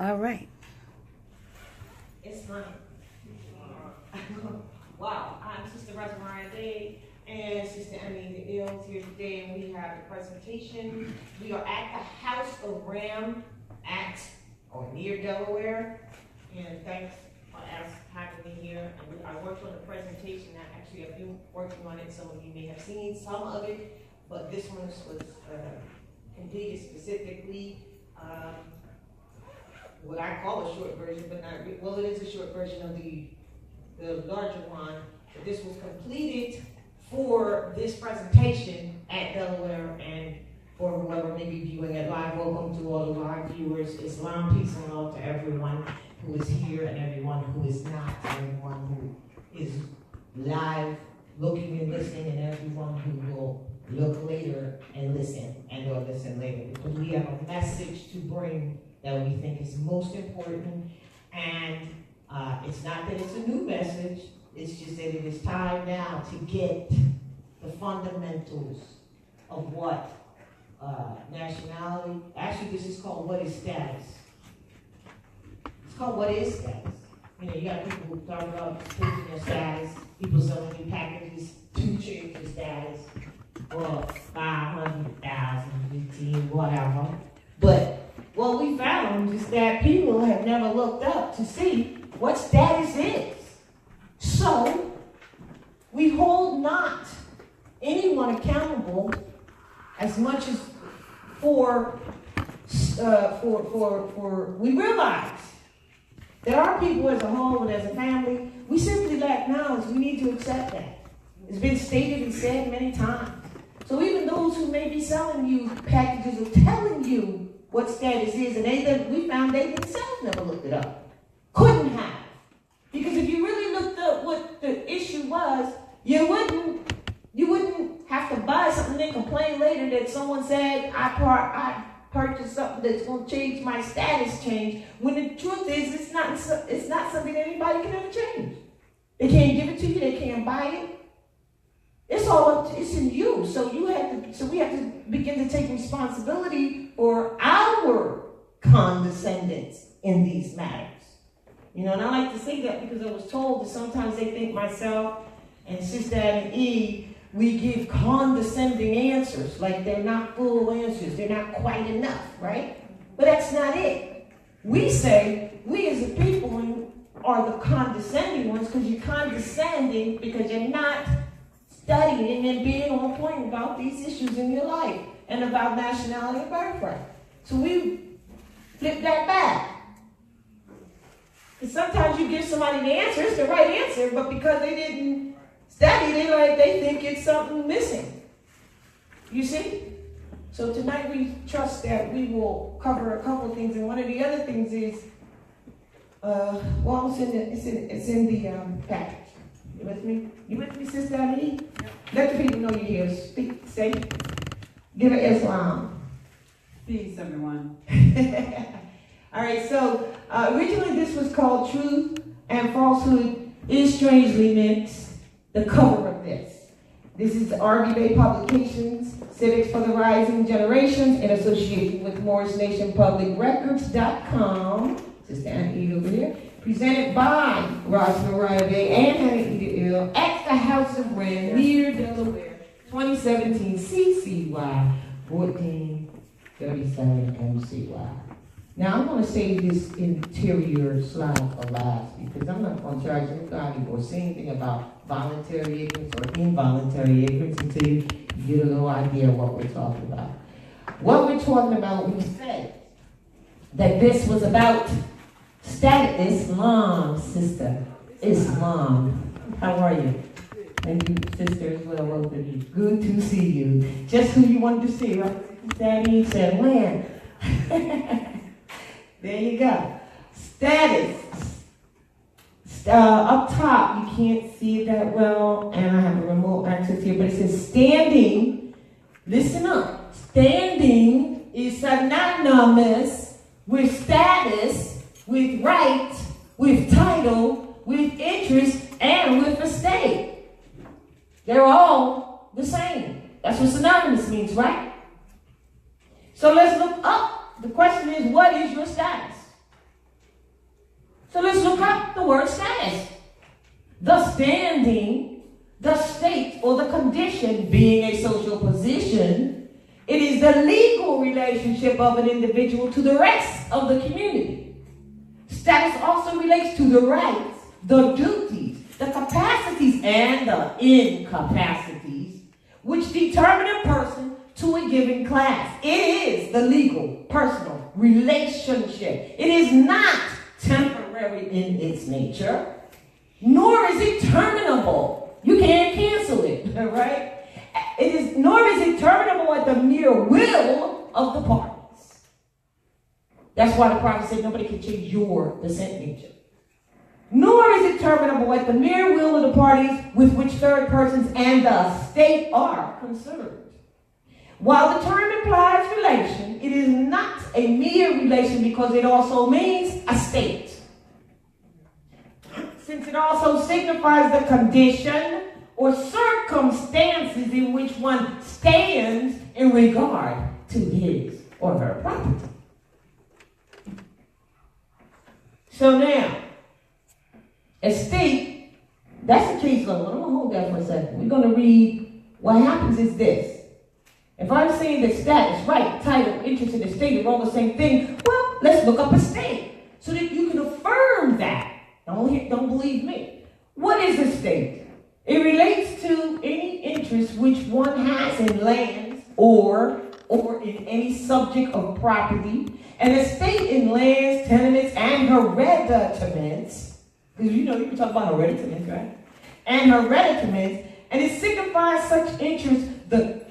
All right. It's funny. Wow, I'm Sister Rosemary Day and Sister Annie Ills here today, and we have a presentation. We are at the House of Ram at or near Delaware, and thanks for having me here. And I worked on the presentation. Actually, I've been working on it. Some of you may have seen some of it, but this one was completed specifically. What I call a short version, but not, well, it is a short version of the larger one. But this was completed for this presentation at Delaware, and for whoever may be viewing it live, welcome to all the live viewers. Islam, peace and love to everyone who is here and everyone who is not, everyone who is live looking and listening, and everyone who will look later and listen, and or listen later, because we have a message to bring that we think is most important. And it's not that it's a new message, it's just that it is time now to get the fundamentals of what nationality, actually this is called what is status. It's called what is status. You know, you got people who talk about changing their status, people selling you packages to change your status, or 500,000, 15, whatever. But what we found is that people have never looked up to see what status is. So, we hold not anyone accountable as much as we realize that our people as a whole and as a family, we simply lack knowledge. We need to accept that. It's been stated and said many times. So even those who may be selling you packages or telling you what status is, and we found they themselves never looked it up. Couldn't have. Because if you really looked up what the issue was, you wouldn't have to buy something and then complain later that someone said, I purchased something that's going to change my status change, when the truth is it's not something that anybody can ever change. They can't give it to you, they can't buy it. It's all up to, it's in you. So we have to begin to take responsibility for our condescendence in these matters. You know, and I like to say that because I was told that sometimes they think myself and Sister Annie E, we give condescending answers, like they're not full answers, they're not quite enough, right? But that's not it. We say, we as a people are the condescending ones because you're condescending because you're not studying and being on point about these issues in your life and about nationality and birthright. So we flip that back. Because sometimes you give somebody the answer, it's the right answer, but because they didn't study, they think it's something missing. You see? So tonight we trust that we will cover a couple of things, and one of the other things is, it's in the package. You with me? You with me, Sister Annie? Yeah. Let the people know you're here. Speak, say, give it Islam. Peace, everyone. All right, so originally this was called Truth and Falsehood is Strangely Mixed, the cover of this. This is RB Publications, Civics for the Rising Generations, in association with MorrisNationPublicRecords.com. Sister Annie over here. Presented by Rosemary Day and Annie Ill at the House of Ram, near Delaware, 2017 CCY 1437 MCY. Now I'm going to save this interior slide for last because I'm not going to charge anybody or say anything about voluntary ignorance or involuntary ignorance until you get a little idea of what we're talking about. What we're talking about when we say that this was about status. Islam, sister. Islam. How are you? Thank you, sister, as well. Welcome you. Good to see you. Just who you wanted to see, right? Daddy said, when? There you go. Status. Up top, you can't see it that well, and I have a remote access here, but it says standing. Listen up. Standing is synonymous with status, with right, with title, with interest, and with estate. They're all the same. That's what synonymous means, right? So let's look up. The question is, what is your status? So let's look up the word status. The standing, the state, or the condition being a social position, it is the legal relationship of an individual to the rest of the community. Status also relates to the rights, the duties, the capacities, and the incapacities which determine a person to a given class. It is the legal, personal relationship. It is not temporary in its nature, nor is it terminable. You can't cancel it, right? Nor is it terminable at the mere will of the parties. That's why the prophet said nobody can change your descent nature. Nor is it terminable at the mere will of the parties with which third persons and the state are concerned. While the term implies relation, it is not a mere relation because it also means a state. Since it also signifies the condition or circumstances in which one stands in regard to his or her property. So now, estate, that's a case law. I'm going to hold that for a second. We're going to read what happens is this. If I'm saying that status, right, title, interest, and estate are all the same thing, well, let's look up estate so that you can affirm that. Don't believe me. What is estate? It relates to any interest which one has in lands or in any subject of property. An estate in lands, tenements, and hereditaments. Because you can talk about hereditaments, right? And hereditaments, and it signifies such interest the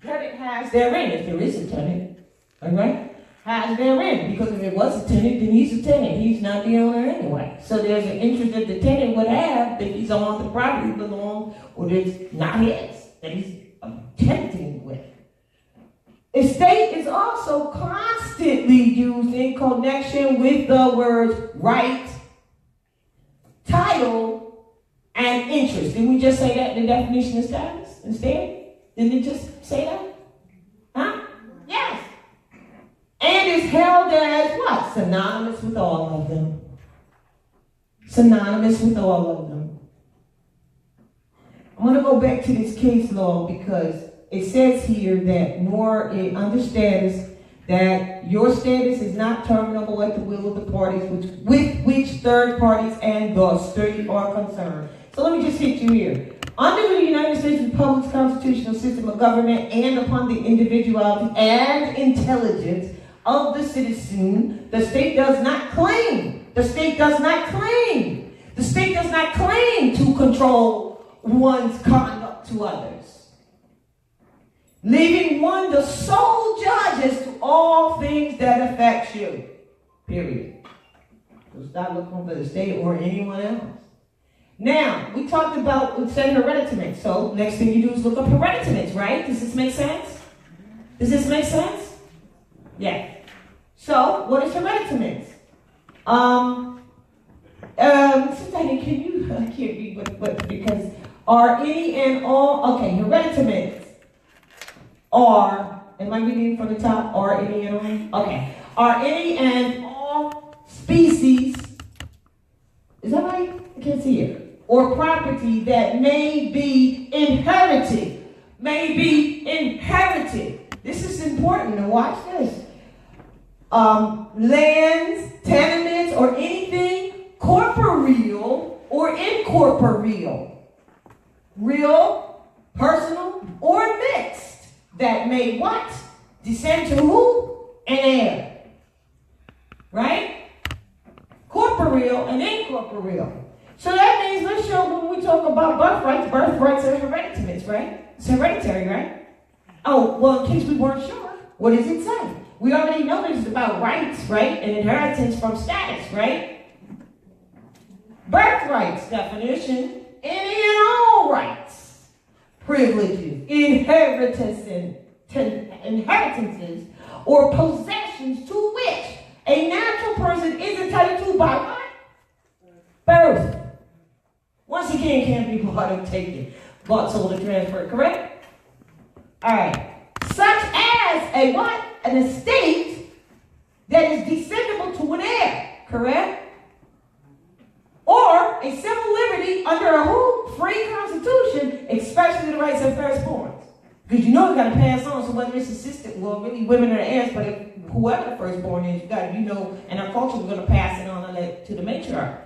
tenant has therein, if there is a tenant, all right? Has therein, because if it was a tenant, then he's a tenant. He's not the owner anyway. So there's an interest that the tenant would have that he's on the property belong, or that's not his, that he's tenanting with. Estate is also constantly used in connection with the words right, title, and interest. Didn't we just say that in the definition of status instead? Didn't it just say that? Huh? Yes. And is held as what? Synonymous with all of them. Synonymous with all of them. I'm going to go back to this case law because it says here that under status, that your status is not terminable at the will of the parties with which third parties and the state are concerned. So let me just hit you here. Under the United States Republic's constitutional system of government and upon the individuality and intelligence of the citizen, the state does not claim to control one's conduct to others, leaving one the sole judge as to all things that affect you. Period. So stop looking for the state or anyone else. Now, we talked about, we said hereditaments. So next thing you do is look up hereditaments, right? Does this make sense? Does this make sense? Yeah. So, what is hereditaments? I can't read, but because are any and all, okay, hereditaments are, am I reading from the top? Are any and all? Okay. Are any and all species, is that right? I can't see it. Or property that may be inherited. This is important. Now watch this. Lands, tenements, or anything corporeal or incorporeal. Real, personal, or mixed. That may what? Descend to who? An heir. Right? Corporeal and incorporeal. So that means, let's show when we talk about birthrights are hereditaments, right? It's hereditary, right? Oh, well, in case we weren't sure, what does it say? We already know this is about rights, right? And inheritance from status, right? Birthrights definition, any and all rights, privileges, inheritances, or possessions to which a natural person is entitled to by what? Birth. Once again, can't be bought or taken, bought, sold, or transferred, correct? All right. Such as a what? An estate that is descendable to an heir, correct? a civil liberty under a whole free constitution, especially the rights of firstborns. Because you know you got to pass on, so whether it's assisted, well, really women are the heirs, but if whoever the firstborn is, you got to, in our culture, we're going to pass it on to the matriarch.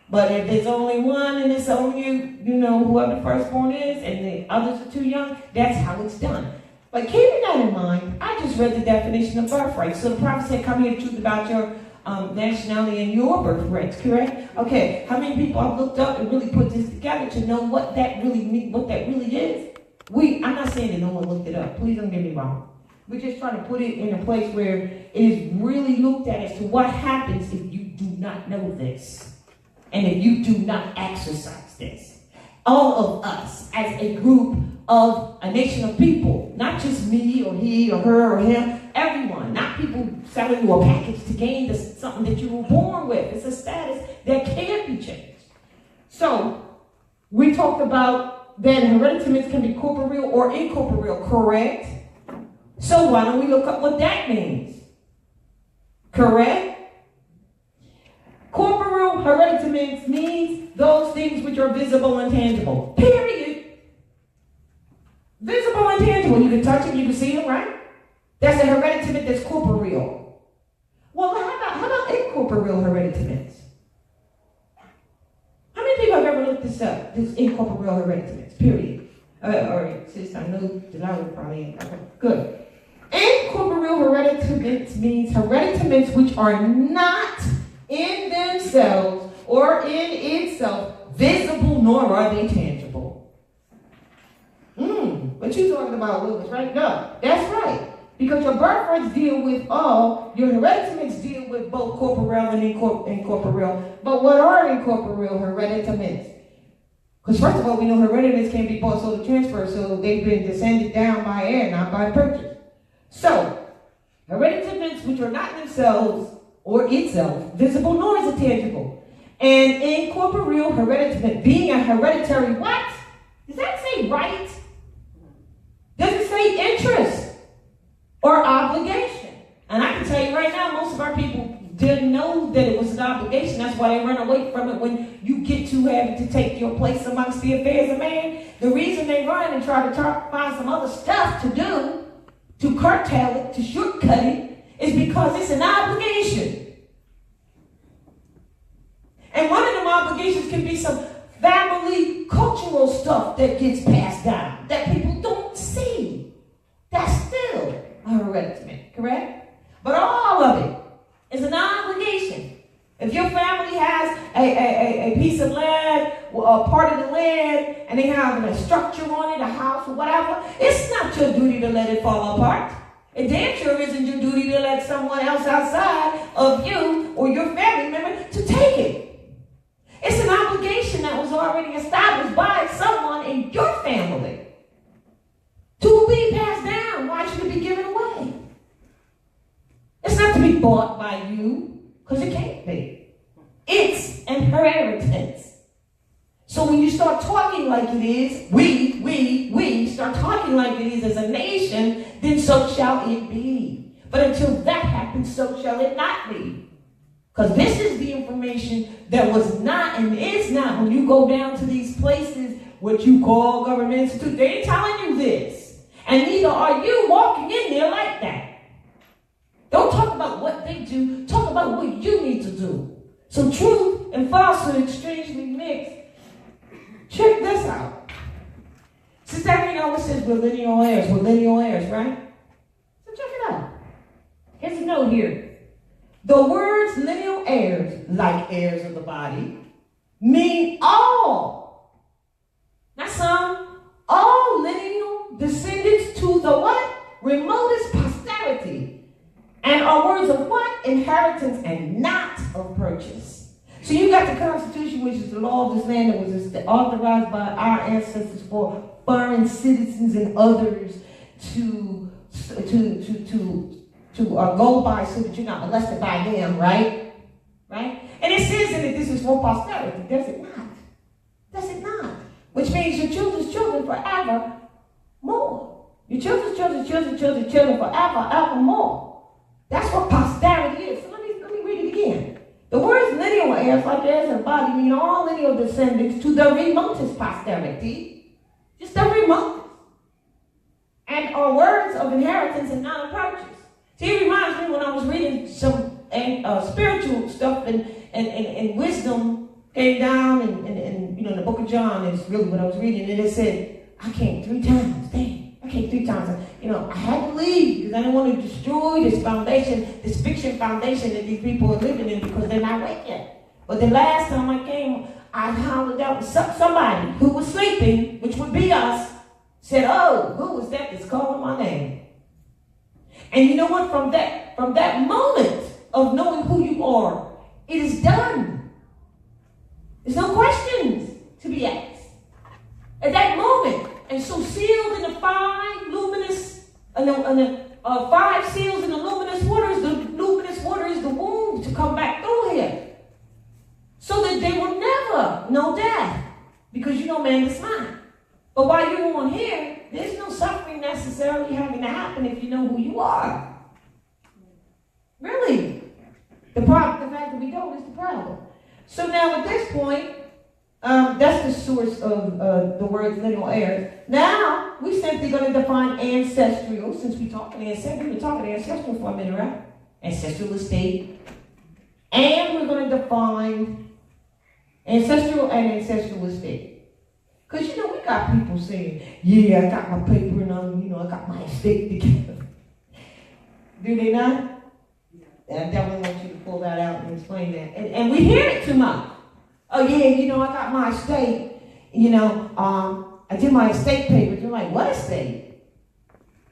But if there's only one and it's only, whoever the firstborn is and the others are too young, that's how it's done. But keeping that in mind, I just read the definition of birthright. So the prophet said, come here, truth about your nationality and your birthrights, correct? Okay, how many people I've looked up and really put this together to know what that really is? I'm not saying that no one looked it up. Please don't get me wrong. We're just trying to put it in a place where it is really looked at as to what happens if you do not know this. And if you do not exercise this. All of us as a group of a nation of people, not just me or he or her or him, everyone, not people selling you a package to gain something that you were born with. It's a status that can't be changed. So, we talked about then hereditaments can be corporeal or incorporeal, correct? So why don't we look up what that means? Correct? Corporeal hereditaments means those things which are visible and tangible. Period. Visible and tangible. You can touch them, you can see them, right? That's a hereditament that's corporeal. Well, how about incorporeal hereditaments? How many people have ever looked this up? This incorporeal hereditaments, period. Or sis, I know Delilah probably ain't. Okay, good. Incorporeal hereditaments means hereditaments which are not in themselves or in itself visible, nor are they tangible. What you talking about, Lucas, right? No, that's right. Because your birthrights deal with your hereditaments deal with both corporeal and incorporeal. But what are incorporeal hereditaments? Because first of all, we know hereditaments can't be bought, sold, or transferred, so they've been descended down by heir, not by purchase. So, hereditaments which are not themselves or itself visible nor is it tangible. And incorporeal hereditament being a hereditary what? Does that say right? Does it say interest or obligation? And I can tell you right now, most of our people didn't know that it was an obligation. That's why they run away from it when you get to having to take your place amongst the affairs of man. The reason they run and try to find some other stuff to do, to curtail it, to shortcut it, is because it's an obligation. And one of them obligations can be some family cultural stuff that gets passed down that people don't see. That's still a hereditament, correct? But all of it is an obligation. If your family has a piece of land, or a part of the land, and they have a structure on it, a house or whatever, it's not your duty to let it fall apart. It damn sure isn't your duty to let someone else outside of you or your family member to take it. It's an obligation that was already established by someone in your family to be passed down. Why should it be given away? It's not to be bought by you, because it can't be. It's an inheritance. So when you start talking like it is, we start talking like it is as a nation, then so shall it be. But until that happens, so shall it not be. Because this is the information that was not and is not. When you go down to these places, what you call government institute, they ain't telling you this. And neither are you walking in there like that. Don't talk about what they do. Talk about what you need to do. So truth and falsehood strangely mixed. Check this out. Sister Irene always says we're lineal heirs, right? So check it out. Here's a note here. The words lineal heirs, like heirs of the body, mean all, not some, all lineal descendants to the what? Remotest posterity. And are words of what? Inheritance and not of purchase. So you got the Constitution, which is the law of this land that was authorized by our ancestors for foreign citizens and others to go by so that you're not molested by them, right? Right? And it says that this is for posterity. Does it not? Does it not? Which means your children's children forever more. Your children's children forever more. That's what posterity is. So let me read it again. The words lineal heirs, like heirs of body, mean all lineal descendants to the remotest posterity. Just the remotest. And are words of inheritance and not approaches. See, it reminds me when I was reading some spiritual stuff and wisdom came down and in the book of John is really what I was reading, and it said, I came 3 times. Dang, I came 3 times. I had to leave because I didn't want to destroy this foundation, this fiction foundation that these people are living in because they're not awake yet. But the last time I came, I hollered out somebody who was sleeping, which would be us, said, oh, who was that that's calling my name? And you know what? From that moment of knowing who you are, it is done. There's no questions to be asked. At that moment, and so sealed in the 5 luminous, the 5 seals in the luminous water is the womb to come back through here. So that they will never know death. Because man is mine. But while you're on here, there's no suffering necessarily having to happen if you know who you are. Really. The fact that we don't is the problem. So now at this point, that's the source of the word lineal heirs. Now, we're simply going to define ancestral, since we've been talking ancestral for a minute, right? Ancestral estate. And we're going to define ancestral and ancestral estate. Because, we got people saying, yeah, I got my paper and I got my estate together. Do they not? I definitely want you to pull that out and explain that. And we hear it too much. Oh, yeah, I got my estate. I did my estate papers. You're like, what estate?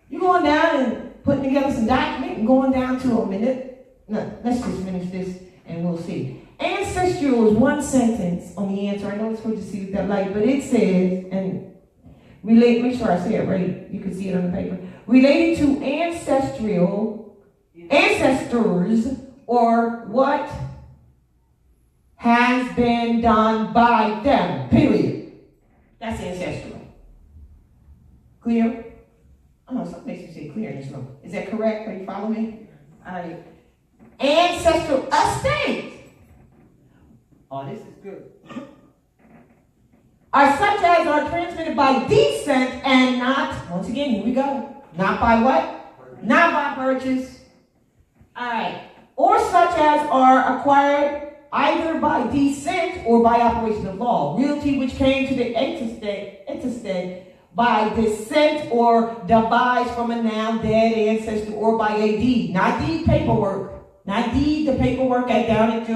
You're going down and putting together some document and going down to a minute. No, let's just finish this and we'll see. Ancestral is one sentence on the answer. I know it's hard to see with that light, but it says, and make sure I say it right. You can see it on the paper. Related to ancestors, or what has been done by them, period. That's ancestral. Clear? Oh, something makes you say clear in this room. Is that correct? Are you following me? All right. Ancestral estate. Oh, this is good. Are such as are transmitted by descent and not, once again, here we go. Not by what? Not by purchase. All right. Or such as are acquired either by descent or by operation of law. Realty which came to the intestate by descent or devised from a now dead ancestor or by a deed. Not deed paperwork. Not deed the paperwork down at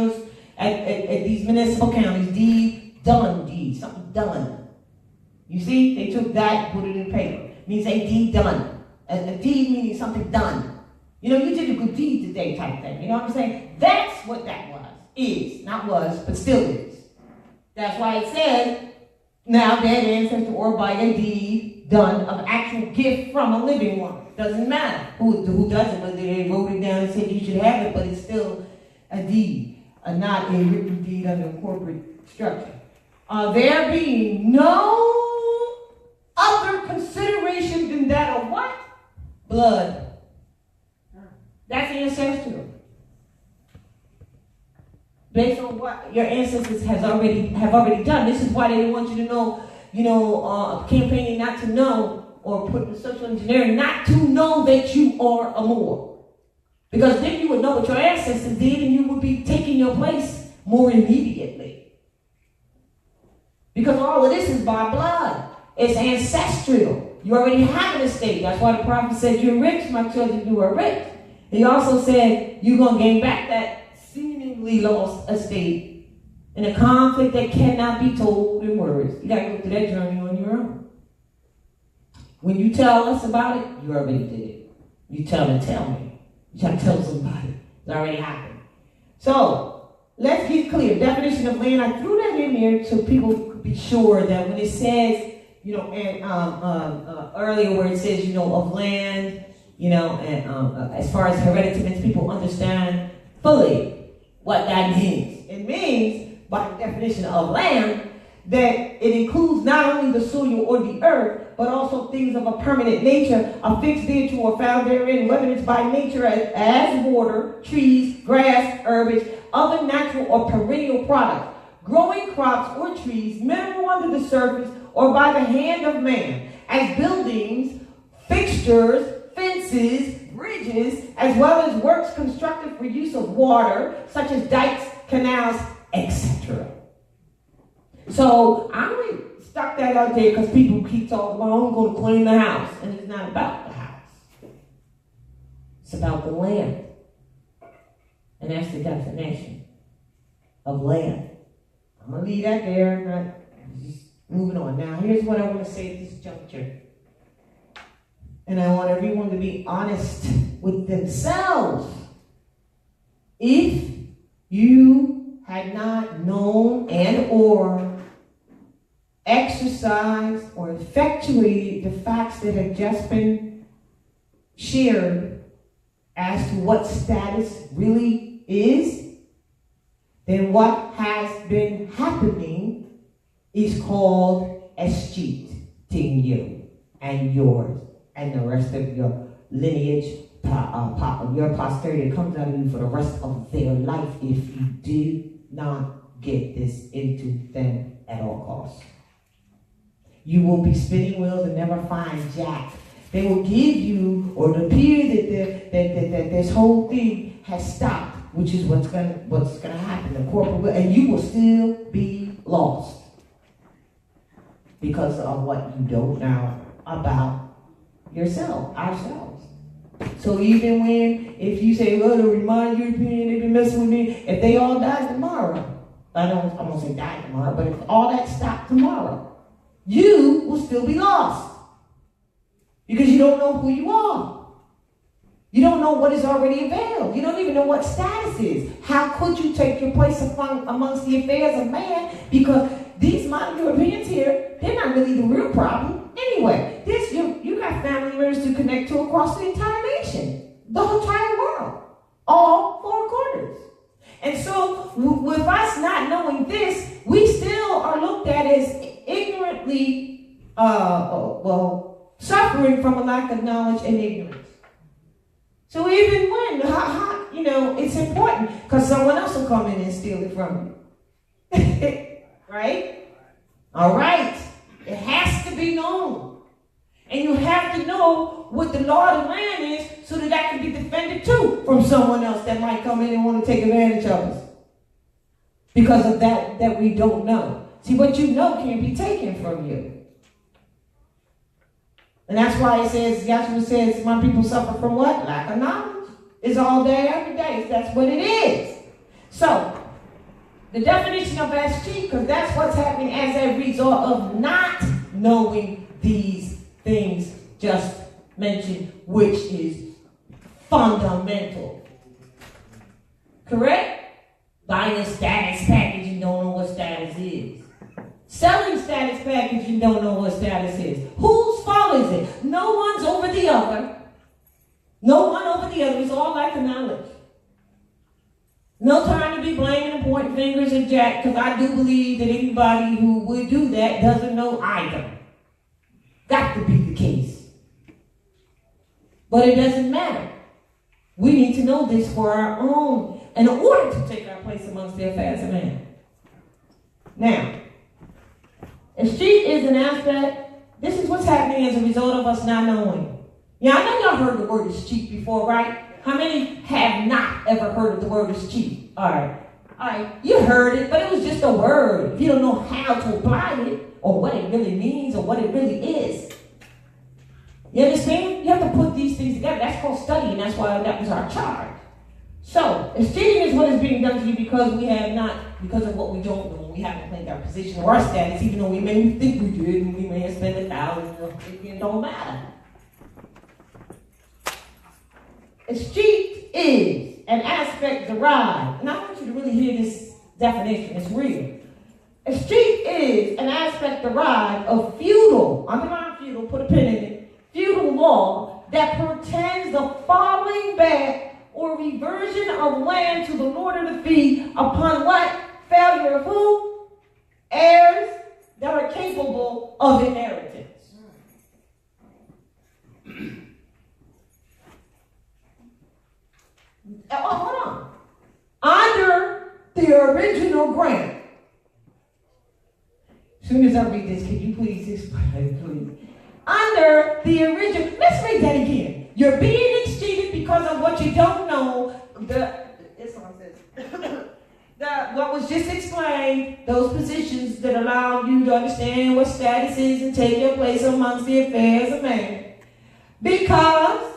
these municipal counties. Deed, done deed. Something done. You see? They took that and put it in paper. It means a deed done. A deed meaning something done. You did a good deed today type thing. You know what I'm saying? That's what that was. Is. Not was, but still is. That's why it says, now dead ancestor or by a deed done of actual gift from a living one. Doesn't matter who does it, whether they wrote it down and said you should have it, but it's still a deed, not a written deed under a corporate structure. There being no other consideration than that of what? Blood. That's ancestral. Based on what your ancestors have already done. This is why they don't want you to know, campaigning not to know, or putting social engineering not to know that you are a Moor. Because then you would know what your ancestors did and you would be taking your place more immediately. Because all of this is by blood. It's ancestral. You already have an estate. That's why the prophet said, you're rich, my children, you are rich. He also said, you're going to gain back that seemingly lost estate in a conflict that cannot be told in words. You got to go through that journey on your own. When you tell us about it, you already did it. You tell me. You try to tell somebody. It's already happened. So, let's get clear. Definition of land, I threw that in there so people could be sure that when it says, earlier where it says, of land, and as far as heredity means, people understand fully what that means. It means, by the definition of land, that it includes not only the soil or the earth, but also things of a permanent nature are fixed thereto or found therein, whether it's by nature as water, trees, grass, herbage, other natural or perennial products, growing crops or trees, mineral under the surface, or by the hand of man, as buildings, fixtures, fences, bridges, as well as works constructed for use of water, such as dikes, canals, etc. So I only stuck that out there because people keep talking about, I'm going to clean the house. And it's not about the house. It's about the land. And that's the definition of land. I'm going to leave that there. Just moving on. Now, here's what I want to say at this juncture. And I want everyone to be honest with themselves. If you had not known and or exercised or effectuated the facts that have just been shared as to what status really is, then what has been happening is called escheating you and yours and the rest of your lineage, your posterity that comes out of you for the rest of their life if you do not get this into them at all costs. You will be spinning wheels and never find jack. They will give you, or it appears that this whole thing has stopped, which is what's gonna happen. The corporate will, and you will still be lost because of what you don't know about yourself, ourselves. So even if you say, well, the remind European, they've been messing with me, if they all died tomorrow, I won't say die tomorrow, but if all that stopped tomorrow, you will still be lost. Because you don't know who you are. You don't know what is already available. You don't even know what status is. How could you take your place amongst the affairs of man? Because these modern Europeans here, they're not really the real problem. Anyway, you got family members to connect to across the entire nation, the whole entire world, all four corners. And so, with us not knowing this, we still are looked at as ignorantly, suffering from a lack of knowledge and ignorance. So even when, it's important because someone else will come in and steal it from you. Right? All right. It has to be known. And you have to know what the law of the land is so that can be defended too from someone else that might come in and want to take advantage of us. Because of that we don't know. See, what you know can't be taken from you. And that's why it says, Yahshua says, my people suffer from what? Lack of knowledge. It's all day, every day. That's what it is. So, the definition of escheat, because that's what's happening as a result of not knowing these things just mentioned, which is fundamental. Correct? Buying a status package, you don't know what status is. Selling status package, you don't know what status is. Whose fault is it? No one's over the other. No one over the other. It's all lack of knowledge. No time to be blaming and pointing fingers at Jack, because I do believe that anybody who would do that doesn't know either. Got to be the case. But it doesn't matter. We need to know this for our own, in order to take our place amongst the affairs of man. Now, escheat is an aspect. This is what's happening as a result of us not knowing. Yeah, I know y'all heard the word escheat before, right? How many have not ever heard of the word escheat? All right, you heard it, but it was just a word. If you don't know how to apply it, or what it really means, or what it really is. You understand? You have to put these things together. That's called study, and that's why that was our charge. So, escheating is what is being done to you because because of what we don't know. We haven't claimed our position or our status, even though we may think we did, and we may have spent 1,000. It don't matter. Escheat is an aspect derived, and I want you to really hear this definition. It's real. Escheat is an aspect derived of feudal, underline feudal, put a pin in it, feudal law that pretends the falling back or reversion of land to the lord of the fee upon what? Failure of who? Heirs, that are capable of inheritance. Oh, hold on. Under the original grant. As soon as I read this, can you please explain, please? Under the original, let's read that again. You're being exceeded because of what you don't know. This one says, what was just explained, those positions that allow you to understand what status is and take your place amongst the affairs of man. Because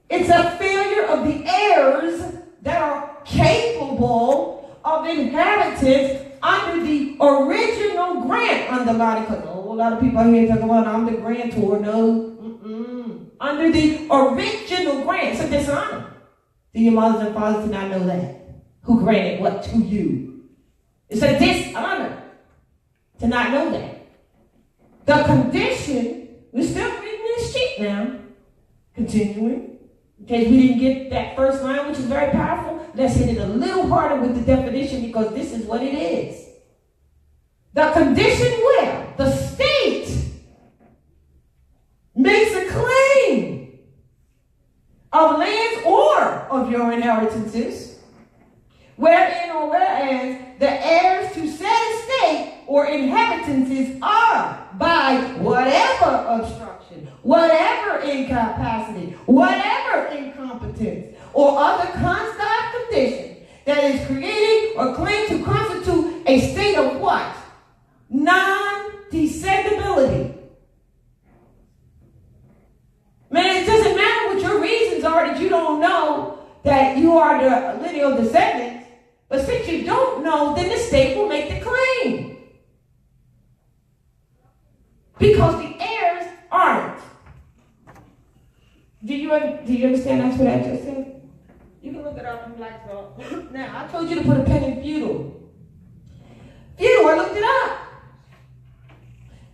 it's a failure of the heirs that are capable of inheritance under the original grant. Underline, because a whole lot of people out here talking about I'm the grantor. No. Under the original grant. It's a dishonor. Do your mothers and fathers not know that? Who granted what to you? It's a dishonor to not know that. The condition, we're still reading this sheet now. Continuing. In case we didn't get that first line, which is very powerful, let's hit it a little harder with the definition because this is what it is. The condition where the state makes a claim of lands or of your inheritances, wherein or whereas the heirs to said estate or inheritances are by whatever obstruction, whatever incapacity, whatever incompetence, or other constant condition that is created or claimed to constitute a state of what? Non-descendability. Man, it doesn't matter what your reasons are that you don't know that you are the lineal descendants, but since you don't know, then the state will make the claim. Because the heirs aren't. Do you understand that's what I just said? You can look it up in Blackstone. Now, I told you to put a pen in feudal. Feudal, I looked it up.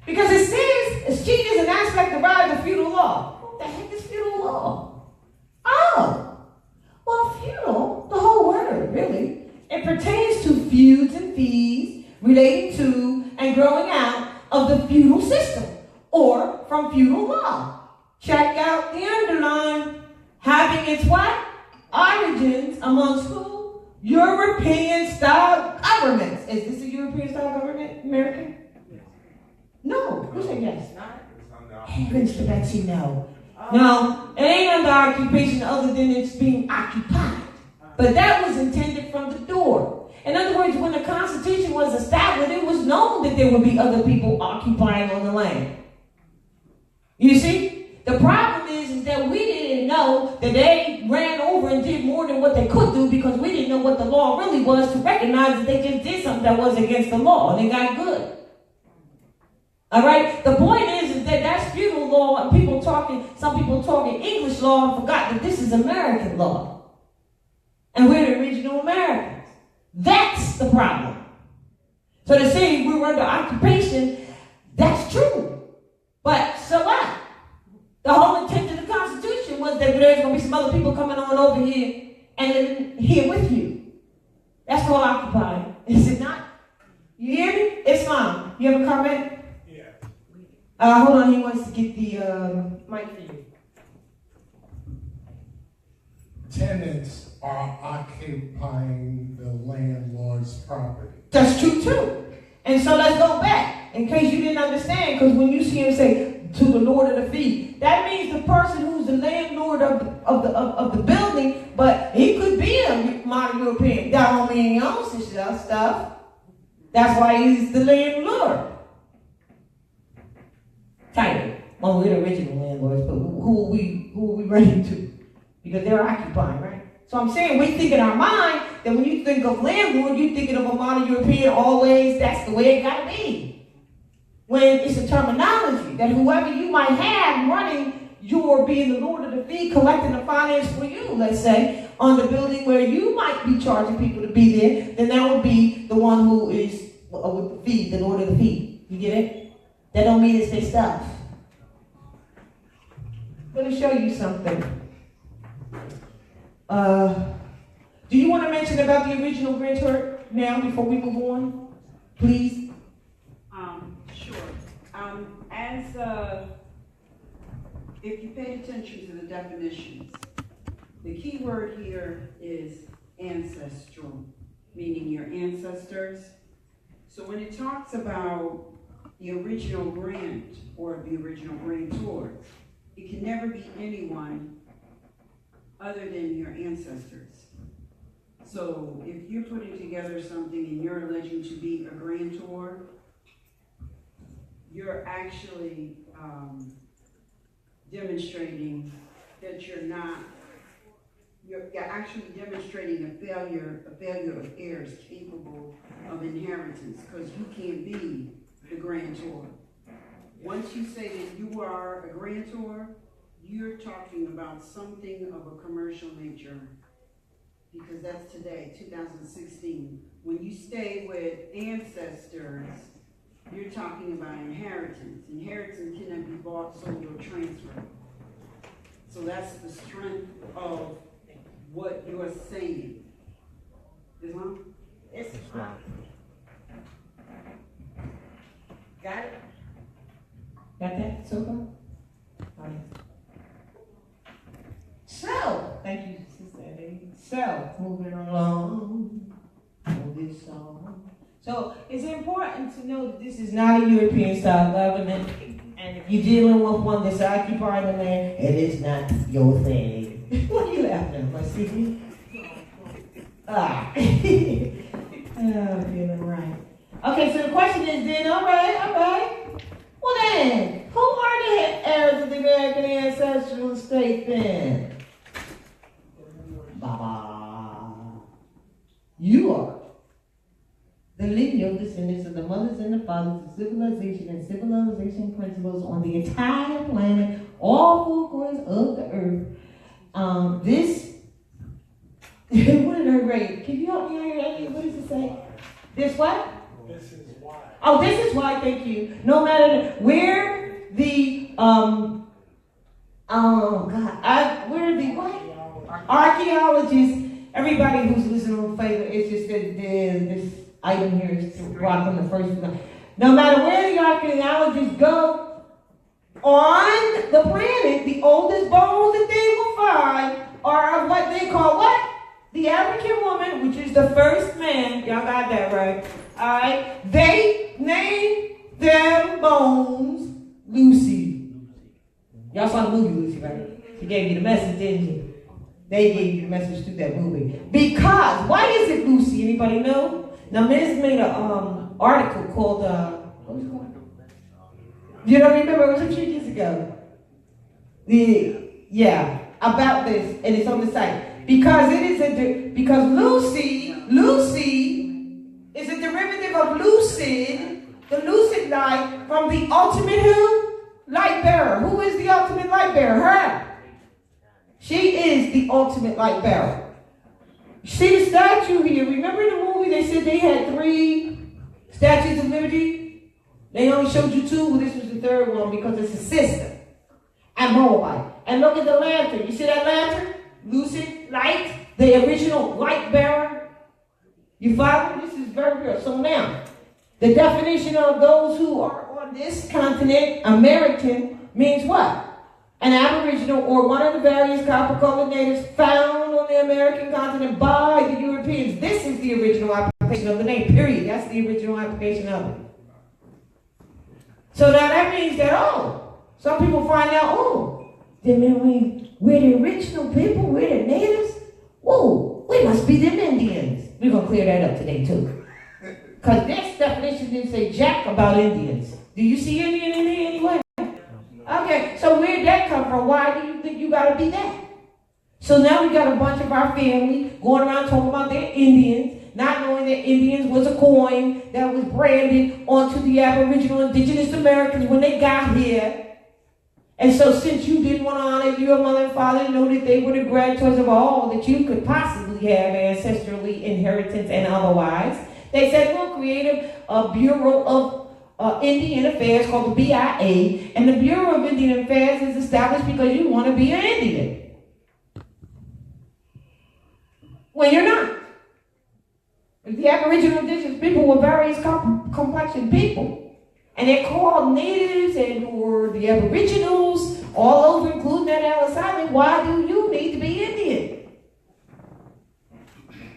Because it says escheat is an aspect derived of feudal law. What the heck is feudal law? Oh, well, feudal, the whole word, really. It pertains to feuds and fees relating to and growing out of the feudal system or from feudal law. Check out the underline. Having its what? Origins amongst who? European-style governments. Is this a European-style government, American? No. Who said yes? Heavens to Betsy, no. No, it ain't under occupation other than it's being occupied. But that was intended from the door. In other words, when the Constitution was established, it was known that there would be other people occupying on the land. You see? The problem is that we didn't know that they ran over and did more than what they could do because we didn't know what the law really was to recognize that they just did something that was against the law and they got good. All right? The point is that that's feudal law and some people talking English law and forgot that this is American law. And we're the original Americans. That's the problem. So to say we were under occupation, that's true. But so what? The whole intent of the Constitution was that there's going to be some other people coming on over here and living here with you. That's called occupying. Is it not? You hear me? Islam. You have a comment? Yeah. Hold on. He wants to get the mic for you. Tenants are occupying the landlord's property. That's true too. And so let's go back in case you didn't understand. Because when you see him say to the Lord of the fee, that means the person who's the landlord of the building, but he could be a modern European. That don't mean he owns his stuff. That's why he's the landlord. Title. Well, we're the original landlords, but who are we running to? Because they're occupying, right? So I'm saying we think in our mind that when you think of landlord, you're thinking of a modern European always. That's the way it got to be. When it's a terminology that whoever you might have running, you're being the Lord of the fee, collecting the finance for you, let's say, on the building where you might be charging people to be there, then that would be the one who is with the fee, the Lord of the fee. You get it? That don't mean it's their stuff. I'm going to show you something. Do you want to mention about the original grantor now before we move on? Please. if you paid attention to the definitions, the key word here is ancestral, meaning your ancestors. So when it talks about the original grant or the original grantor, it can never be anyone other than your ancestors. So if you're putting together something and you're alleging to be a grantor, you're actually demonstrating that you're actually demonstrating a failure of heirs capable of inheritance, because you can't be the grantor. Once you say that you are a grantor, you're talking about something of a commercial nature, because that's today, 2016. When you stay with ancestors, you're talking about inheritance. Inheritance cannot be bought, sold, or transferred. So that's the strength of what you're saying. Islam? It's Islam. Got it? Got that so far? So, thank you, Sister Eddie. So, moving along on this song. So, it's important to know that this is not a European style government. And if you're dealing with one that's occupying the land, it is not your thing. What are you laughing at? My CD? Ah. Oh, feeling right. Okay, so the question is then, all right. Well then, who are the heirs of the American ancestral state then? Baba. You are. The lineal descendants of the mothers and the fathers of civilization and civilization principles on the entire planet, all four corners of the earth. This, what did I write? Can you help me out here? What does it say? This what? This is why. Oh, this is why, thank you. No matter where the, where the what? Archaeologists, everybody who's listening on favor, it's just that this item here is brought from the first one. No matter where the archaeologists go on the planet, the oldest bones that they will find are of what they call what? The African woman, which is the first man. Y'all got that right. Alright. They named them bones Lucy. Y'all saw the movie Lucy, right? She gave you the message, didn't you? They gave you the message through that movie. Because, why is it Lucy? Anybody know? Now, Miz made an article called, what was it called? You don't remember? It was a few years ago. About this, and it's on the site. Because it is because Lucy is a derivative of lucid, the lucid light, from the ultimate who? Light bearer. Who is the ultimate light bearer? Her. She is the ultimate light bearer. See the statue here. Remember in the movie they said they had 3 statues of liberty? They only showed you 2. Well, this was the 3rd one because it's a sister. And Moabite. And look at the lantern. You see that lantern? Lucid light. The original light bearer. You follow? This is very real. So now, the definition of those who are on this continent, American, means what? An aboriginal or one of the various copper-colored natives found on the American continent by the Europeans. This is the original application of the name, period. That's the original application of it. So now that means that, some people find out, then we're the original people, we're the natives. Whoa, we must be them Indians. We're going to clear that up today, too. Because this definition didn't say jack about Indians. Do you see Indian in here anyway? Okay, so where'd that come from? Why do you think you got to be that? So now we got a bunch of our family going around talking about they're Indians, not knowing that Indians was a coin that was branded onto the Aboriginal Indigenous Americans when they got here. And so since you didn't want to honor your mother and father and know that they were the grantees of all that you could possibly have ancestrally, inheritance, and otherwise, they said, we'll create a Bureau of Indian Affairs called the BIA, and the Bureau of Indian Affairs is established because you want to be an Indian. When you're not. The Aboriginal Indigenous people were various complexion people. And they're called natives and or the aboriginals all over, including that Ellis Island. Why do you need to be Indian?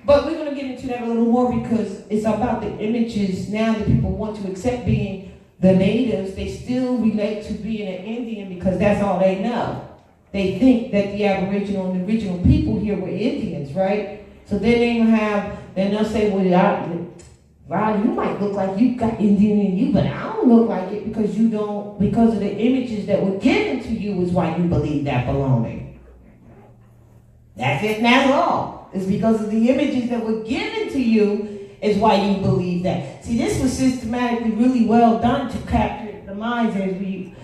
But we're going to get into that a little more because it's about the images now that people want to accept being the natives. They still relate to being an Indian because that's all they know. They think that the Aboriginal and the original people here were Indians, right? So then they'll say, well, Rod, you might look like you got Indian in you, but I don't look like it because you don't, because of the images that were given to you is why you believe that belonging. That's it, and that's all. It's because of the images that were given to you is why you believe that. See, this was systematically really well done to capture the minds as we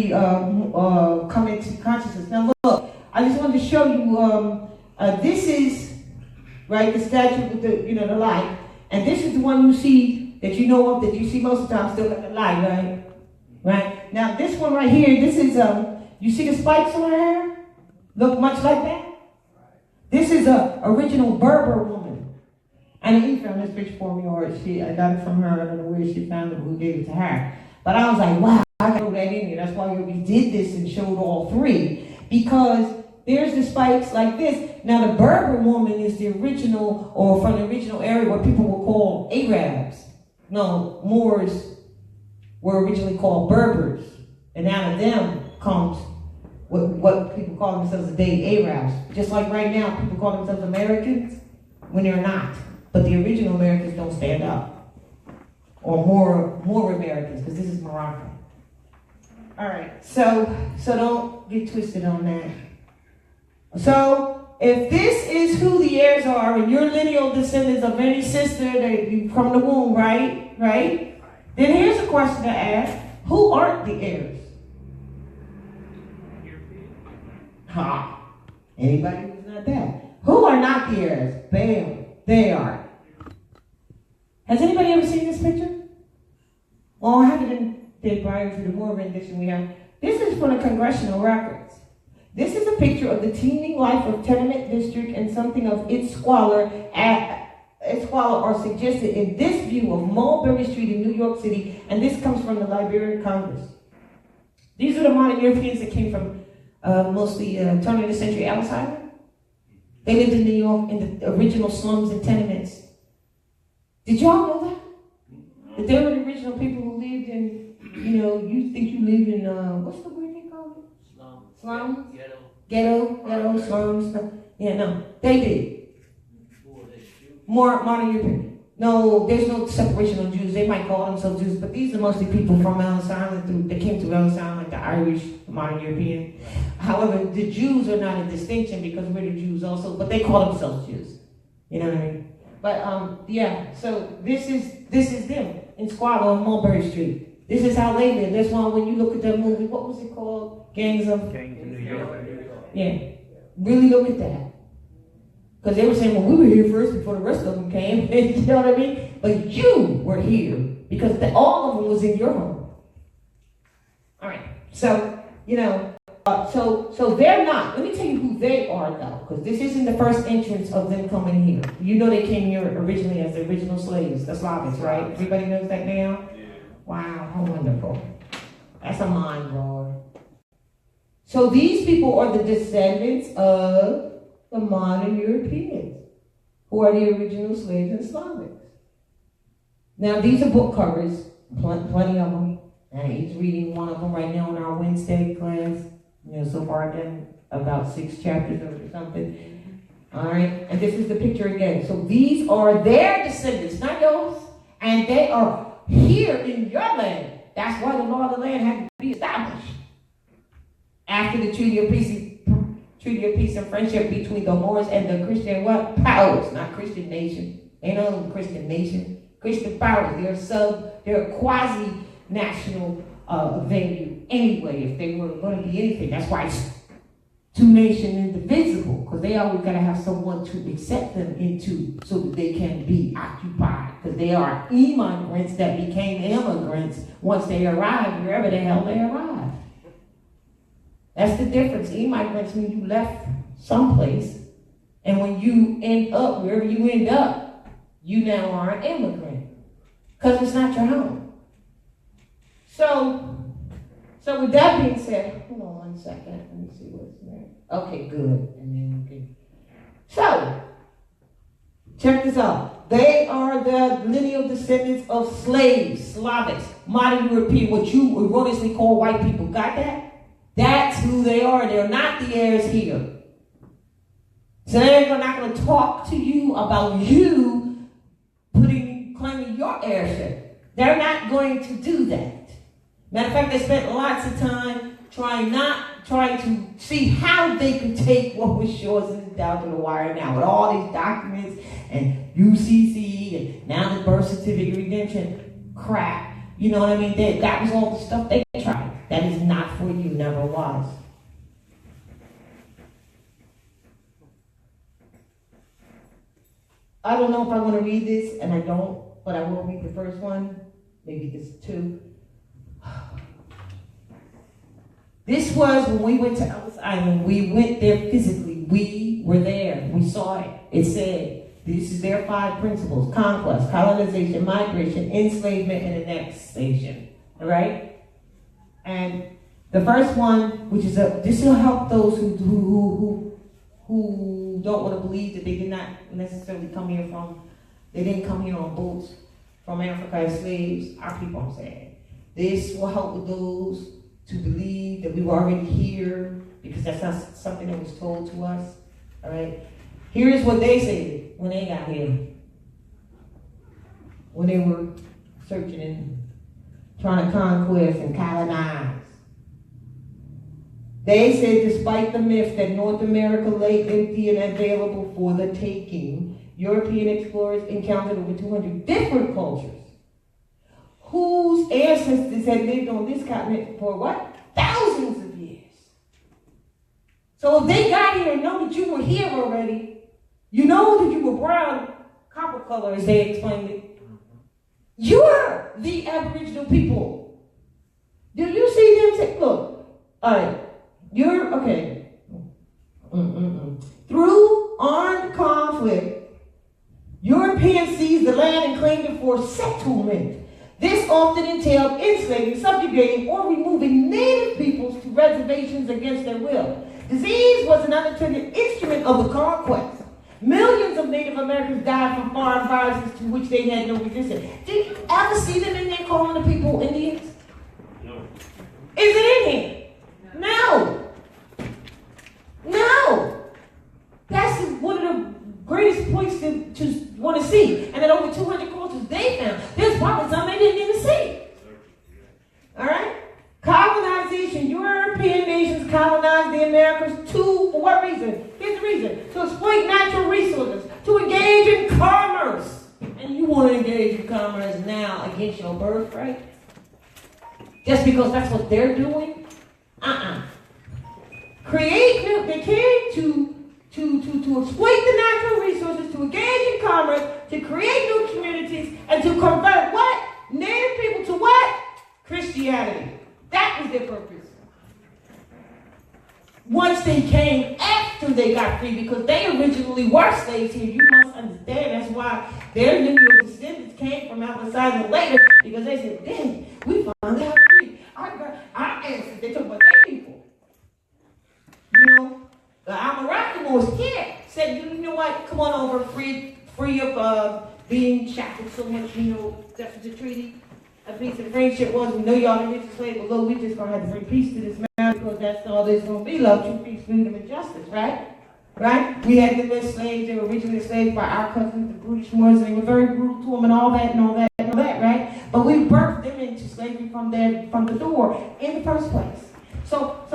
come into consciousness. Now look, I just wanted to show you, this is, right, the statue with the light. And this is the one you see, that you know of, that you see most of the time, still got the light, right? Right? Now this one right here, this is, you see the spikes on her hair? Look much like that? This is a original Berber woman. And he found this picture for me, or I got it from her, I don't know where she found it, who gave it to her. But I was like, wow, I got that in here. That's why we did this and showed all three. Because there's the spikes like this. Now the Berber woman is the original, or from the original area where people were called Arabs. No, Moors were originally called Berbers. And out of them comes what people call themselves today, Arabs. Just like right now, people call themselves Americans when they're not. But the original Americans don't stand up. Or more Americans, because this is Morocco. All right, so don't get twisted on that. So if this is who the heirs are, and you're lineal descendants of any sister that you from the womb, right? Then here's a question to ask: who aren't the heirs? Anybody who's not that? Who are not the heirs? Bam, they are. Has anybody ever seen this picture? Well, I have it in the Brian for the more rendition we have. This is from the congressional records. This is a picture of the teeming life of tenement district and something of its squalor are suggested in this view of Mulberry Street in New York City, and this comes from the Library of Congress. These are the modern Europeans that came from mostly turn of the century Ellis Island. They lived in New York in the original slums and tenements. Did y'all know that? That they were the original people who lived in, you think you live in, what's the word they call it? Slums? Ghetto, slums. Yeah, no, they did. More modern European. No, there's no separation of Jews. They might call themselves Jews, but these are mostly people from Ellis Island. They came to Ellis Island, like the Irish, the modern European. However, the Jews are not a distinction because we're the Jews also, but they call themselves Jews. You know what I mean? But so this is them in squalor on Mulberry Street. This is how they live. That's why when you look at that movie, what was it called? Gangs of New York. Yeah, really look at that. Because they were saying, well, we were here first before the rest of them came. You know what I mean? But you were here because all of them was in your home. All right. So, so they're not. Let me tell you who they are, though, because this isn't the first entrance of them coming here. You know they came here originally as the original slaves, the Slavics, right? Everybody knows that now? Yeah. Wow, how wonderful. That's a mind blower. So these people are the descendants of the modern Europeans, who are the original slaves and Slavics. Now, these are book covers, plenty of them. And he's reading one of them right now in our Wednesday class. So far I've done about 6 chapters or something. All right, and this is the picture again. So these are their descendants, not yours, and they are here in your land. That's why the law of the land had to be established after the Treaty of Peace and Friendship between the Moors and the Christian powers, not Christian nation. Ain't no Christian nation. Christian powers. They're quasi-national value anyway. If they were going to be anything, that's why it's 2 nation indivisible, because they always got to have someone to accept them into so that they can be occupied. Because they are immigrants that became immigrants once they arrived wherever the hell they arrived. That's the difference. Immigrants mean you left someplace, and when you end up wherever you end up, you now are an immigrant because it's not your home. So with that being said, hold on 1 second. Let me see what's there. Okay, good. And then we can. So, check this out. They are the lineal descendants of slaves, Slavics, modern European, what you erroneously call white people. Got that? That's who they are. They're not the heirs here. So they're not going to talk to you about you claiming your heirship. They're not going to do that. Matter of fact, they spent lots of time trying to see how they could take what was yours and it's down to the wire now with all these documents and UCC and now the birth certificate redemption crap. You know what I mean? That was all the stuff they tried. That is not for you, never was. I don't know if I want to read this, and I don't, but I will read the first one. Maybe this too. This was when we went to Ellis Island. We went there physically. We were there. We saw it. It said, this is their 5 principles: conquest, colonization, migration, enslavement, and annexation. All right? And the first one, which is this will help those who don't want to believe that they did not necessarily come here they didn't come here on boats from Africa as slaves. Our people, I'm saying. This will help with those to believe that we were already here, because that's not something that was told to us. All right. Here's what they said when they got here, when they were searching and trying to conquest and colonize. They said, despite the myth that North America lay empty and available for the taking, European explorers encountered over 200 different cultures whose ancestors had lived on this continent for what? Thousands of years. So if they got here and know that you were here already, you know that you were brown, copper color, as they explained it. You're the Aboriginal people. Do you see them say, look, all right, you're, okay. Through armed conflict, Europeans seized the land and claimed it for settlement. This often entailed enslaving, subjugating, or removing native peoples to reservations against their will. Disease was an unintended instrument of the conquest. Millions of Native Americans died from foreign viruses to which they had no resistance. Did you ever see them in there calling the people Indians? No. Is it in here? No. No. That's one of the greatest points to want to see. And then over 200 cultures they found. There's probably some they didn't even see. All right? Colonization. European nations colonized the Americas for what reason? Here's the reason. To exploit natural resources. To engage in commerce. And you want to engage in commerce now against your birthright? Just because that's what they're doing? They came to exploit the natural resources, to engage in commerce, to create new communities, and to convert what? Native people to what? Christianity. That was their purpose. Once they came after they got free, because they originally were slaves here, you must understand. That's why their lineal descendants came from outside later, because they said, dang, we finally got free. Our ancestors, they talk about their people. You know, the Almoravians here said, you know what, come on over, free of being shackled so much, you know, that's what the treaty. A piece of friendship was, we know y'all didn't get to slave, but look, we just gonna have to bring peace to this man, because that's all there's gonna be: love, truth, peace, freedom, and justice, right? Right? We had them as slaves. They were originally enslaved by our cousins, the British Moors, and they were very brutal to them, and all that, right? But we birthed them into slavery from the door in the first place. So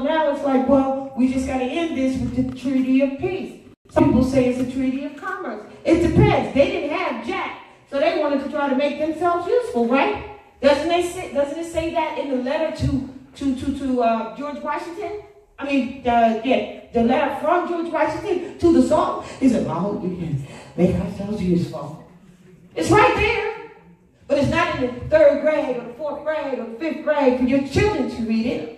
now it's like, well, we just got to end this with the Treaty of Peace. Some people say it's a Treaty of Commerce. It depends. They didn't have Jack, so they wanted to try to make themselves useful, right? Doesn't it say that in the letter to George Washington? I mean, the letter from George Washington to the song. He said, I hope we can make ourselves useful. It's right there. But it's not in the 3rd grade or the 4th grade or the 5th grade for your children to read it.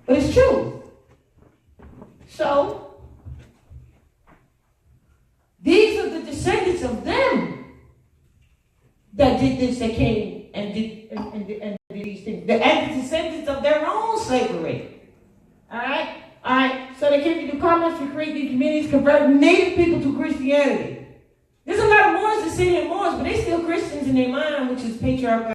But it's true. So, these are the descendants of them. that did this, that came and did these things. The descendants of their own slavery. All right? All right? So they came to do commerce to create these communities, convert native people to Christianity. There's a lot of Moors that say they're Moors, but they're still Christians in their mind, which is patriarchal.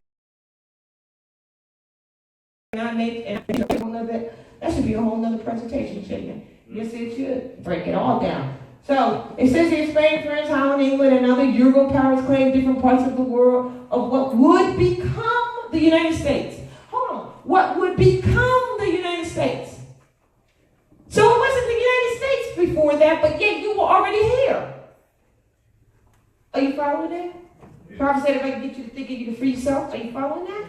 That should be a whole nother presentation, shouldn't it? Yes, it should. Break it all down. So, it says in Spain, France, Holland, England, and other Euro powers claim different parts of the world of what would become the United States. Hold on. What would become the United States? So it wasn't the United States before that, but yet you were already here. Are you following that? Prophet said if I can get you to thinking you can free yourself. Are you following that?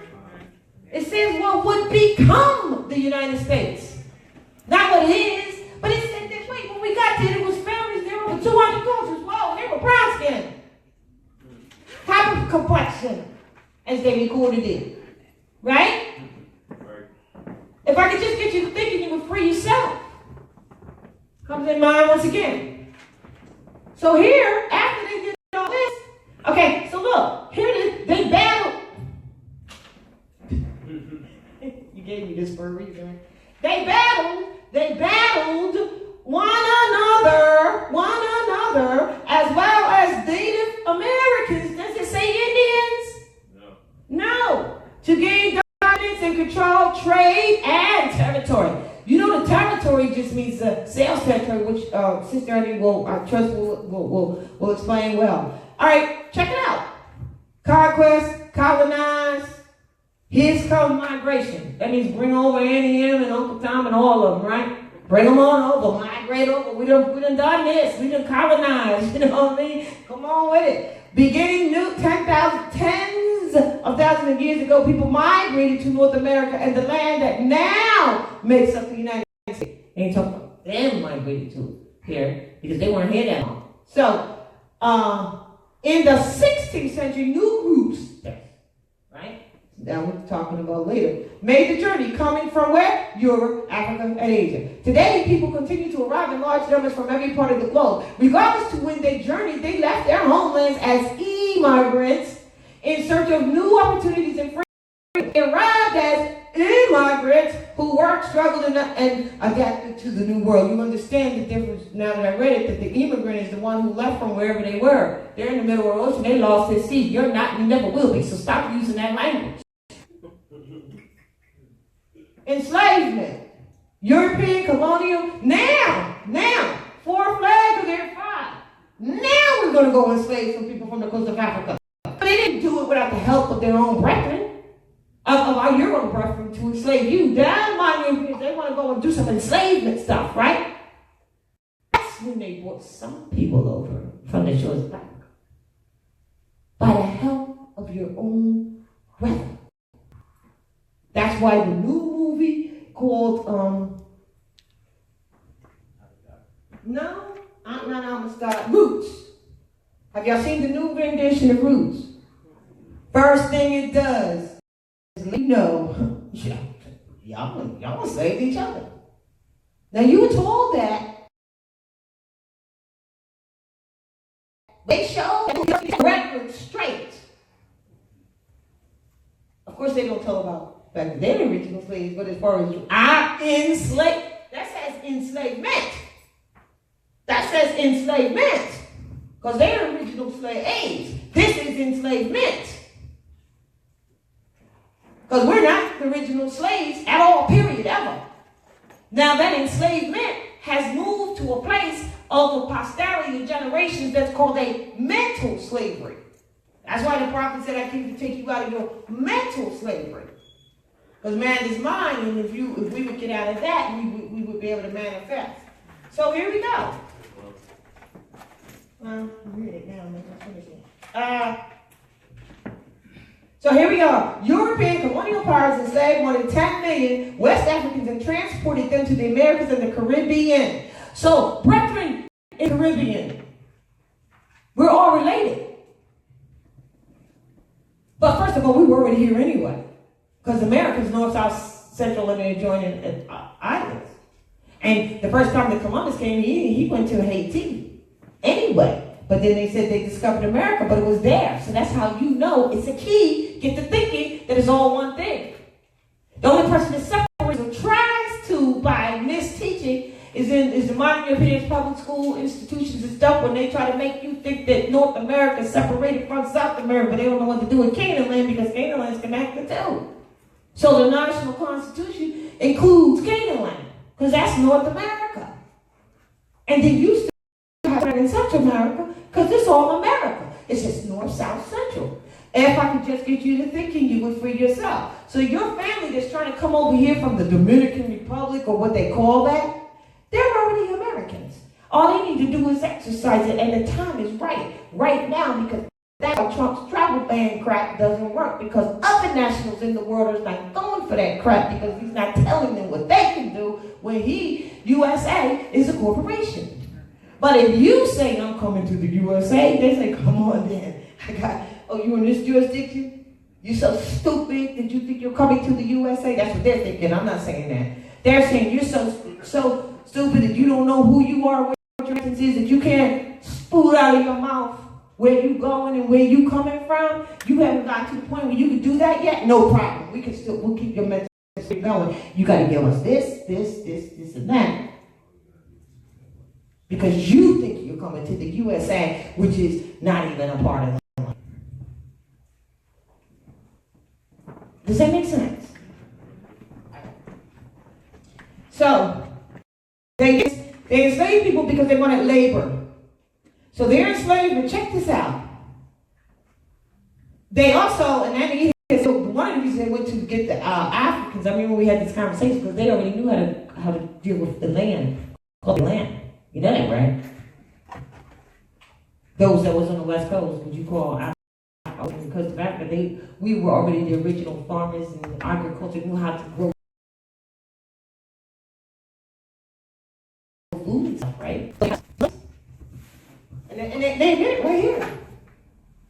It says what would become the United States. Not what it is, but it said that, wait, when we got there, it was families, there were 200 cultures. Whoa, they were brown skin. Type of complexion, as they recorded it. Right? If I could just get you to thinking you would free yourself. Comes in mind once again. So here, after they did all this, okay, so look, here they battled. You gave me this for a reason. They battled one another, as well as Native Americans. Does it say Indians? No. To gain dominance and control trade and territory. You know the territory just means sales territory, which Sister Ernie I trust will explain well. All right, check it out. Conquest, colonize. Here's called migration. That means bring over Annie M and Uncle Tom and all of them, right? Bring them on over, migrate over. We done done this. We done colonized. You know what I mean? Come on with it. Beginning new tens of thousands of years ago, people migrated to North America and the land that now makes up the United States. Ain't talking about them migrated to here because they weren't here that long. So, in the 16th century, new groups, right? That we're talking about later, made the journey coming from where? Europe, Africa, and Asia. Today, people continue to arrive in large numbers from every part of the globe. Regardless to when they journeyed, they left their homelands as immigrants in search of new opportunities and freedom. They arrived as immigrants who worked, struggled, and adapted to the new world. You understand the difference now that I read it, that the immigrant is the one who left from wherever they were. They're in the middle of the ocean. They lost their sea. You're not, you never will be. So stop using that language. Enslavement. European, colonial. Now, 4 flags, or there 5. Now we're going to go enslave some people from the coast of Africa. But they didn't do it without the help of their own brethren. Of our Euro brethren to enslave you. Down my Europeans, they want to go and do some enslavement stuff, right? That's when they brought some people over from the shores of Africa. By the help of your own brethren. That's why the new movie called, I'm gonna start, Roots. Have y'all seen the new rendition of Roots? First thing it does, you know, y'all enslaved each other. Now you were told that. They showed the record straight. Of course, they don't tell about back then the original slaves, but as far as I enslaved, that says enslavement. That says enslavement. Because they're original slaves. This is enslavement. Because we're not the original slaves at all, period, ever. Now that enslavement has moved to a place of a posterity of generations that's called a mental slavery. That's why the prophet said, I came to take you out of your mental slavery. Because man is mine, and if we would get out of that, we would be able to manifest. So here we go. Read it now, let's finish it. So here we are. European colonial powers enslaved more than 10 million West Africans and transported them to the Americas and the Caribbean. So, brethren in the Caribbean, we're all related. But first of all, we were already here anyway. Because America's north, south, central, and the adjoining islands. And the first time that Columbus came, he went to Haiti anyway. But then they said they discovered America, but it was there. So that's how you know it's a key. Get to thinking that it's all one thing. The only person that separates or tries to by misteaching is the modern European public school institutions and stuff when they try to make you think that North America is separated from South America, but they don't know what to do with Canaanland because Canaanland is connected too. So the national constitution includes Canaanland because that's North America. And then you still have in Central America because it's all America. It's just North, South, Central. And if I could just get you to thinking, you would free yourself. So your family that's trying to come over here from the Dominican Republic or what they call that, they're already Americans. All they need to do is exercise it, and the time is right now, because that's why Trump's travel ban crap doesn't work, because other nationals in the world are not going for that crap because he's not telling them what they can do when USA is a corporation. But if you say, I'm coming to the USA, they say, come on then. You in this jurisdiction? You so stupid that you think you're coming to the USA? That's what they're thinking. I'm not saying that. They're saying you're so stupid that you don't know who you are, what your essence is, that you can't spout out of your mouth where you going and where you coming from. You haven't gotten to the point where you can do that yet? No problem. We'll keep your message going. You got to give us this, and that. Because you think you're coming to the USA, which is not even a part of that. Does that make sense? So, they enslaved people because they wanted labor. So they're enslaved, but check this out. They also, so one of the reasons they went to get the Africans, I remember we had this conversation because they already knew how to deal with the land, called the land. You know that, right? Those that was on the West Coast, what you call Africa, because of Africa, we were already the original farmers, and agriculture knew how to grow food and stuff, right? And they did it right here,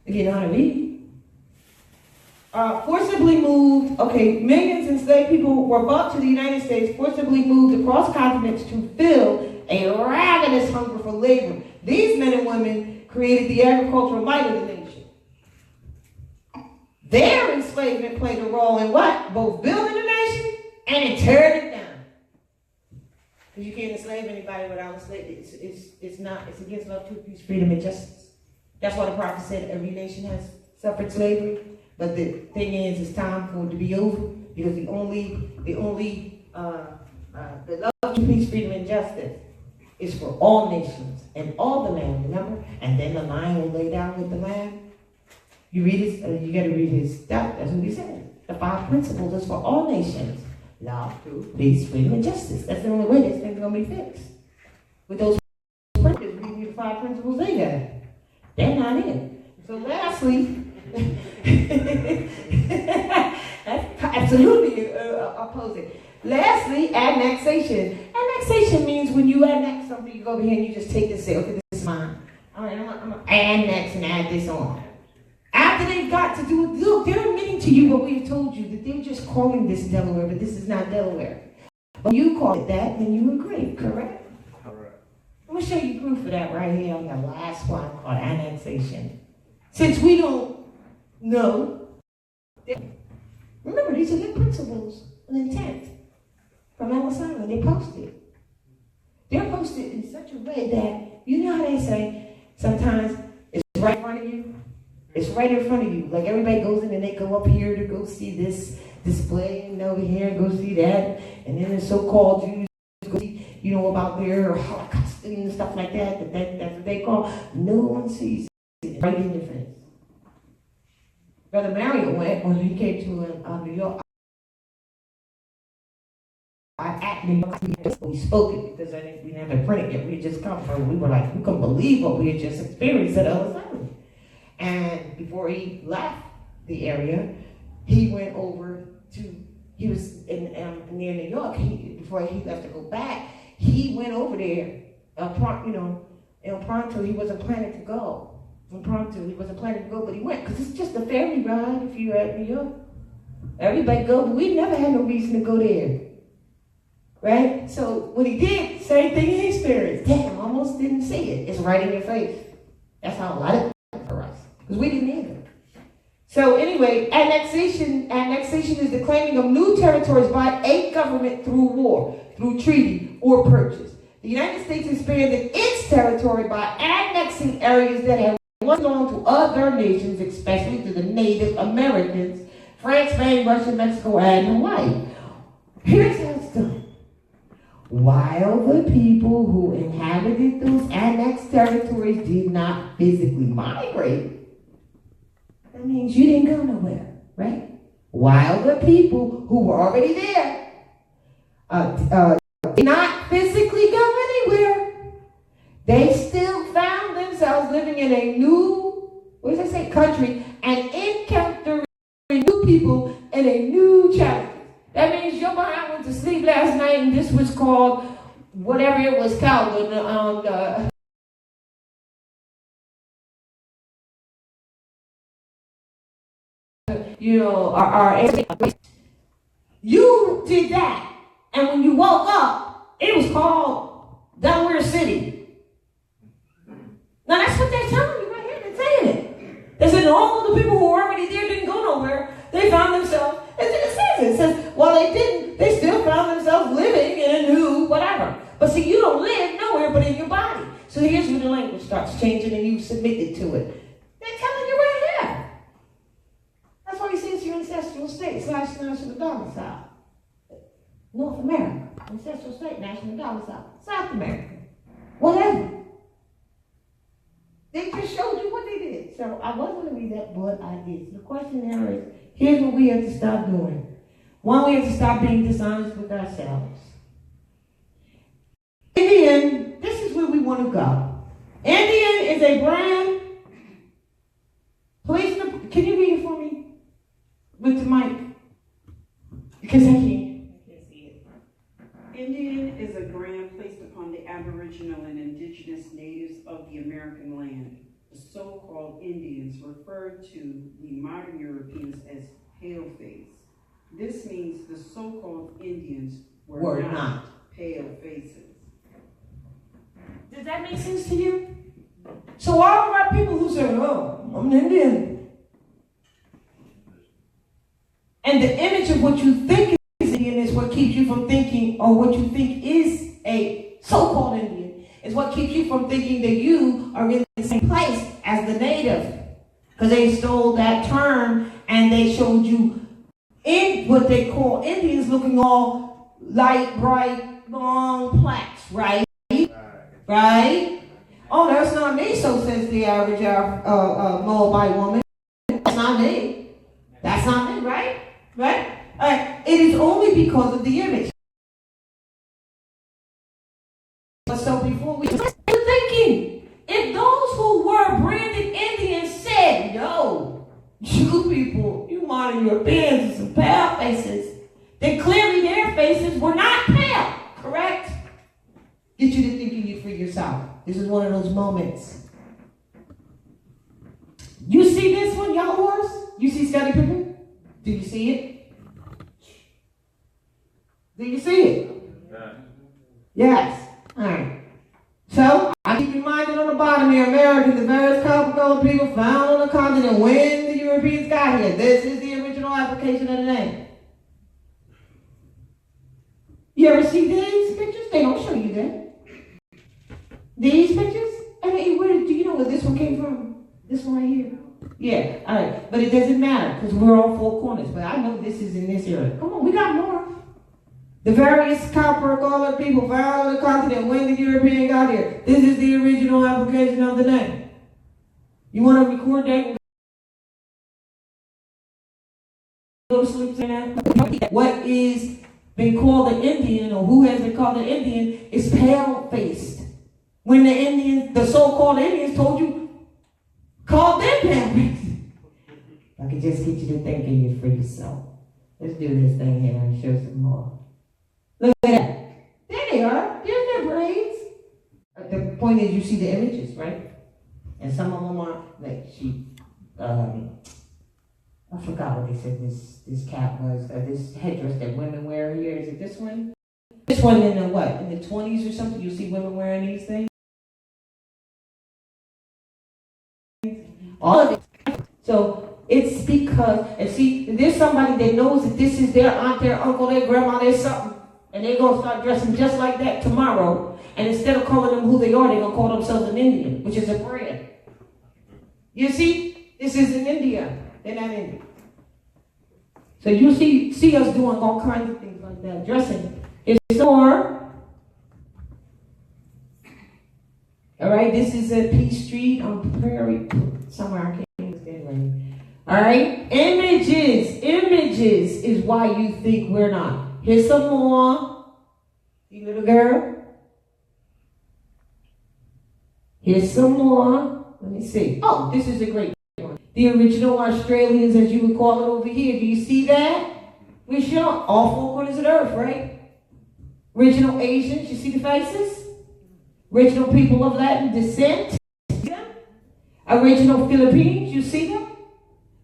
if you know how to read. Forcibly moved, millions of enslaved people were brought to the United States, forcibly moved across continents to fill a ravenous hunger for labor. These men and women created the agricultural might of the nation. Their enslavement played a role in what? Both building the nation and in tearing it down. Because you can't enslave anybody without enslavement. It's against love, truth, peace, freedom, and justice. That's why the prophet said every nation has suffered slavery. But the thing is, it's time for it to be over, because the love, truth, peace, freedom, and justice is for all nations and all the land, remember? And then the lion will lay down with the lamb. You read his, you got to read his stuff. That's what he said. The 5 principles is for all nations: love, truth, peace, freedom, and justice. That's the only way this thing's gonna be fixed. With those principles, read me the 5 principles they got. They're not it. So lastly, that's absolutely opposing. Lastly, annexation. Annexation means when you annex something, you go over here and you just take this and say, okay, this is mine. All right, I'm gonna annex and add this on. After they've got to do it, look, they're admitting to you what we have told you, that they're just calling this Delaware, but this is not Delaware. When you call it that, then you agree, correct? Correct. I'm going to show you proof of that right here on the last one called annexation. Since we don't know, remember, these are their principles and intent from Alabama. They posted. They're posted in such a way that, you know how they say, sometimes it's right in front of you? It's right in front of you. Like everybody goes in and they go up here to go see this display, and over here and go see that. And then the so-called Jews go see, about their Holocaust and stuff like that. That's what they call. No one sees it right in your face. Brother Mario went when he came to New York. We spoke it because we didn't have it printed yet. We had just come from. We were like, we couldn't believe what we had just experienced at Ellis Island. And before he left the area, he went over to, he was near New York. Before he left to go back, he went over there, in Pronto. He wasn't planning to go. In Pronto, he wasn't planning to go, but he went, because it's just a ferry ride if you're at New York. Everybody go, but we never had no reason to go there. Right? So what he did, same thing he experienced. Damn, almost didn't see it. It's right in your face. That's how life was for us, because we didn't either. So anyway, annexation is the claiming of new territories by a government through war, through treaty, or purchase. The United States expanded its territory by annexing areas that had once belonged to other nations, especially to the Native Americans, France, Spain, Russia, Mexico, and Hawaii. Here's how it's done. While the people who inhabited those annexed territories did not physically migrate, that means you didn't go nowhere, right? While the people who were already there did not physically go anywhere, they still found themselves living in a new, country, and encountering new people in a new challenge. That means your behind went to sleep last night and this was called whatever it was called. You did that. And when you woke up, it was called Delaware City. Now that's what they're telling you right here. They're saying it. They said all of the people who were already there didn't go nowhere. They found themselves, it says, while they didn't, they still found themselves living in a new whatever. But see, you don't live nowhere but in your body. So here's where the language starts changing and you submitted to it. They're telling you right here. That's why he says your ancestral state / national domicile. North America, ancestral state, national domicile. South America, whatever. They just showed you what they did. So I wasn't going to read that, but I did. So the question now is, here's what we have to stop doing. One, we have to stop being dishonest with ourselves. Indian, this is where we want to go. Indian is a brand. Please, can you read it for me? With the mic. Because I can't see it. Indian is a brand placed upon the Aboriginal and indigenous natives of the American land. The so-called Indians referred to the modern Europeans as pale-face. This means the so-called Indians were not pale faces. Does that make sense to you? So all of our people who say, oh, I'm an Indian. And the image of what you think is Indian is what keeps you from thinking, or what you think is a so-called Indian, is what keeps you from thinking that you are in the same place as the native. Because they stole that term and they showed you in what they call Indians looking all light, bright, long plaques, right? Right? Oh, that's not me, so says the average Moabite woman. That's not me. That's not me, right? Right? All right. It is only because of the image. So before we start thinking, if those who were branded Indians said, yo, you people, you modern Europeans and some pale faces, then clearly their faces were not pale, correct? Get you to thinking it for yourself. This is one of those moments. You see this one, Yellow Horse? You see Scottie Pippen? Do you see it? Do you see it? Yes. All right. So, I keep reminded on the bottom here, Americans, the various colored people found on the continent when the Europeans got here. This is the original application of the name. You ever see these pictures? They don't show you that. These pictures? And do you know where this one came from? This one right here? Yeah, all right. But it doesn't matter because we're on four corners. But I know this is in this area. Come on, we got more. The various colored people found on the continent when the European got here. This is the original application of the name. You want to record that? Go to sleep tonight. What is been called an Indian, or who has been called an Indian, is pale-faced. When the Indians, the so-called Indians, told you, called them pale-faced. I could just get you to thinking it for yourself. Let's do this thing here and show some more. Look at that. There they are. There's their braids. The point is, you see the images, right? And some of them are like I forgot what they said this cap was. This headdress that women wear here. Is it this one? This one in the what? In the 20s or something? You see women wearing these things. All of it. So it's because, and see, there's somebody that knows that this is their aunt, their uncle, their grandma, their something, and they're going to start dressing just like that tomorrow. And instead of calling them who they are, they're going to call themselves an Indian, which is a brand. You see, this is in India. They're not Indian. So you see us doing all kinds of things like that. Dressing is more. All right, this is at Peace Street on Prairie, somewhere I can't understand right. All right, images is why you think we're not. Here's some more. You little girl. Here's some more. Let me see. Oh, this is a great one. The original Australians, as you would call it over here. Do you see that? We show all four corners of the earth, right? Original Asians, you see the faces? Original people of Latin descent. Yeah. Original Philippines, you see them?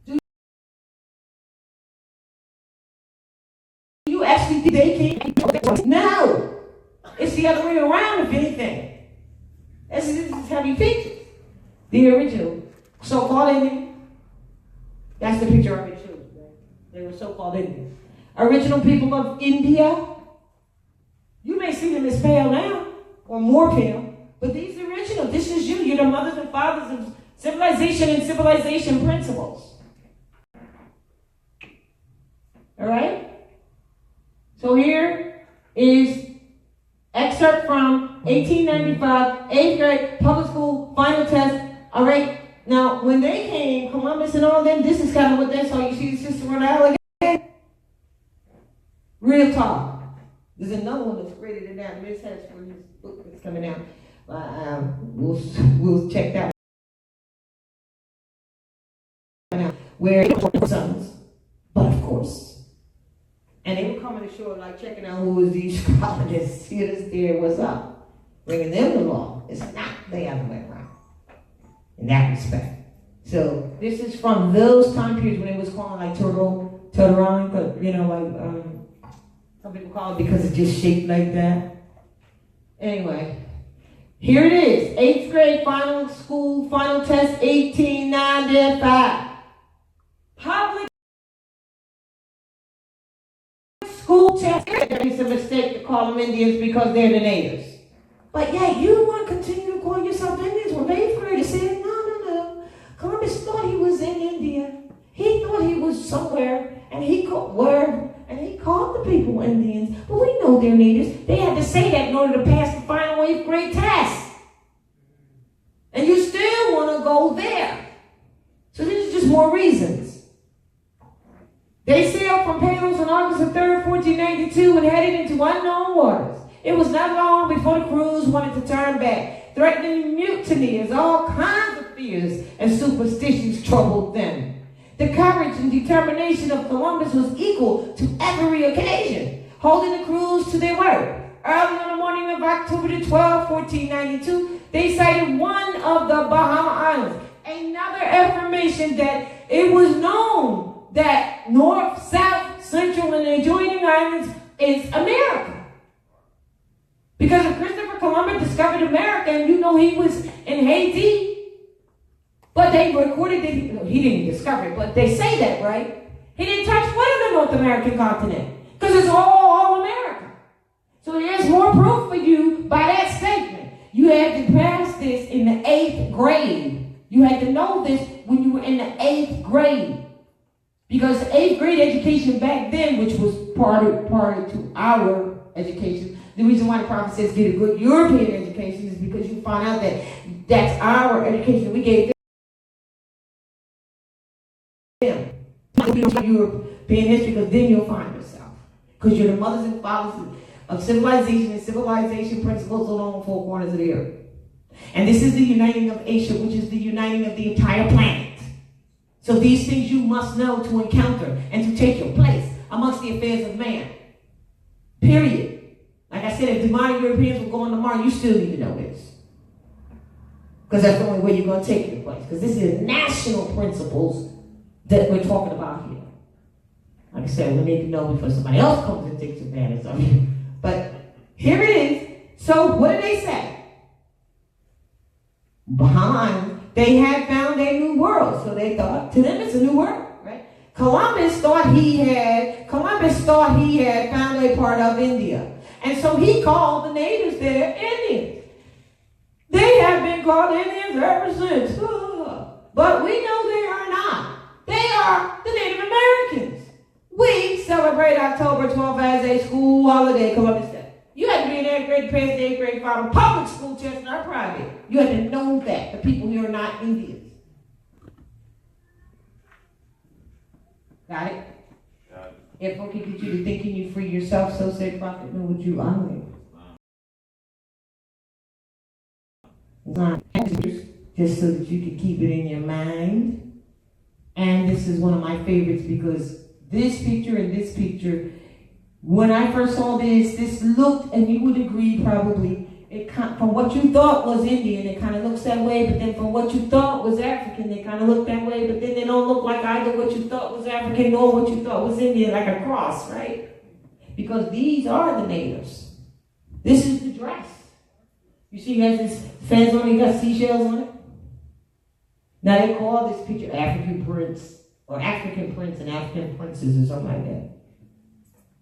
Do you actually think they came? No. It's the other way around, if anything. This is heavy features. The original so-called Indian. That's the picture I showed you. They were so-called Indians. Original people of India. You may see them as pale now, or more pale, but these are original. This is you. You're the mothers and fathers of civilization and civilization principles. All right? So here is excerpt from 1895, 8th grade, public school, final test. All right. Now, when they came, Columbus and all them, this is kind of what they saw. You see the sister on the alligator? Real talk. There's another one that's greater than that. Miss has for his book that's coming out. We'll check that one out. Where sons, but of course. And they were coming to shore, like checking out who was these colonists. See this there, what's up? Bringing them the law. It's not the other way around. In that respect. So this is from those time periods when it was called like turtle, but you know, like some people call it because it's just shaped like that. Anyway, here it is. 8th grade final school, final test, 1895. Public school test. It's a mistake to call them Indians because they're the natives. But yeah, you want to continue to call yourself Indians. When 8th graders said, no. Columbus thought he was in India. He thought he was somewhere, and he called the people Indians. But we know they're natives. They had to say that in order to pass the final 8th grade test. And you still want to go there. So these are just more reasons. They sailed from Palos on August the 3rd, 1492, and headed into unknown waters. It was not long before the crews wanted to turn back, threatening mutiny as all kinds of fears and superstitions troubled them. The courage and determination of Columbus was equal to every occasion, holding the crews to their word. Early on the morning of October the 12th, 1492, they sighted one of the Bahama Islands. Another affirmation that it was known that North, South, Central, and the adjoining islands is America. Because if Christopher Columbus discovered America, and you know he was in Haiti, but they recorded that he didn't discover it, but they say that, right? He didn't touch one of the North American continent, because it's all America. So there's more proof for you by that statement. You had to pass this in the 8th grade. You had to know this when you were in the 8th grade. Because the 8th grade education back then, which was part to our education, the reason why the prophet says get a good European education is because you find out that that's our education we gave them. European history, because then you'll find yourself. Because you're the mothers and fathers of civilization and civilization principles along four corners of the earth. And this is the uniting of Asia, which is the uniting of the entire planet. So these things you must know to encounter and to take your place amongst the affairs of man. Period. Like I said, if demonic Europeans were going to Mars, you still need to know this. Because that's the only way you're going to take your place. Because this is national principles that we're talking about here. Like I said, we need to know before somebody else comes and takes advantage of you. But here it is. So what did they say? Behind, they had found a new world. world. So they thought, to them it's a new world, right? Columbus thought he had found a part of India. And so he called the natives there Indians. They have been called Indians ever since. But we know they are not. They are the Native Americans. We celebrate October 12th as a school holiday, Columbus Day. You had to be in 8th grade, pass the 8th grade final public school test, not private. You had to know that. The people here are not Indians. Got it? Got it. If I can get you to thinking you free yourself, so say prophet, know what you are. It's not just so that you can keep it in your mind. And this is one of my favorites because this picture and this picture, when I first saw this looked, and you would agree probably, from what you thought was Indian, it kind of looks that way, but then from what you thought was African, they kind of look that way, but then they don't look like either what you thought was African nor what you thought was Indian, like a cross, right? Because these are the natives. This is the dress. You see, he has this fez on it, he got seashells on it. Now they call this picture African prince, or African prince and African princess, or something like that.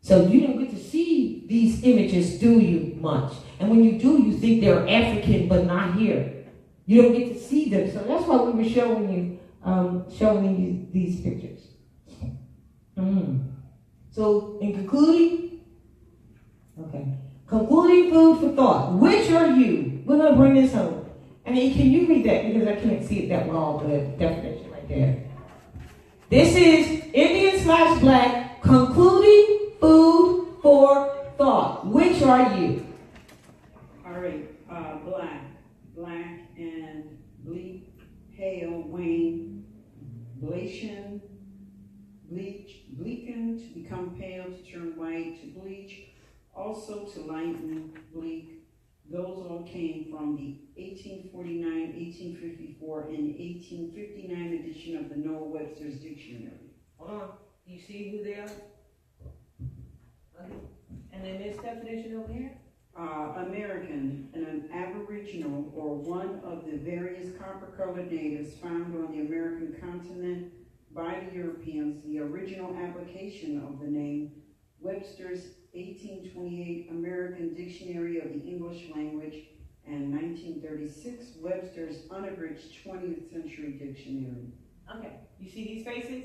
So you don't get to see these images, do you, much? And when you do, you think they're African, but not here. You don't get to see them. So that's why we were showing you these pictures. So in concluding food for thought. Which are you? We're going to bring this home. And then can you read that? Because I can't see it that well, the definition right there. This is Indian/Black concluding food for thought. Which are you? All right, black and bleak, pale, wane, bleachen, bleaken, to become pale, to turn white, to bleach, also to lighten, bleak. Those all came from the 1849, 1854, and 1859 edition of the Noah Webster's Dictionary. Hold on. You see who they are? Okay. And then this definition over here? American, an aboriginal, or one of the various copper-colored natives found on the American continent by the Europeans. The original application of the name, Webster's 1828 American Dictionary of the English Language, and 1936 Webster's unabridged 20th Century Dictionary. Okay. You see these faces?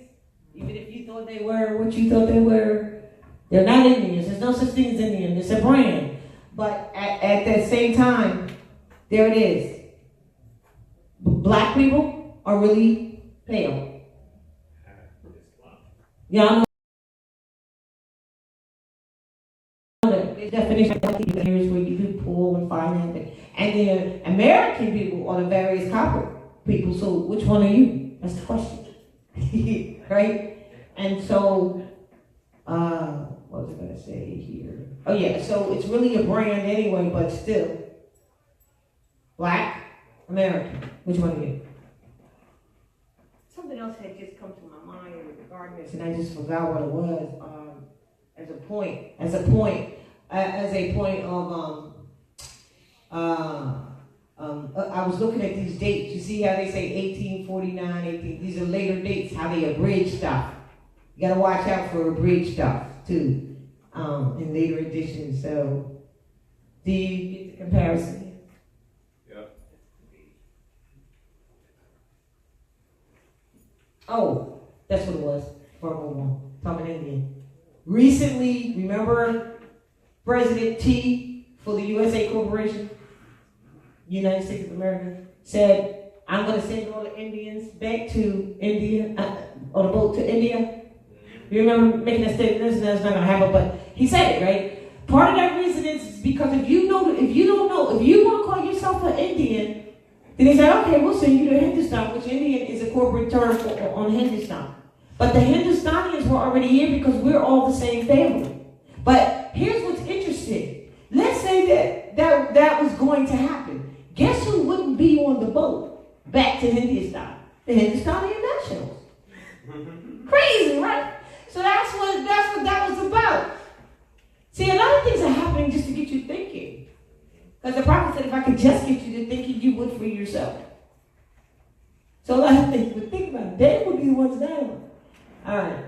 Even if you thought they were what you thought they were, they're not Indians. There's no such thing as Indian. It's a brand. But at the same time, there it is. Black people are really pale. Y'all know the definition of areas where you can pull and find that. And the American people are the various copper people. So which one are you? That's the question. Right? And so, what was I going to say here? Oh yeah, so it's really a brand anyway, but still. Black, American. Which one are you? Something else had just come to my mind regarding this, and I just forgot what it was. As a point of I was looking at these dates. You see how they say 1849, 18. These are later dates. How they abridge stuff. You gotta watch out for abridged stuff too. In later editions. So, do you get the comparison? Yep. Oh, that's what it was. Talking Indian. Recently, remember President T for the USA Corporation, United States of America, said, I'm going to send all the Indians back to India, on a boat to India. You remember making that statement? That's not going to happen, but he said it, right? Part of that reason is because if you want to call yourself an Indian, then they say, okay, we'll send you to Hindustan, which Indian is a corporate term on Hindustan. But the Hindustanians were already here because we're all the same family. But here's what's interesting. Let's say that was going to happen. Guess who wouldn't be on the boat back to Hindustan? The Hindustani nationals. Crazy, right? So that's what that was about. See, a lot of things are happening just to get you thinking. Because the prophet said, if I could just get you to thinking, you would for yourself. So a lot of things, but think about dying. They would be the ones dying. All right.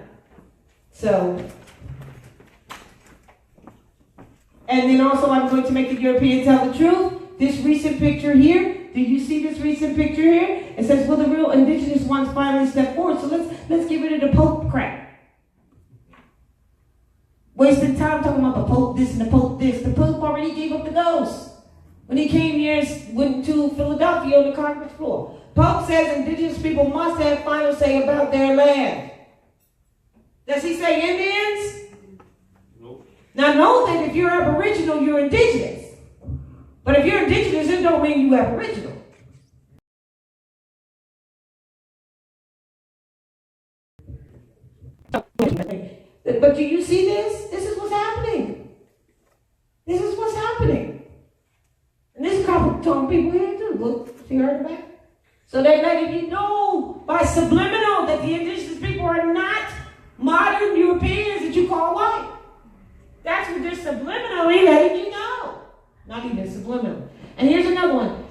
So, and then also I'm going to make the European tell the truth. This recent picture here, do you see this recent picture here? It says, will the real indigenous ones finally step forward? So let's get rid of the Pope crap. Wasting time talking about the Pope this and the Pope this. The Pope already gave up the ghost when he came here and went to Philadelphia on the conference floor. Pope says indigenous people must have final say about their land. Does he say Indians? Nope. Now know that if you're Aboriginal, you're indigenous. But if you're indigenous, it don't mean you're Aboriginal. But do you see this? This is what's happening. This is what's happening. And this couple told people here too. Look, see her in the back? So they're letting you know by subliminal that the indigenous people are not modern Europeans that you call white. That's what they're subliminally letting you know. Not even subliminal. And here's another one.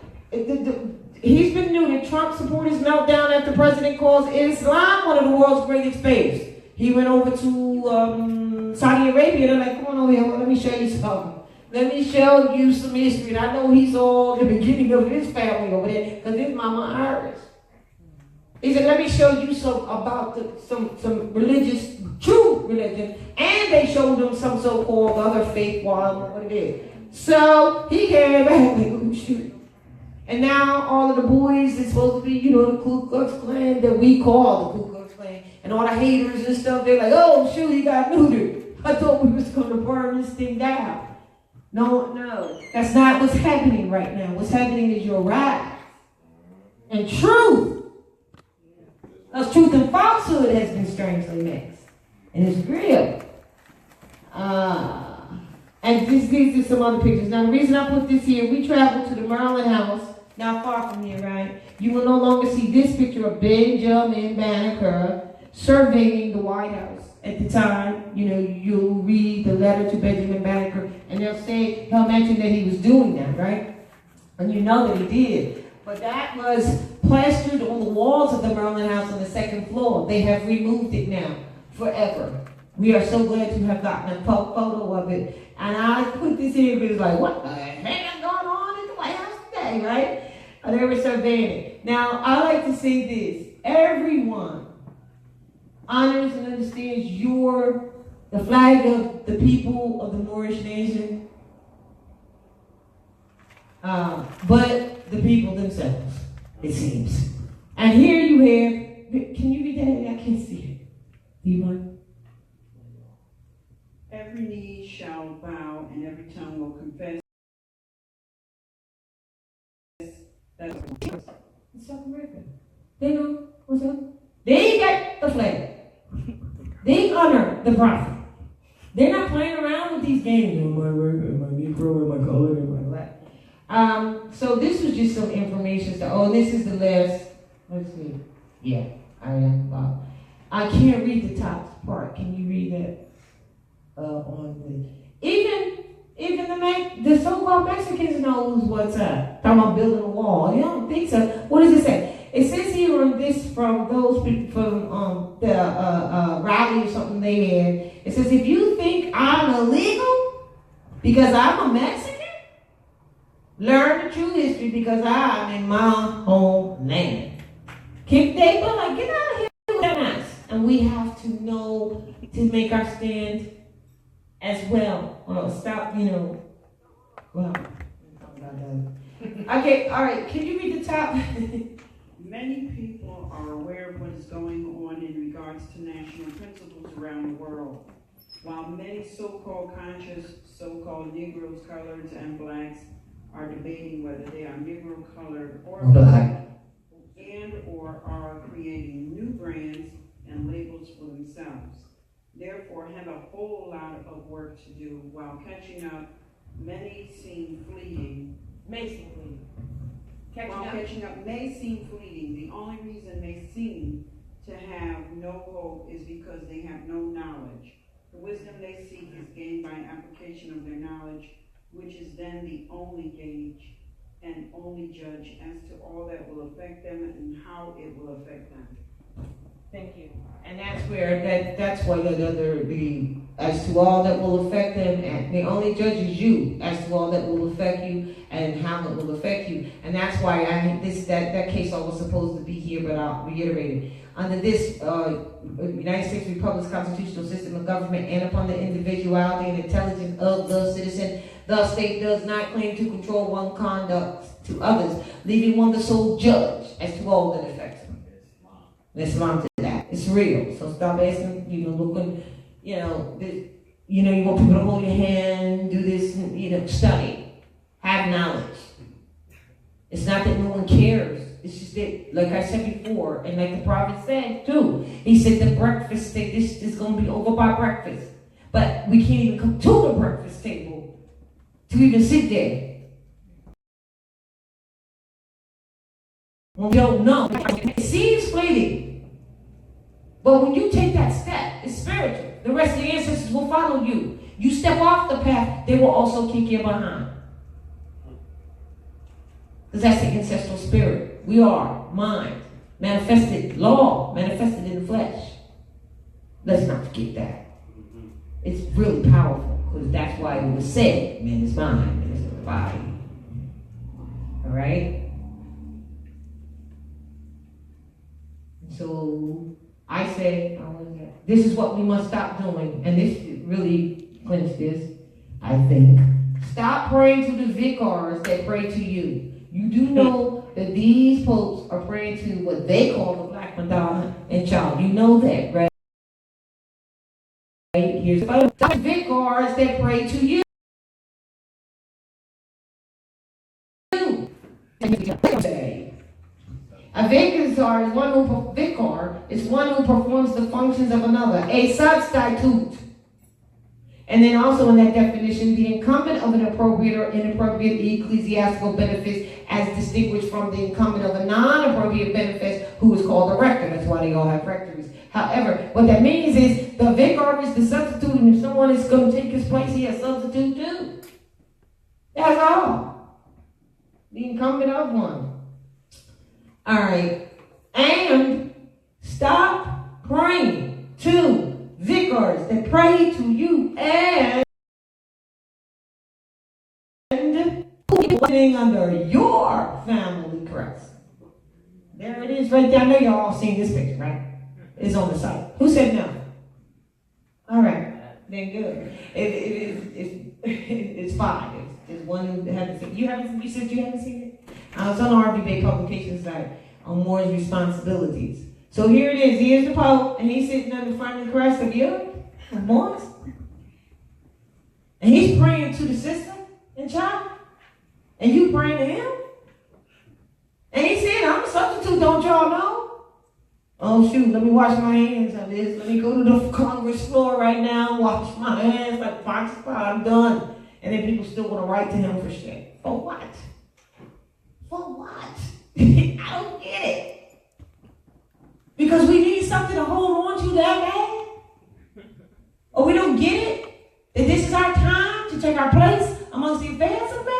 He's been new to Trump supporters meltdown after president calls Islam one of the world's greatest faiths. He went over to Saudi Arabia. They're like, come on over here. Well, let me show you something. Let me show you some history. And I know he's all the beginning of his family over there because his mama Irish. He said, let me show you some about some religious, true religion. And they showed him some so-called other faith, what it is. So he came back like, oh shoot. And now all of the boys is supposed to be, the Ku Klux Klan that we call the Ku Klux Klan. And all the haters and stuff, they're like, oh shoot, he got neutered. I thought we was going to burn this thing down. No, that's not what's happening right now. What's happening is your rise. And truth. Because truth and falsehood has been strangely mixed. And it's real. And these are some other pictures. Now, the reason I put this here, we traveled to the Maryland house, not far from here, right? You will no longer see this picture of Benjamin Banneker surveying the White House. At the time, you'll read the letter to Benjamin Banneker, and he'll mention that he was doing that, right? And you know that he did. But that was plastered on the walls of the Maryland house on the second floor. They have removed it now, forever. We are so glad to have gotten a photo of it. And I put this here because it's like, what the heck is going on in the White House today, right? And they were surveying it. Now, I like to say this. Everyone honors and understands the flag of the people of the Moorish nation, but the people themselves, it seems. And here you have, can you read that? I can't see it. Do you mind? Every knee shall bow and every tongue will confess that It's South America. They know what's up. They got the flag. They honor the prophet. They're not playing around with these games. Am I Negro? Am I colored? Am I black? So this was just some information. This is the last. Let's see. Yeah, I am. Wow. I can't read the top part. Can you read that? Even the so-called Mexicans knows what's up. Talking about building a wall. You don't think so. What does it say? It says here on this from those people from the rally or something they had. It says, if you think I'm illegal because I'm a Mexican, learn the true history because I'm in my homeland. They go like, get out of here with us. And we have to know to make our stand as well. Stop, well, okay, all right, can you read the top? many people are aware of what is going on in regards to national principles around the world. While many so-called conscious, so-called Negroes, coloreds, and blacks are debating whether they are Negro, colored, or black, and or are creating new brands and labels for themselves. Therefore, have a whole lot of work to do while catching up. Many seem fleeting. Catching up may seem fleeting. The only reason they seem to have no hope is because they have no knowledge. The wisdom they seek is gained by application of their knowledge, which is then the only gauge and only judge as to all that will affect them and how it will affect them. Thank you. And that's where that's why the as to all that will affect them, and the only judge is you as to all that will affect you and how it will affect you. And that's why I think that case law was supposed to be here, but I'll reiterate it. Under this United States Republic's constitutional system of government and upon the individuality and intelligence of the citizen, the state does not claim to control one conduct to others, leaving one the sole judge as to all that affects them. Let's mount to that. It's real. So stop asking, looking, you want people to hold your hand, do this, study, have knowledge. It's not that no one cares. It's just that, like I said before, and like the prophet said too, he said the breakfast table, this is going to be over by breakfast. But we can't even come to the breakfast table to even sit there. When we don't know. It seems fleeting. But when you take that step, it's spiritual. The rest of the ancestors will follow you. You step off the path, they will also kick you behind. Because that's the ancestral spirit. We are mind, manifested, law, manifested in the flesh. Let's not forget that. It's really powerful, because that's why it was said, man is mind, man is the body. All right? So I say, this is what we must stop doing, and this really clinched this, I think. Stop praying to the vicars that pray to you. You do know that these popes are praying to what they call the Black Madonna and Child. You know that, right? Here's the vicars that pray to you. A vicar is one who performs the functions of another, a substitute. And then also in that definition, the incumbent of an appropriate or inappropriate ecclesiastical benefice as distinguished from the incumbent of a non-appropriate benefice who is called a rector. That's why they all have rectories. However, what that means is the vicar is the substitute, and if someone is going to take his place, he has substitute too. That's all. The incumbent of one. All right. And stop praying to vicars that pray to you and living under your family crest. There it is right there. I know y'all all seen this picture, right? It's on the site. Who said no? All right. Then good. It's fine. There's one who haven't seen it. You said you haven't seen it? It's on our RB Publications site on Moore's responsibilities. So here it is. Here's the Pope, and he's sitting on the front of the crest of you, Moore's. And he's praying to the sister and child. And you praying to him? And he said, I'm a substitute, don't y'all know? Oh, shoot, let me wash my hands of this. Let me go to the Congress floor right now, wash my hands like Fox 5, I'm done. And then people still want to write to him for shit. For what? For what? I don't get it. Because we need something to hold on to that bad? Or we don't get it? That this is our time to take our place amongst the affairs of man?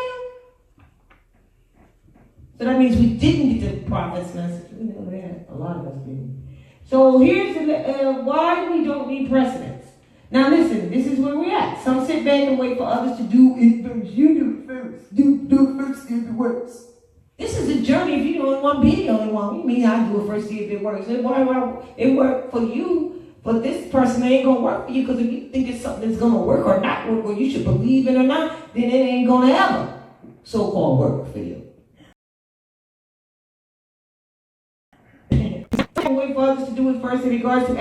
So that means we didn't get the prophet's message. We know that. A lot of us didn't. So here's why we don't need precedents. Now listen, this is where we're at. Some sit back and wait for others to do it first. You do it first. Do it first, see if it works. This is a journey. If you don't want to be the only one, you mean I do it first, see if it works. It worked for you, but this person ain't going to work for you, because if you think it's something that's going to work or not work, or you should believe it or not, then it ain't going to ever so-called work for you. Wait for others to do it first in regards to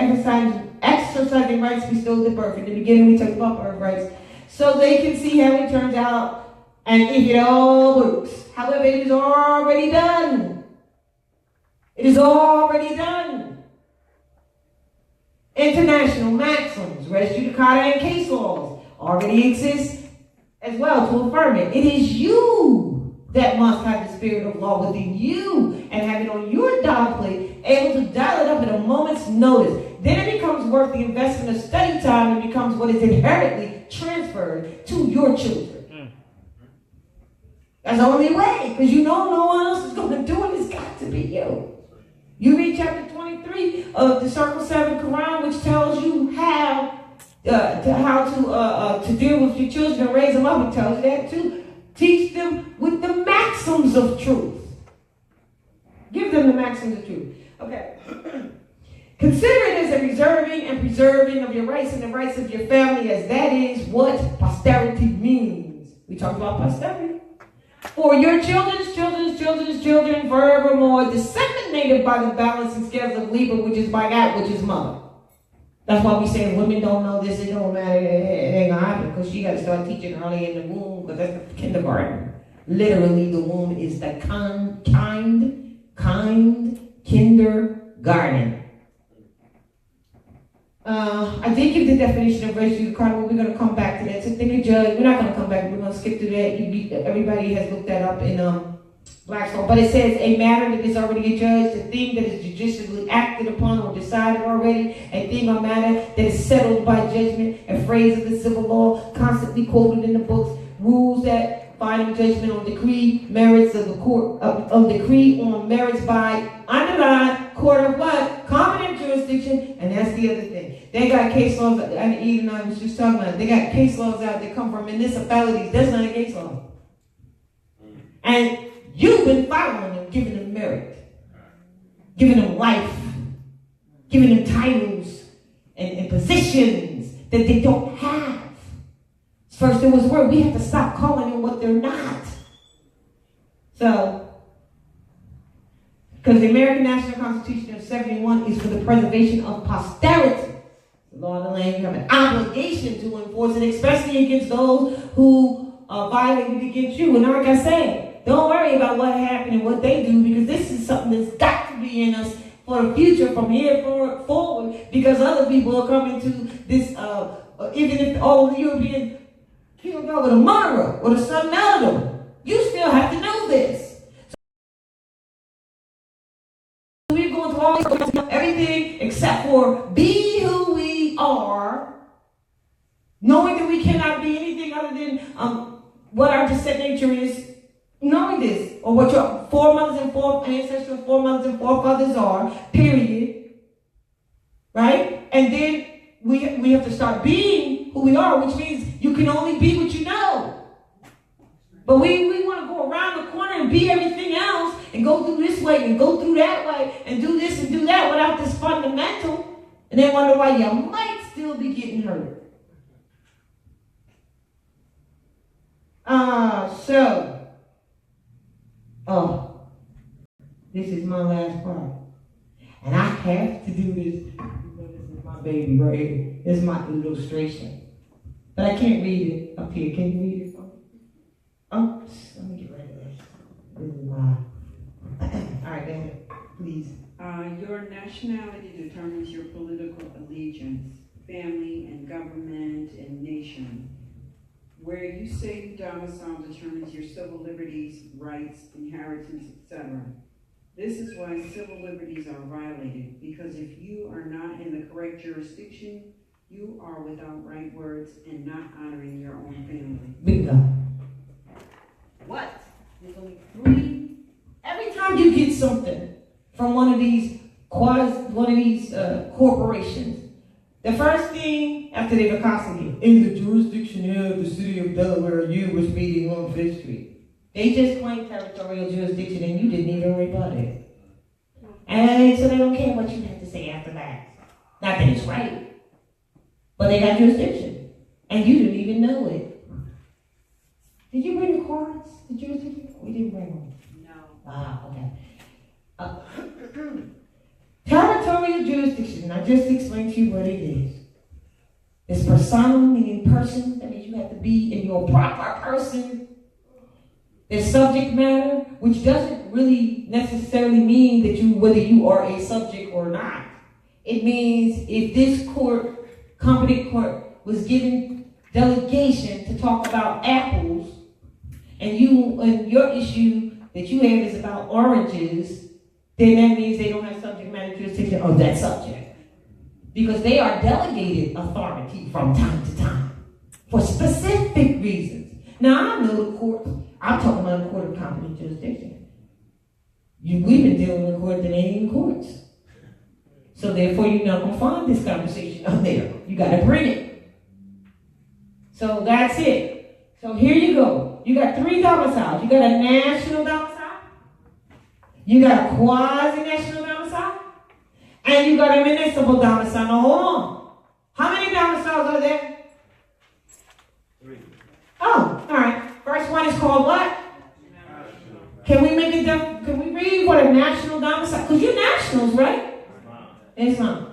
exercising rights bestowed at birth. In the beginning, we talked about birth rights, so they can see how it turns out and if it all works. However, it is already done. It is already done. International maxims, res judicata, and case laws already exist as well to affirm it. It is you that must have the spirit of law within you and have it on your dial plate, able to dial it up at a moment's notice. Then it becomes worth the investment of study time and becomes what is inherently transferred to your children. That's the only way, because you know no one else is going to do it. It's got to be you. You read chapter 23 of the Circle 7 Quran, which tells you how to deal with your children and raise them up. It tells you that too. Teach them with the maxims of truth. Give them the maxims of truth. Okay. Consider it as a reserving and preserving of your rights and the rights of your family, as that is what posterity means. We talked about posterity. For your children's children forevermore, disseminated by the balancing scales of Libra, which is by that which is mother. That's why we say women don't know this, it don't matter, it ain't gonna happen, because she got to start teaching early in the womb, because that's the kindergarten. Literally, the womb is the kind kindergarten. I did give the definition of racial equality, but we're going to come back to that. So think of judge, we're not going to come back, we're going to skip through that. Everybody has looked that up in Blackstone. But it says a matter that is already adjudged, a thing that is judicially acted upon or decided already, a thing or matter that is settled by judgment, a phrase of the civil law constantly quoted in the books, rules that final judgment on decree merits of the court of decree on merits by underline court of what? Competent jurisdiction, and that's the other thing. They got case laws, and Eden and I was just talking about, they got case laws out that come from municipalities. That's not a case law. And you've been following them, giving them merit, giving them life, giving them titles and positions that they don't have. First there was word, we have to stop calling them what they're not. So, because the American National Constitution of 71 is for the preservation of posterity. The law of the land, you have an obligation to enforce it, especially against those who violated against you. And like I said, don't worry about what happened and what they do, because this is something that's got to be in us for the future from here forward, because other people are coming to this, even if all the European people go with a Monroe or the Sun Melody, you still have to know this. So we're going through all this, everything except for be who we are, knowing that we cannot be anything other than what our descent nature is, knowing this, or what your ancestral foremothers and forefathers are, period. Right? And then we have to start being who we are, which means you can only be what you know. But we want to go around the corner and be everything else and go through this way and go through that way and do this and do that without this fundamental, and then wonder why you might still be getting hurt. This is my last part. And I have to do this. This is my baby right here. This is my illustration. But I can't read it up here. Can you read it for me? Oh, let me get rid of this. This is my... All right, go ahead, please. Your nationality determines your political allegiance, family and government and nation. Where you say you domicile determines your civil liberties, rights, inheritance, etc. This is why civil liberties are violated, because if you are not in the correct jurisdiction, you are without right words and not honoring your own family. Bingo. What? There's only 3. Every time you get something from one of these corporations, the first thing after they've accosted you, in the jurisdiction of the city of Delaware, you was meeting on 5th Street. They just claimed territorial jurisdiction and you didn't even rebut it. And so they don't care what you have to say after that. Not that it's right, but they got jurisdiction. And you didn't even know it. Did you bring the cards? The jurisdiction? We didn't bring them. No. Okay. Territorial jurisdiction, I just explained to you what it is. It's personal, meaning person. That means you have to be in your proper person. There's subject matter, which doesn't really necessarily mean that whether you are a subject or not. It means if this competent court was given delegation to talk about apples, and your issue that you have is about oranges, then that means they don't have subject matter jurisdiction of that subject. Because they are delegated authority from time to time for specific reasons. Now, I know the court, I'm talking about the court of competent jurisdiction. We've been dealing with court that ain't even courts. So therefore, you're not going to find this conversation up there. You got to bring it. So that's it. So here you go. You got 3 domiciles. You got a national domicile. You got a quasi-national domicile. And you got a municipal domicile. Now hold on. How many domiciles are there? 3. Oh, all right. First one is called what? Can we make it? Can we read what a national domicile? Because you're nationals, right? It's not.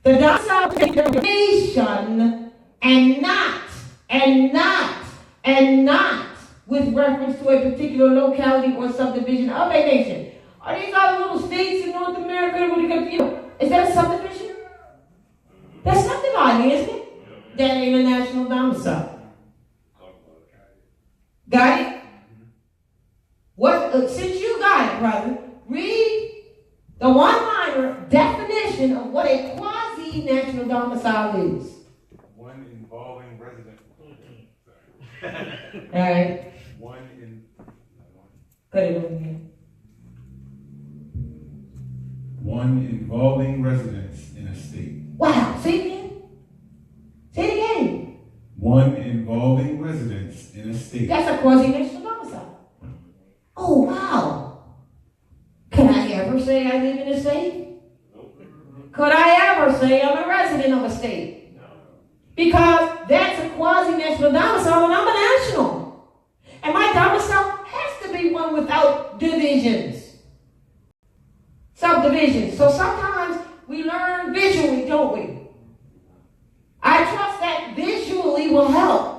The domicile is a nation and not with reference to a particular locality or subdivision of a nation. Are these all the little states in North America? Is that a subdivision? That's subdividing, isn't it? That ain't a national domicile. Got it? Since you got it, brother, read the one-liner definition of what a quasi-national domicile is. One involving resident. All right. One in. Cut it over here. One involving residents in a state. Wow. Say it again. Say it again. One involving residents in a state. That's a quasi-national domicile. Oh, wow. Can I ever say I live in a state? Could I ever say I'm a resident of a state? No. Because that's a quasi-national domicile and I'm a national. And my domicile has to be one without divisions. Subdivisions. So sometimes we learn visually, don't we? I trust that visually will help.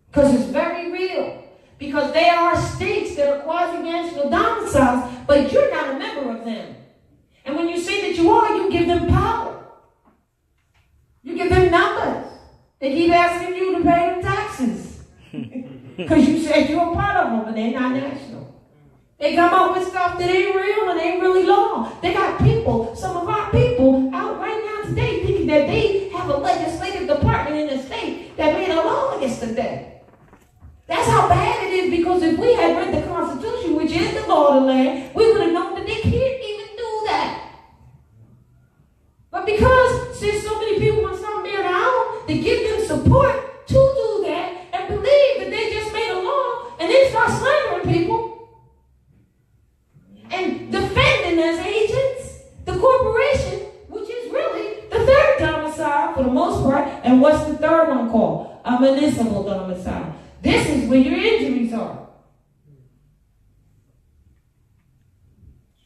Because it's very real. Because they are states that are quasi-national domiciles, but you're not a member of them. And when you say that you are, you give them power. You give them numbers. They keep asking you to pay them taxes. Because you said you're a part of them, and they're not national. They come up with stuff that ain't real and ain't really law. They got people, some of our people, out right now today thinking that they have a legislative department in the state that made a law against them. That's how bad it is, because if we had read the Constitution, which is the law of the land, we would have known that they can't even do that. But because since so many people want something there now, they give them support to do that and believe that they just made a law and then start slandering people and defending as agents the corporation, which is really the third domicile for the most part. And what's the third one called? A municipal domicile. This is where your injuries are.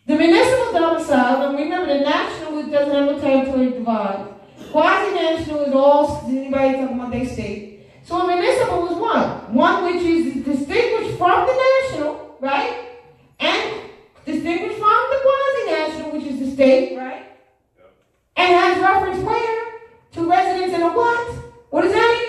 The municipal domicile, and remember the national, which doesn't have a territory divide. Quasi-national is all, anybody talking about their state. So a municipal is one. One which is distinguished from the national, right? And distinguished from the quasi-national, which is the state, right? Yep. And has reference where? To residents in a what? What is that?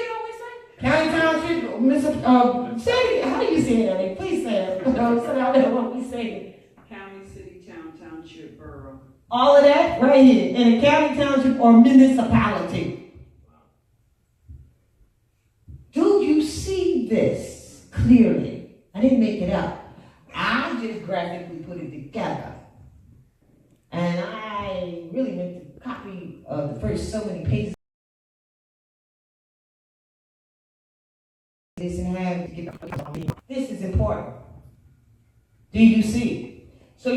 County, township, municipal, say it. How do you say it, please say it. So I know what we say. County, city, town, township, borough. All of that right here in a county, township, or municipality. Do you see this clearly? I didn't make it up. I just graphically put it together. And I really meant to copy the first so many pages. And have to get this is important. Do you see? So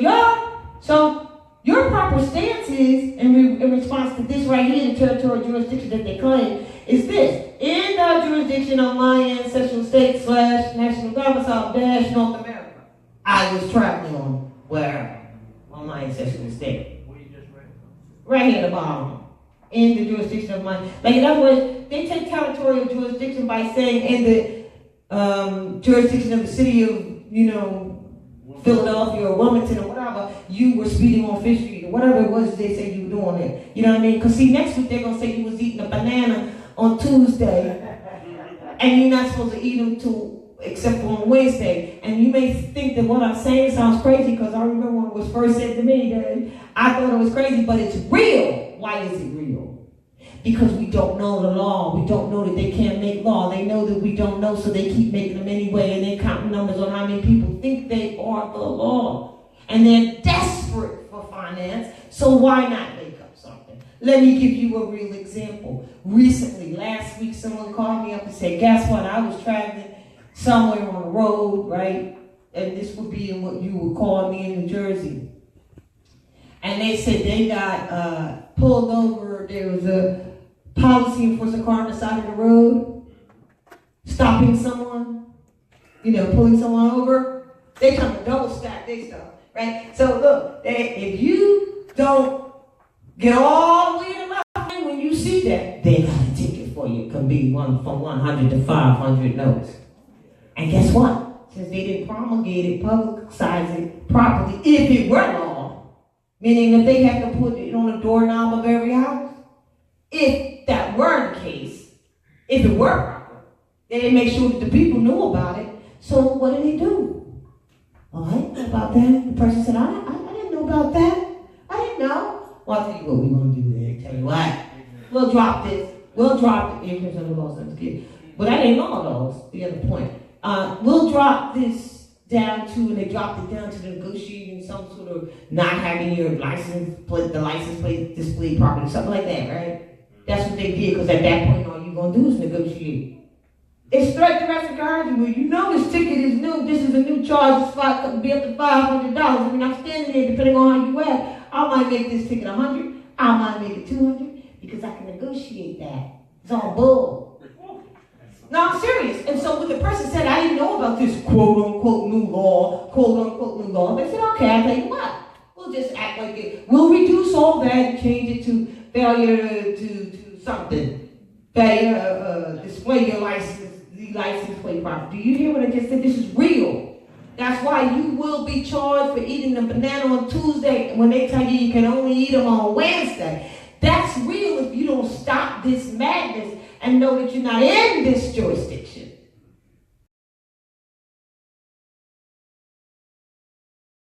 your proper stance is in response to this right here, the territorial jurisdiction that they claim, is this: in the jurisdiction of my ancestral state / national domicile - North America. I was traveling on my ancestral state. Where you just read? Right here at the bottom. In the jurisdiction of my, like in other words, they take territorial jurisdiction by saying in the jurisdiction of the city of, Philadelphia or Wilmington or whatever, you were speeding on Fifth Street or whatever it was they say you were doing there. You know what I mean? Because see, next week they're going to say you was eating a banana on Tuesday and you're not supposed to eat them except for on Wednesday. And you may think that what I'm saying sounds crazy, because I remember when it was first said to me that I thought it was crazy, but it's real. Why is it real? Because we don't know the law. We don't know that they can't make law. They know that we don't know, so they keep making them anyway, and they're counting and they're desperate for finance, so why not make up something? Let me give you a real example. Recently, last week, someone called me up and said, guess what? I was traveling somewhere on the road, right? And this would be in what you would call me in New Jersey. And they said they got pulled over. There was a policy enforcement car on the side of the road, stopping someone, pulling someone over. They trying to double stack their stuff, right? So look, if you don't get all the way to left when you see that, they got a ticket for you. It can be from 100 to 500 notes. And guess what? Since they didn't promulgate it, publicize it properly, if it were law, meaning if they had to put it on the doorknob of every house, if that were the case, if it were proper, they didn't make sure that the people knew about it. So what did they do? Oh, I didn't know about that. The person said, I didn't know about that. I didn't know. Well, I'll tell you what we're going to do there. Tell you what. We'll drop this. We'll drop the ignorance of the laws of the kid. But I didn't know all those. The other point. We'll drop this down to, and they dropped it down to the negotiating some sort of not having your license plate displayed properly, something like that, right? That's what they did, because at that point, all you're going to do is negotiate. It's threat to arrest and argument. This ticket is new. This is a new charge. This fine could be up to $500. I mean, I'm standing there, depending on how you act. I might make this ticket $100. I might make it $200 because I can negotiate that. It's all bull. No, I'm serious. And so when the person said, I didn't know about this quote-unquote new law, they said, okay, I'll tell you what. We'll just act like it. We'll reduce all that and change it to failure to something. Failure, display your license plate properly. Do you hear what I just said? This is real. That's why you will be charged for eating a banana on Tuesday when they tell you can only eat them on Wednesday. That's real if you don't stop this madness and know that you're not in this jurisdiction.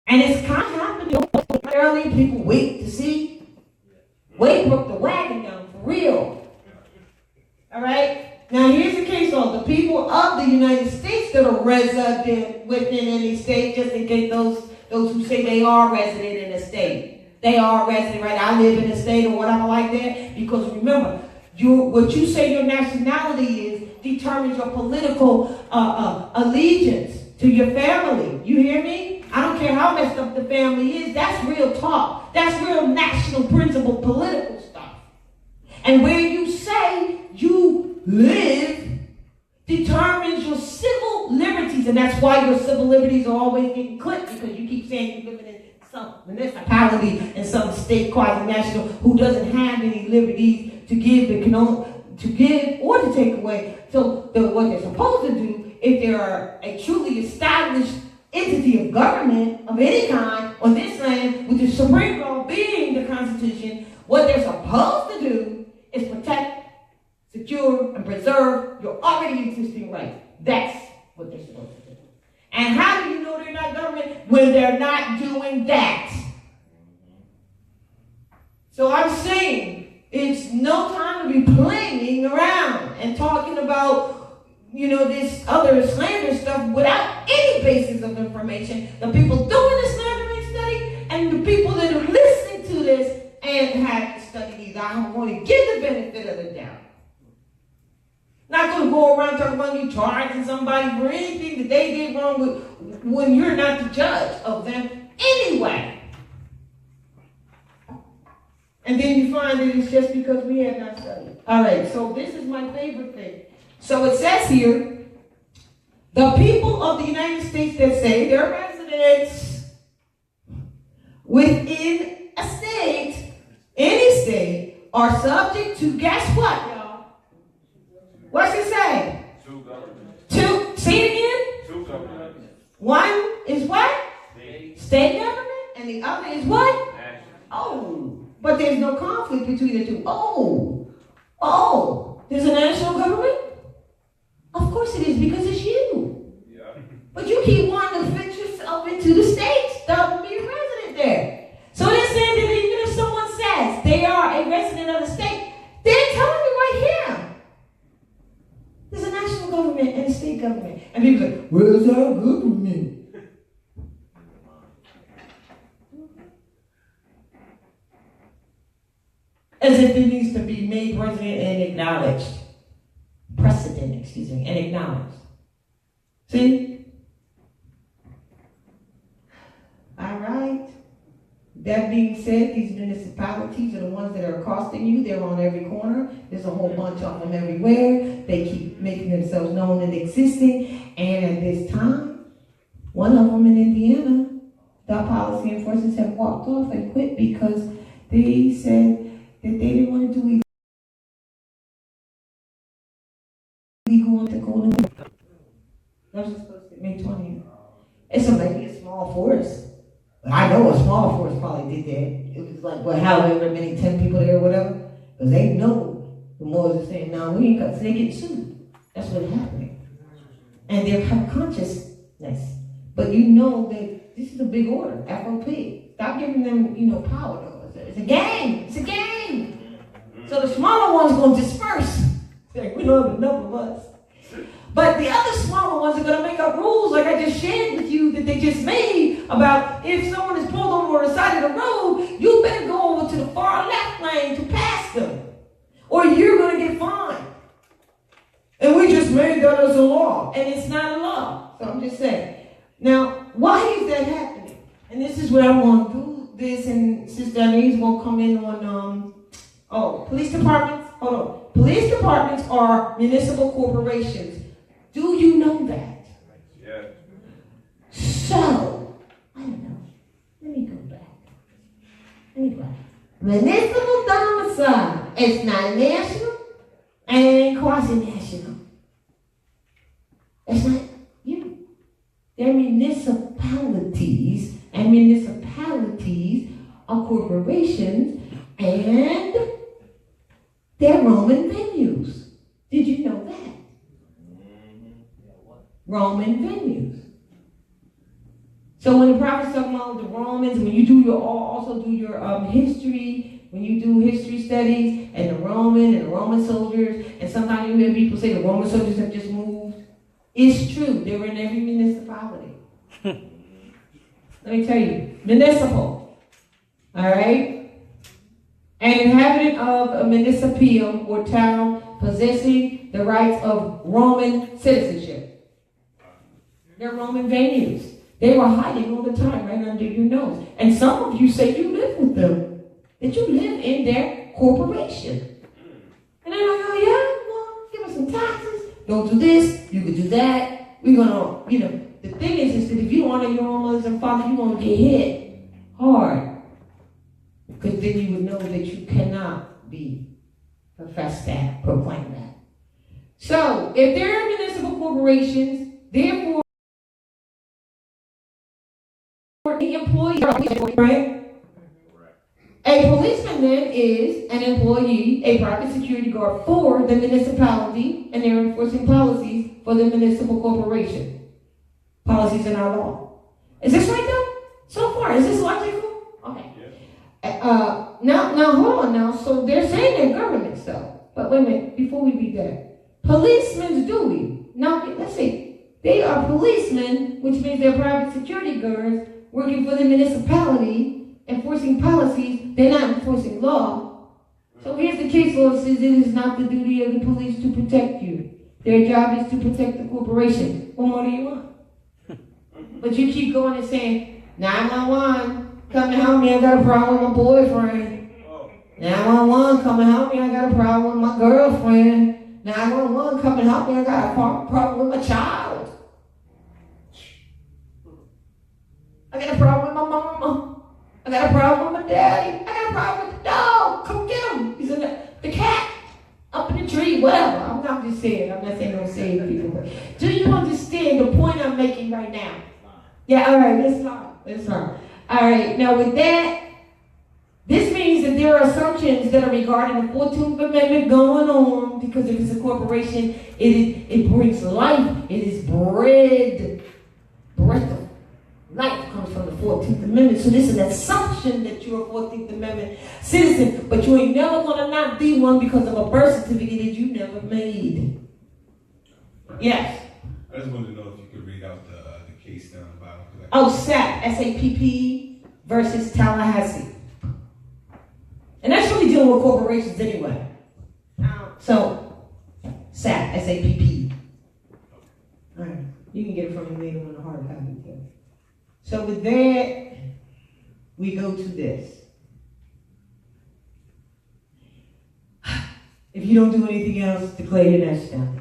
And it's kind of happening early. People wait to see. Wait, broke the wagon down for real. All right? Now here's the case on the people of the United States that are resident within any state, just in case those who say they are resident in a state. They are resident, right? I live in a state or whatever like that. Because remember, what you say your nationality is determines your political allegiance to your family. You hear me? I don't care how messed up the family is. That's real talk. That's real national principle political stuff. And where you say you live determines your civil liberties. And that's why your civil liberties are always getting clipped, because you keep saying you're living in some municipality in some state quasi-national who doesn't have any liberties to give to give or to take away. So what they're supposed to do, if they are a truly established entity of government of any kind on this land, with the supreme law being the Constitution, what they're supposed to do is protect, secure, and preserve your already existing rights. That's what they're supposed to do. And how do you know they're not government? When they're not doing that. So I'm saying, it's no time to be playing around and talking about, this other slander stuff without any basis of information. The people doing the slandering study and the people that are listening to this and have studied these, I'm going to give the benefit of the doubt. Not going to go around talking about you charging somebody for anything that they did wrong with when you're not the judge of them anyway. And then you find that it's just because we have not studied. All right, so this is my favorite thing. So it says here, the people of the United States that say they're residents within a state, any state, are subject to, guess what, y'all? What's it say? Two governments. Say it again? Two governments. One is what? State Government, and the other is what? national. Oh, but there's no conflict between the two. Oh, there's a national government? Of course it is, because it's you. Yeah. But you keep wanting to fit yourself into the states, don't be a resident there. So they're saying that even if someone says they are a resident of the state, they're telling you right here. There's a national government and a state government. And people say, where's our government? as if it needs to be made precedent and acknowledged. And acknowledged. See? All right. That being said, these municipalities are the ones that are accosting you. They're on every corner. There's a whole bunch of them everywhere. They keep making themselves known and existing. And at this time, one of them in Indiana, the policy enforcers have walked off and quit because they said that they didn't want to do illegal to go to. That was supposed to be May 20th. It's maybe a small force. I know a small force probably did that. It was like, well, however many, 10 people there or whatever. Because they know the more are saying, no, we ain't got, so they get sued. That's what's happening. And they have consciousness. But you know that this is a big order, FOP. Stop giving them, power though. It's a game. It's a game. So the smaller ones going to disperse. We don't have enough of us. But the other smaller ones are going to make up rules like I just shared with you that they just made about if someone is pulled over on the side of the road, you better go over to the far left lane to pass them. Or you're going to get fined. And we just made that as a law. And it's not a law. So I'm just saying. Now, why is that happening? And this is where I'm going to do this. And Sister Annie's going to come in on, police departments. Hold on. Police departments are municipal corporations. Do you know that? Yeah. So, I don't know. Let me go back. Municipal domicile. It's not national and quasi-national. It's not you. They're municipalities, and municipalities are corporations, and they're Roman venues. Did you know that? Roman venues. So when the prophet's talking about the Romans, when you do also do your history, when you do history studies, and the Roman soldiers, and sometimes you hear people say the Roman soldiers have just moved. It's true. They were in every municipality. Let me tell you, municipal. All right? An inhabitant of a municipium or town possessing the rights of Roman citizenship. They're Roman venues. They were hiding all the time right under your nose. And some of you say you live with them. That you live in their corporation. And they're like, oh yeah, well, give us some taxes. Don't do this. You could do that. We're going to, the thing is that if you don't honor your own mothers and fathers, you're going to get hit hard. Because then you would know that you cannot profess that, proclaim that. So, if they're municipal corporations, therefore, the employee, right? A policeman then is an employee, a private security guard for the municipality, and they're enforcing policies for the municipal corporation. Policies in our law. Is this right though? So far, is this logical? Okay. Yeah. Now hold on now. So they're saying they're governments though. But wait a minute, before we read that. Policemen's duty. Now let's see. They are policemen, which means they're private security guards working for the municipality, enforcing policies. They're not enforcing law. So here's the case law says it is not the duty of the police to protect you. Their job is to protect the corporation. What more do you want? But you keep going and saying, 911, come and help me, I got a problem with my boyfriend. 911, come and help me, I got a problem with my girlfriend. 911, come and help me, I got a problem with my child. I got a problem with my mama. I got a problem with my daddy. I got a problem with the dog. Come get him. He's in the cat up in the tree, whatever. I'm not saying don't save people. But do you understand the point I'm making right now? Yeah, all right, let's start. All right, now with that, this means that there are assumptions that are regarding the 14th Amendment going on, because if it's a corporation, it brings life. It is bread. Breath of life comes from the 14th Amendment. So this is an assumption that you're a 14th Amendment citizen, but you ain't never going to not be one because of a birth certificate that you never made. Yes? I just wanted to know if you could read out the case down the bottom. Oh, SAPP versus Tallahassee. And that's really dealing dealing with corporations anyway. So, SAP, S-A-P-P. All right. You can get it from me later on the hard copy too. So with that, we go to this. If you don't do anything else, declare your nationality.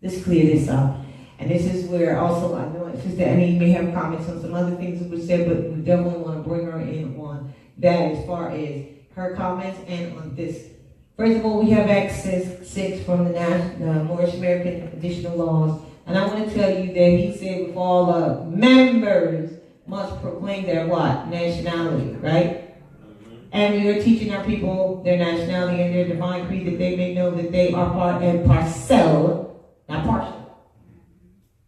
Let's clear this up. And this is where also, I know Sister Annie may have comments on some other things that were said, but we definitely want to bring her in on that as far as her comments and on this. First of all, we have Act 6 from the Moorish American Additional Laws. And I want to tell you that he said with all the members must proclaim their what? Nationality, right? And we are teaching our people their nationality and their divine creed that they may know that they are part and parcel, not partial.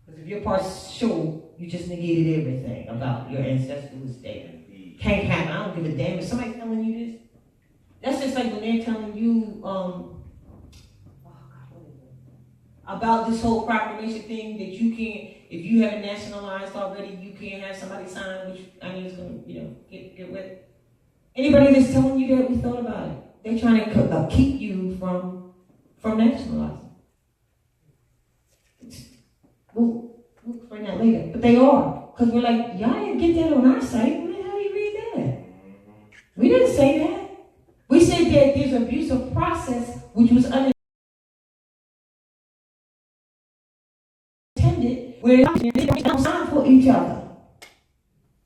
Because if you're partial, you just negated everything about your ancestral estate. Can't happen. I don't give a damn if somebody's telling you this. That's just like when they're telling you about this whole proclamation thing that you can't, if you haven't nationalized already, you can't have somebody sign, which I mean it's going to, get with. Anybody that's telling you that, we thought about it. They're trying to keep you from nationalizing. We'll explain that later. But they are. Because we're like, y'all didn't get that on our site. Where the hell you read that? We didn't say that. We said that there's an abusive process which was unintended, where they don't sign for each other.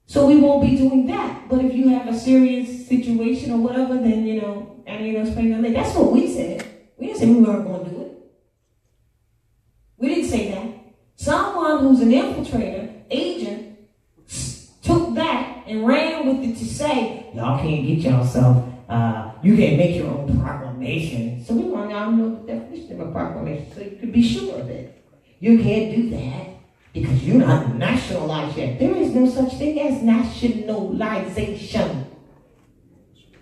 So we won't be doing that. But if you have a serious situation or whatever, then, I need to explain that later. That's what we said. We didn't say we weren't going to do it. We didn't say that. Someone who's an infiltrator, agent, took that and ran with it to say, y'all can't get yourself, you can't make your own proclamation. So we want to know the definition of a proclamation so you can be sure of it. You can't do that because you're not nationalized yet. There is no such thing as nationalization.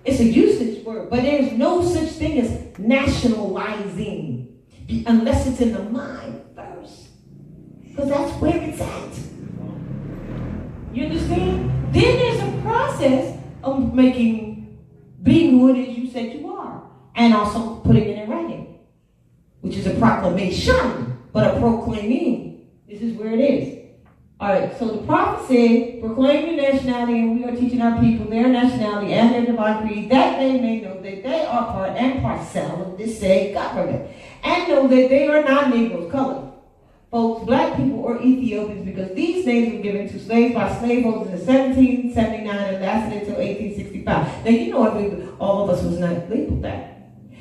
It's a usage word, but there's no such thing as nationalizing unless it's in the mind first. Because that's where it's at. You understand? Then there's a process of being who it is you said you are. And also putting it in writing, which is a proclamation, but a proclaiming. This is where it is. All right, so the prophet said, proclaim your nationality, and we are teaching our people their nationality and their divine creed, that they may know that they are part and parcel of this said government, and know that they are not Negroes, colored folks, black people, or Ethiopians, because these names were given to slaves by slaveholders in 1779 and lasted until 1865. Now, you know, all of us was not labeled that.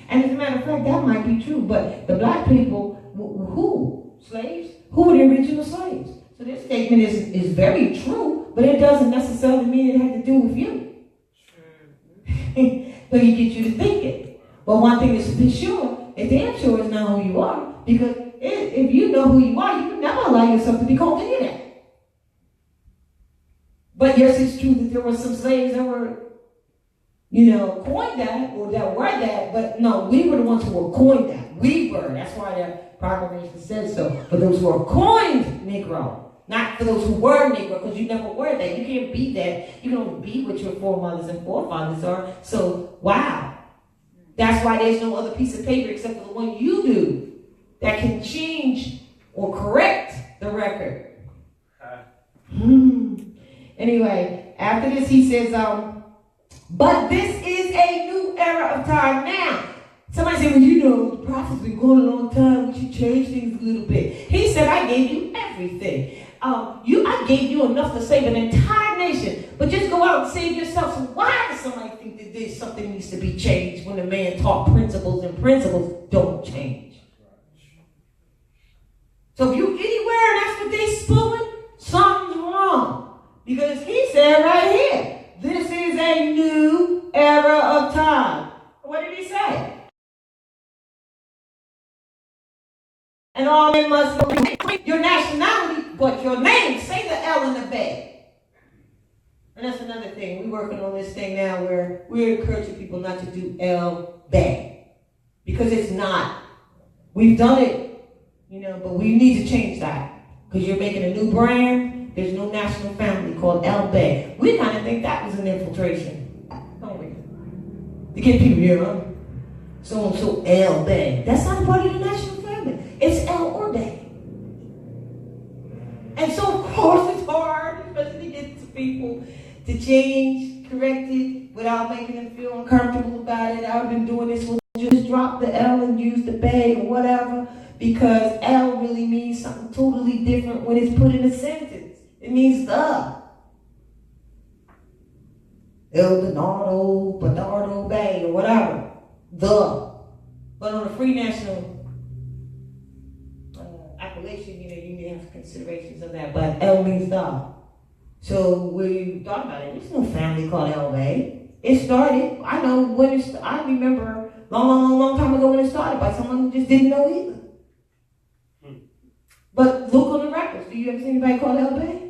And as a matter of fact, that might be true, but the black people, who? Slaves? Who were the original slaves? So this statement is very true, but it doesn't necessarily mean it had to do with you. So you get you to thinking. But one thing is for sure, it's damn sure is not who you are, because if you know who you are, you would never allow yourself to be called any of that. But yes, it's true that there were some slaves that were, coined that, or that were that, but no, we were the ones who were coined that. We were. That's why that proclamation says so. For those who are coined Negro. Not for those who were Negro, because you never were that. You can't be that. You can only be what your foremothers and forefathers are. So, wow. That's why there's no other piece of paper except for the one you do that can change or correct the record. Anyway, after this he says, but this is a new era of time now. Somebody said, well, the prophet's been going a long time. We should change things a little bit. He said, I gave you everything. I gave you enough to save an entire nation. But just go out and save yourself. So why does somebody think that there's something needs to be changed when the man taught principles and principles don't change? So if you anywhere and that's what they spooling, something's wrong. Because he said right here, this is a new era of time. What did he say? And all men must know your nationality, but your name. Say the L in the bay. And that's another thing. We're working on this thing now where we're encouraging people not to do L bay. Because it's not. We've done it, but we need to change that. Because you're making a new brand. There's no national family called L bay. We kind of think that was an infiltration. Don't we? To get people here, so-and-so L Bay. That's not a part of the national family. It's L or Bay. And so, of course, it's hard, especially to get to people to change, correct it, without making them feel uncomfortable about it. I've been doing this, we'll just drop the L and use the Bay or whatever, because L really means something totally different when it's put in a sentence. It means the. El Bernardo, Bernardo Bay, or whatever. The. But on a free national appellation, you may have considerations of that, but L means the. So we thought about it. There's no family called El Bay. It started, I know when it I remember long time ago when it started by someone who just didn't know either. But look on the records. Do you ever see anybody called El Bay?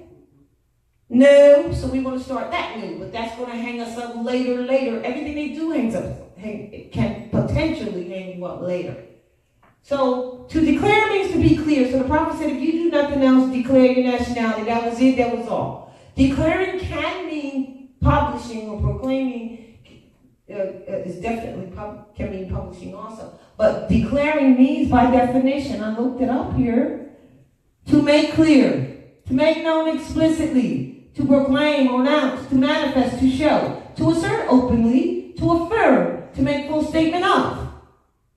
No, so we want to start that way, but that's going to hang us up later. Everything they do it can potentially hang you up later. So to declare means to be clear. So the prophet said, if you do nothing else, declare your nationality. That was it, that was all. Declaring can mean publishing or proclaiming, is definitely can mean publishing also. But declaring means, by definition, I looked it up here, to make clear, to make known explicitly, to proclaim or announce, to manifest, to show, to assert openly, to affirm, to make full statement of.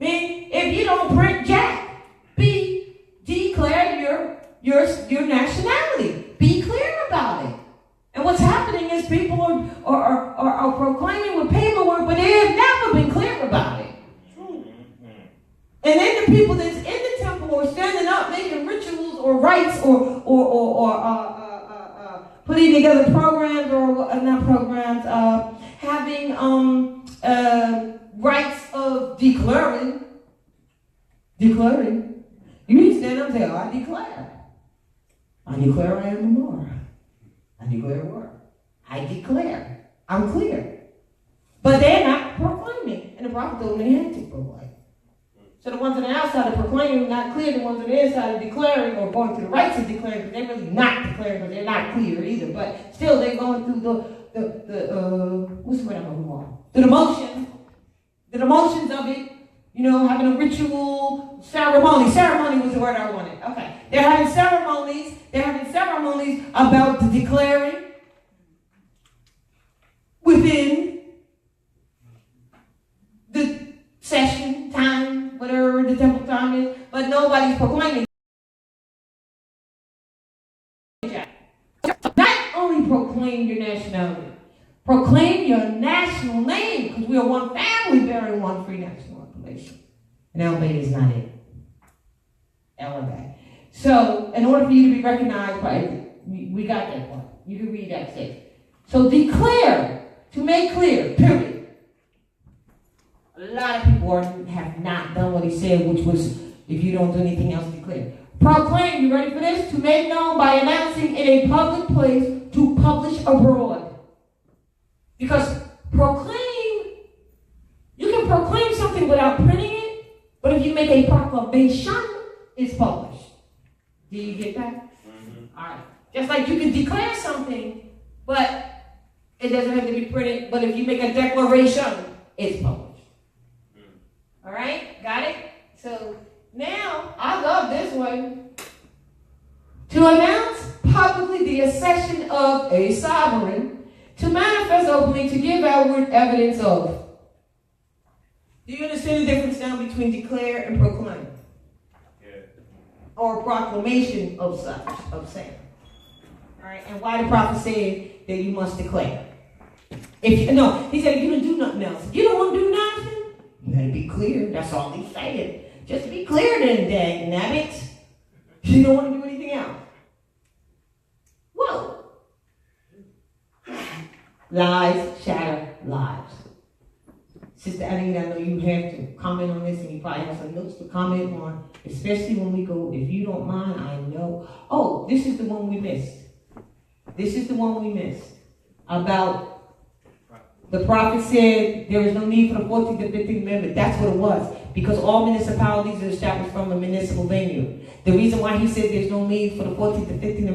I mean, if you don't print Jack, declare your nationality. Be clear about it. And what's happening is people are proclaiming with paperwork, but they have never been clear about it. And then the people that's in the temple are standing up making rituals or rites or putting together programs or not programs, having rites of declaring. You need to stand up and say, I declare I am more. I declare what? I declare. I'm clear. But they're not proclaiming. And the prophet told them they had to proclaim. So the ones on the outside are proclaiming, not clear. The ones on the inside are declaring or going through the rites of declaring, because they're really not declaring, because they're not clear either. But still, they're going through what's the word I'm looking for? The emotions of it. Having a ritual ceremony. Ceremony was the word I wanted. Okay. They're having ceremonies. About the declaring within the session time, whatever the temple time is, but nobody's proclaiming. Not only proclaim your nationality, proclaim your national name, because we are one family bearing one free national appellation. And L-Bay is not it. L-Bay. So, in order for you to be recognized by, we got that part. You can read that text. So, declare, to make clear, period. A lot of people have not done what he said, which was, if you don't do anything else, declare. Proclaim, you ready for this? To make known by announcing in a public place, to publish abroad. Because proclaim, you can proclaim something without printing it, but if you make a proclamation, it's published. Do you get that? Mm-hmm. All right. Just like you can declare something, but it doesn't have to be printed. But if you make a declaration, it's published. Mm-hmm. All right? Got it? So now, I love this one. To announce publicly the accession of a sovereign, to manifest openly, to give outward evidence of. Do you understand the difference now between declare and proclaim? Or proclamation of saying. All right, and why the prophet said that you must declare. He said if you don't do nothing else, if you don't want to do nothing, you gotta be clear. That's all he's saying. Just be clear then, dang nabbit. You don't want to do anything else. Whoa. Lies shatter lives. Sister Anita, I know you have to comment on this, and you probably have some notes to comment on, especially when we go, if you don't mind, I know. Oh, this is the one we missed. About the prophet said there is no need for the 14th and 15th Amendment. That's what it was. Because all municipalities are established from a municipal venue. The reason why he said there's no need for the 14th and 15th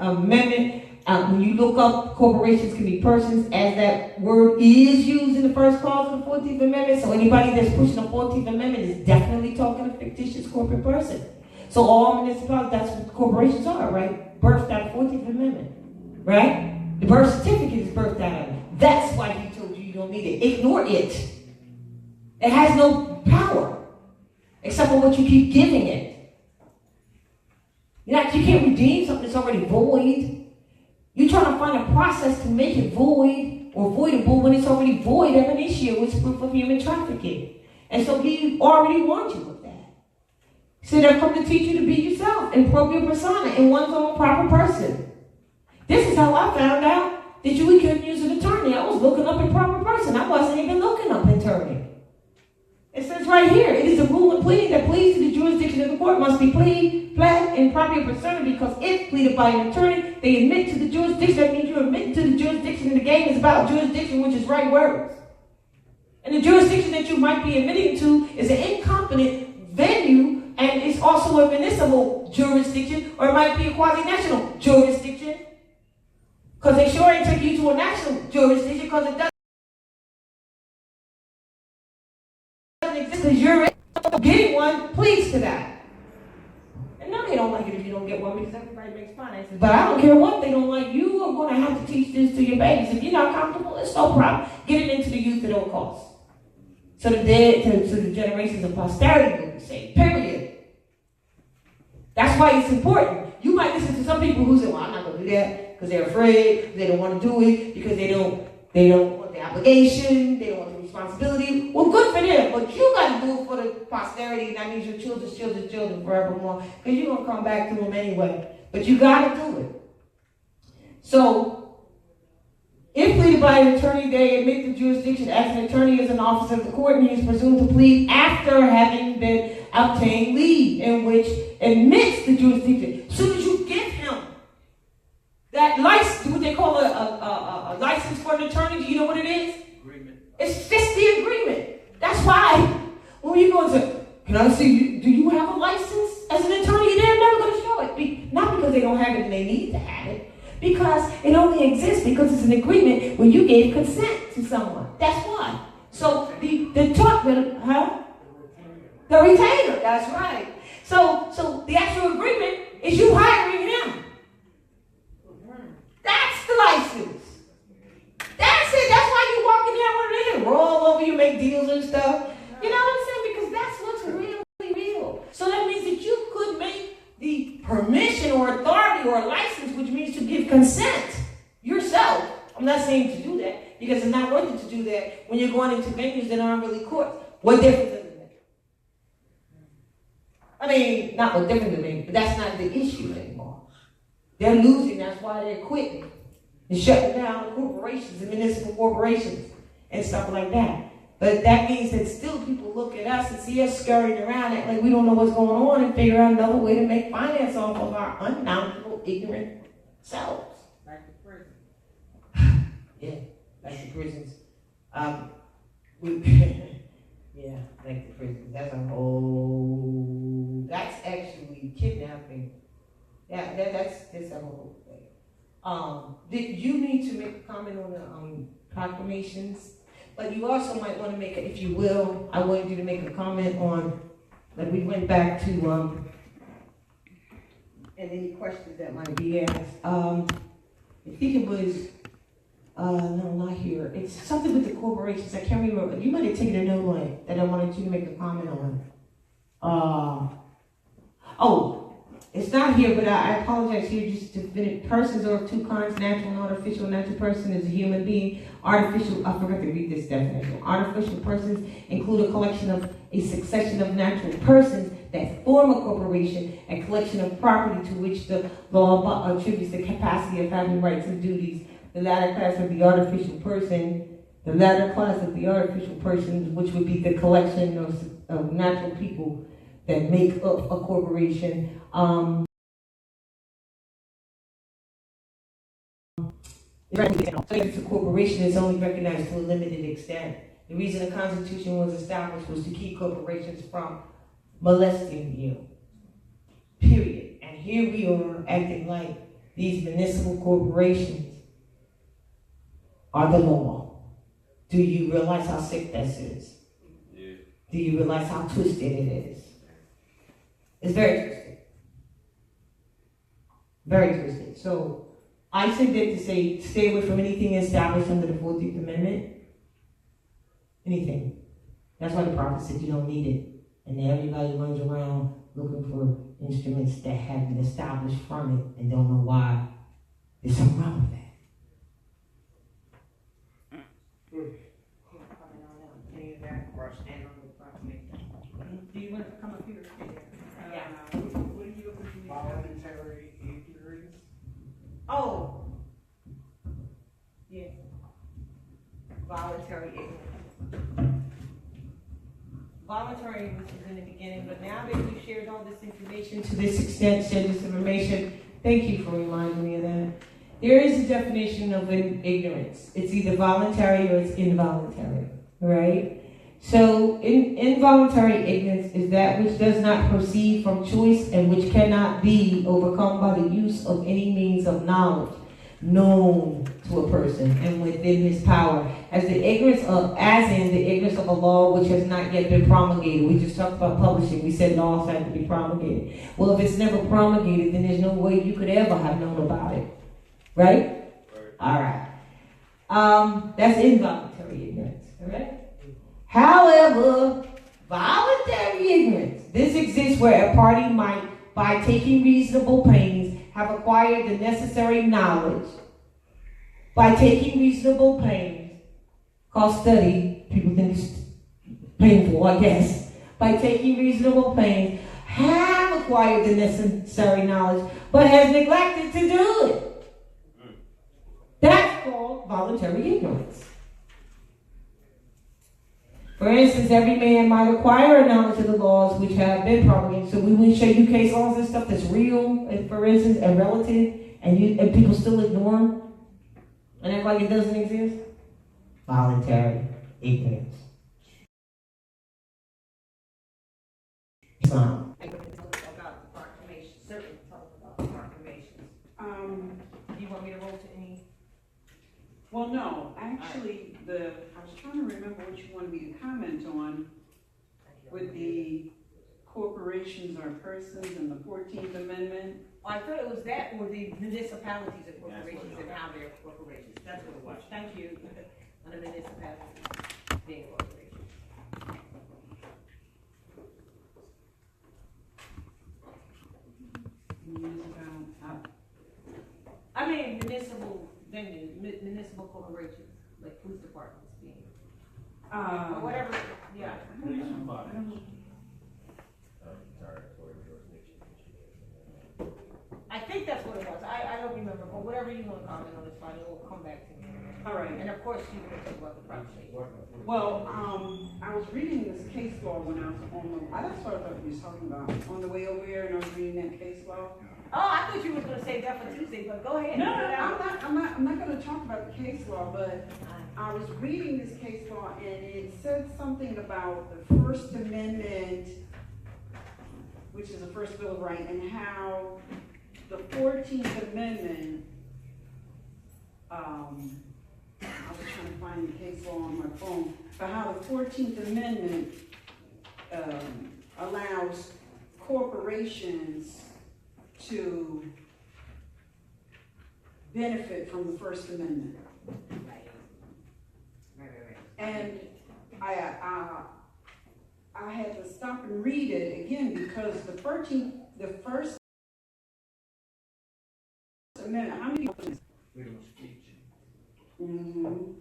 Amendment When you look up, corporations can be persons, as that word is used in the first clause of the 14th Amendment. So anybody that's pushing the 14th Amendment is definitely talking a fictitious corporate person. So all municipalities, that's what corporations are, right? Birthed out of the 14th Amendment, right? The birth certificate is birthed out of it. That's why he told you you don't need it. Ignore it. It has no power except for what you keep giving it. You can't redeem something that's already void. You're trying to find a process to make it void or voidable when it's already void ab initio, which is proof of human trafficking. And so he already warned you of that. He said, I've come to teach you to be yourself in propria persona, in one's own proper person. This is how I found out that we couldn't use an attorney. I was looking up in proper person. I wasn't even looking up attorney. It says right here, it is a rule of pleading that pleads to the jurisdiction of the court must be pled in propria persona, because if pleaded by an attorney, they admit to the jurisdiction. That means you're admitting to the jurisdiction, and the game is about jurisdiction, which is right words. And the jurisdiction that you might be admitting to is an incompetent venue, and it's also a municipal jurisdiction, or it might be a quasi-national jurisdiction, because they sure ain't taking you to a national jurisdiction, because it doesn't exist, because you're getting one, pleads to that. And now they don't like it if you don't get one, because everybody makes finances. But I don't care what they don't like. You are going to have to teach this to your babies. If you're not comfortable, it's no problem. Get it into the youth at all costs. So the generations of posterity will be saved. Period. That's why it's important. You might listen to some people who say, well, I'm not going to do that because they're afraid, they don't want to do it, because they don't want the obligation, they don't want the responsibility. Well, good for them, but you got to do it for the posterity, and that means your children forevermore, because you're going to come back to them anyway. But you got to do it. So, if pleaded by an attorney, they admit the jurisdiction as an attorney is an officer of the court, and he is presumed to plead after having been obtained leave, in which admits the jurisdiction. As soon as you give him that license, what they call a license for an attorney, do you know what it is? Agreement. It's just the agreement. That's why when you go and say, can I see, do you have a license as an attorney? They're never going to show it. Not because they don't have it and they need to have it. Because it only exists because it's an agreement when you gave consent to someone. That's why. So the retainer, that's right. So the actual agreement is you hiring him. That's the license. That's it. That's why you walk in there with it, roll over, you make deals and stuff. You know what I'm saying? Because that's what's really real. So that means that you could make the permission or authority or a license, which means to give consent yourself. I'm not saying to do that, because it's not worth it to do that when you're going into venues that aren't really courts. What difference does it make? I mean, not what difference it makes, but that's not the issue anymore. They're losing, that's why they're quitting. They're shutting down corporations and municipal corporations and stuff like that. But that means that still people look at us and see us scurrying around, act like we don't know what's going on, and figure out another way to make finance off of our unknowledgeable, ignorant selves. Like the prison. Yeah, like the prisons. Yeah, like the prisons. That's that's actually kidnapping. Yeah, that's a whole thing. Did you need to make a comment on the proclamations? But you also might want to make, if you will, I wanted you to make a comment on, like we went back to, and any questions that might be asked. I think it was, no, not here. It's something with the corporations. I can't remember. You might have taken a note on it that I wanted you to make a comment on. It's not here, but I apologize here just to finish. Persons are of two kinds, natural and artificial. Natural person is a human being. Artificial, I forgot to read this definition. Artificial persons include a succession of natural persons that form a corporation, a collection of property to which the law attributes the capacity of having rights and duties. The latter class of the artificial persons, which would be the collection of natural people that make up a corporation. So a corporation is only recognized to a limited extent. The reason the Constitution was established was to keep corporations from molesting you. Period. And here we are acting like these municipal corporations are the law. Do you realize how sick this is? Yeah. Do you realize how twisted it is? It's very twisted. Very twisted. So I said that to say stay away from anything established under the 14th Amendment. Anything. That's why the prophet said you don't need it. And then everybody runs around looking for instruments that have been established from it and don't know why. There's something wrong with that. Do you want to come up here? Yeah. What do you voluntary ignorance? Oh. Yeah. Voluntary ignorance. Voluntary was in the beginning, but now that we've shared all this information to this extent, shared this information, thank you for reminding me of that. There is a definition of ignorance. It's either voluntary or it's involuntary, right? So involuntary ignorance is that which does not proceed from choice and which cannot be overcome by the use of any means of knowledge known to a person and within his power. As in the ignorance of a law which has not yet been promulgated. We just talked about publishing. We said laws had to be promulgated. Well, if it's never promulgated, then there's no way you could ever have known about it. Right? All right. That's involuntary ignorance. All right? However, voluntary ignorance, this exists where a party might, by taking reasonable pains, have acquired the necessary knowledge. By taking reasonable pains, called study, people think it's painful, I guess. By taking reasonable pains, have acquired the necessary knowledge, but has neglected to do it. That's called voluntary ignorance. For instance, every man might acquire a knowledge of the laws which have been promulgated. So we will show you case laws and stuff that's real, and for instance, and relative, and people still ignore them and act like it doesn't exist. Voluntary ignorance. Islam. About the proclamation, certainly talk about the proclamations. Do you want me to roll to any? Well, no, actually, I was trying to remember what you wanted me to comment on with the corporations or persons and the 14th Amendment. I thought it was that or the municipalities and corporations and how they're corporations. That's what it was. Thank you. On the municipalities being corporations. I mean municipal venues, municipal corporations, like police departments being. Or whatever, yeah. I think that's what it was. I don't remember, but whatever you want to comment on, it's fine. It will come back to me. All right. And of course, you can talk about the proclamation. Well, I was reading this case law when I was that's what I thought you was talking about. On the way over here, and I was reading that case law. Oh, I thought you were going to say that for Tuesday, but go ahead. No, I'm not going to talk about the case law, but I was reading this case law, and it said something about the First Amendment, which is the first Bill of Rights, and how the 14th Amendment, I was trying to find the case law on my phone, but how the 14th Amendment allows corporations to benefit from the First Amendment. And I had to stop and read it again because the First Amendment, how many? Freedom of speech. Mm-hmm.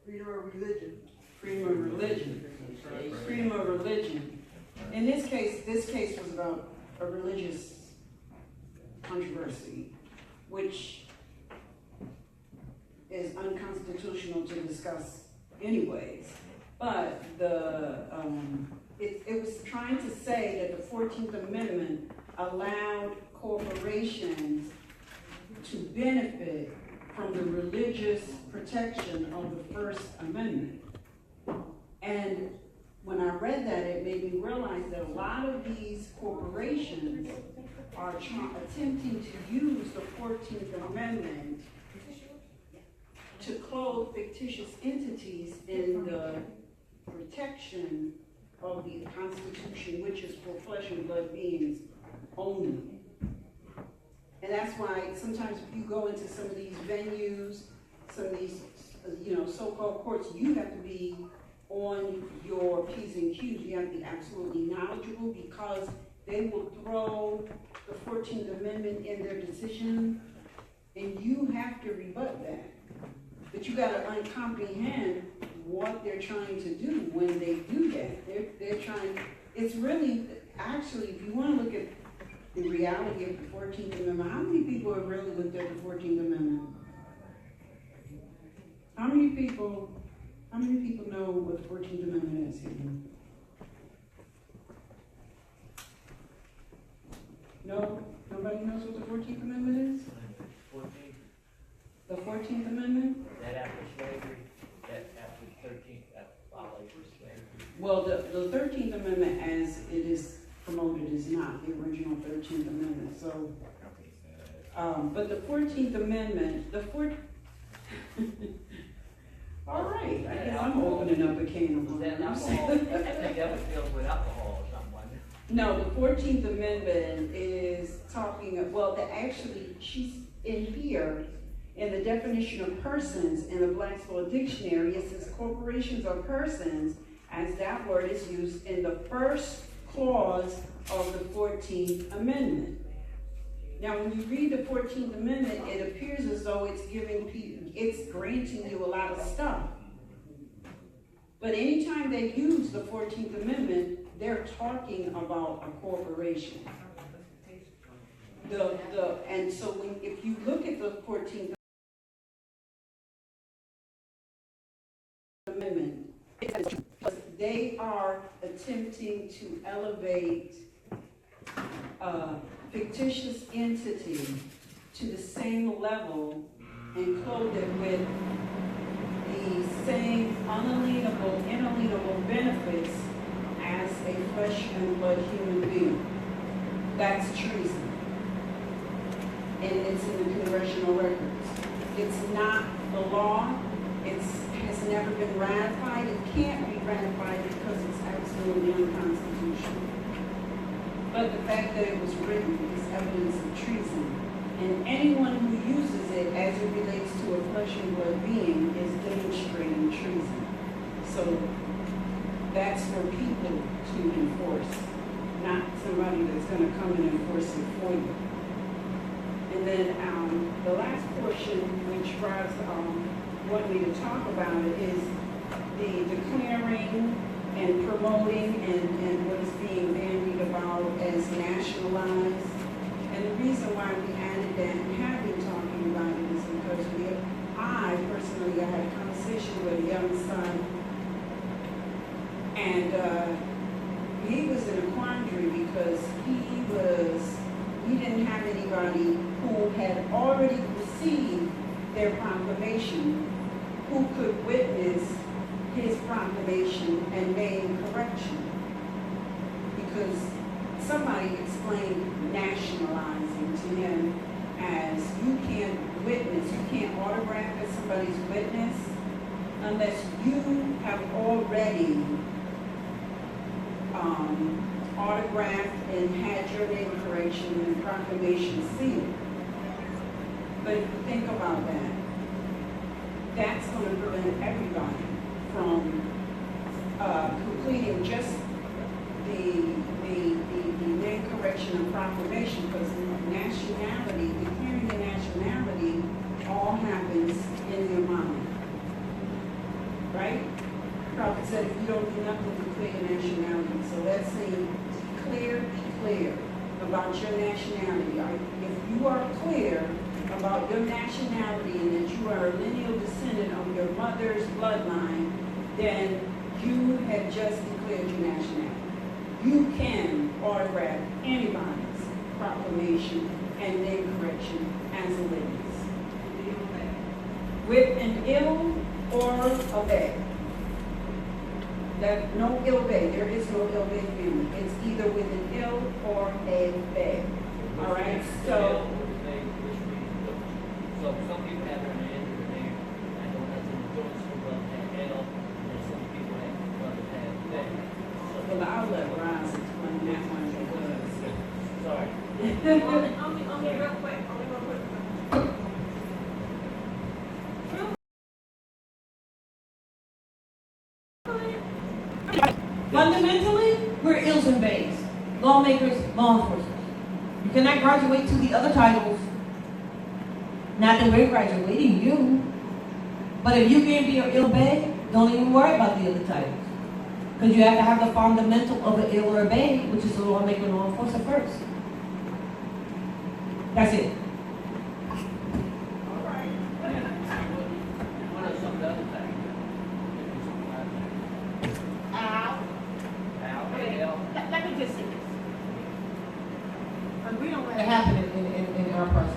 Freedom of religion. Freedom of religion. Freedom of religion. In this case was about a religious controversy, which is unconstitutional to discuss anyways. But it was trying to say that the 14th Amendment allowed corporations to benefit from the religious protection of the First Amendment. And when I read that, it made me realize that a lot of these corporations are attempting to use the 14th Amendment to clothe fictitious entities in the protection of the Constitution, which is for flesh and blood beings only. And that's why sometimes if you go into some of these venues, some of these, so-called courts, you have to be on your P's and Q's. You have to be absolutely knowledgeable, because they will throw the 14th Amendment in their decision, and you have to rebut that. But you gotta comprehend what they're trying to do when they do that. They're trying, it's really, actually, if you wanna look at the reality of the 14th Amendment, how many people have really looked at the 14th Amendment? How many people know what the 14th Amendment is here? No? Nobody knows what the 14th Amendment is? 14, The 14th Amendment? that after slavery, that after the 13th, that abolition of slavery. Well, the 13th Amendment, as it is promoted, is not the original 13th Amendment, so, but the 14th Amendment, all right, I guess I'm opening up a can of Was that worms. alcohol? I think that was filled with alcohol or something, wasn't it? No, the 14th Amendment is talking, well, she's in here, in the definition of persons in the Black's Law Dictionary, it says corporations are persons, as that word is used in the first clause of the 14th Amendment. Now, when you read the 14th Amendment, it appears as though it's granting you a lot of stuff. But anytime they use the 14th Amendment, they're talking about a corporation. And so if you look at the 14th Amendment, they are attempting to elevate a fictitious entity to the same level and clothe it with the same unalienable, inalienable benefits as a flesh and blood human being. That's treason. And it's in the congressional records. It's not the law. It has never been ratified. It can't be ratified because it's absolutely unconstitutional. But the fact that it was written is evidence of treason. And anyone who uses it as it relates to a flesh and blood being is demonstrating treason. So that's for people to enforce, not somebody that's going to come and enforce it for you. And then the last portion, which Roz wanted me to talk about, is the declaring and promoting and what is being bandied about as nationalized. And the reason why we added that and have been talking about it is because I personally had a conversation with a young son, and he was in a quandary because he didn't have anybody who had already received their proclamation who could witness his proclamation and make correction. Because somebody explained nationalizing to him as you can't witness, you can't autograph as somebody's witness unless you have already autographed and had your name correction and proclamation sealed. But if you think about that, that's going to prevent everybody from completing just the name correction and proclamation, because nationality, declaring the nationality, all happens in your mind. Right? The prophet said, if you don't do nothing to clear your nationality. So that's saying, be clear about your nationality. If you are clear about your nationality and that you are a lineal descendant of your mother's bloodline, then you have just declared your nationality. You can autograph anybody's proclamation and name correction as a witness. With an ill or a bad. That no ill bad. There is no ill bad family. It's either with an ill or a bad. All right, So so, some people have their name or their name, and that's in the joint school level have L, and some people have J. Well, I'll let Ron explain that one because. Sorry. only real quick. Fundamentally, we're ills and bays. Lawmakers, law enforcement. You cannot graduate to the other titles. Not that we're graduating you. But if you can't be an ill bay, don't even worry about the other titles. Because you have to have the fundamental of an ill or a bay, which is the lawmaker and law enforcement first. That's it. All right. What are some of the other things? Al, Al, wait, L. let me just say this. And we don't let it happen in our process.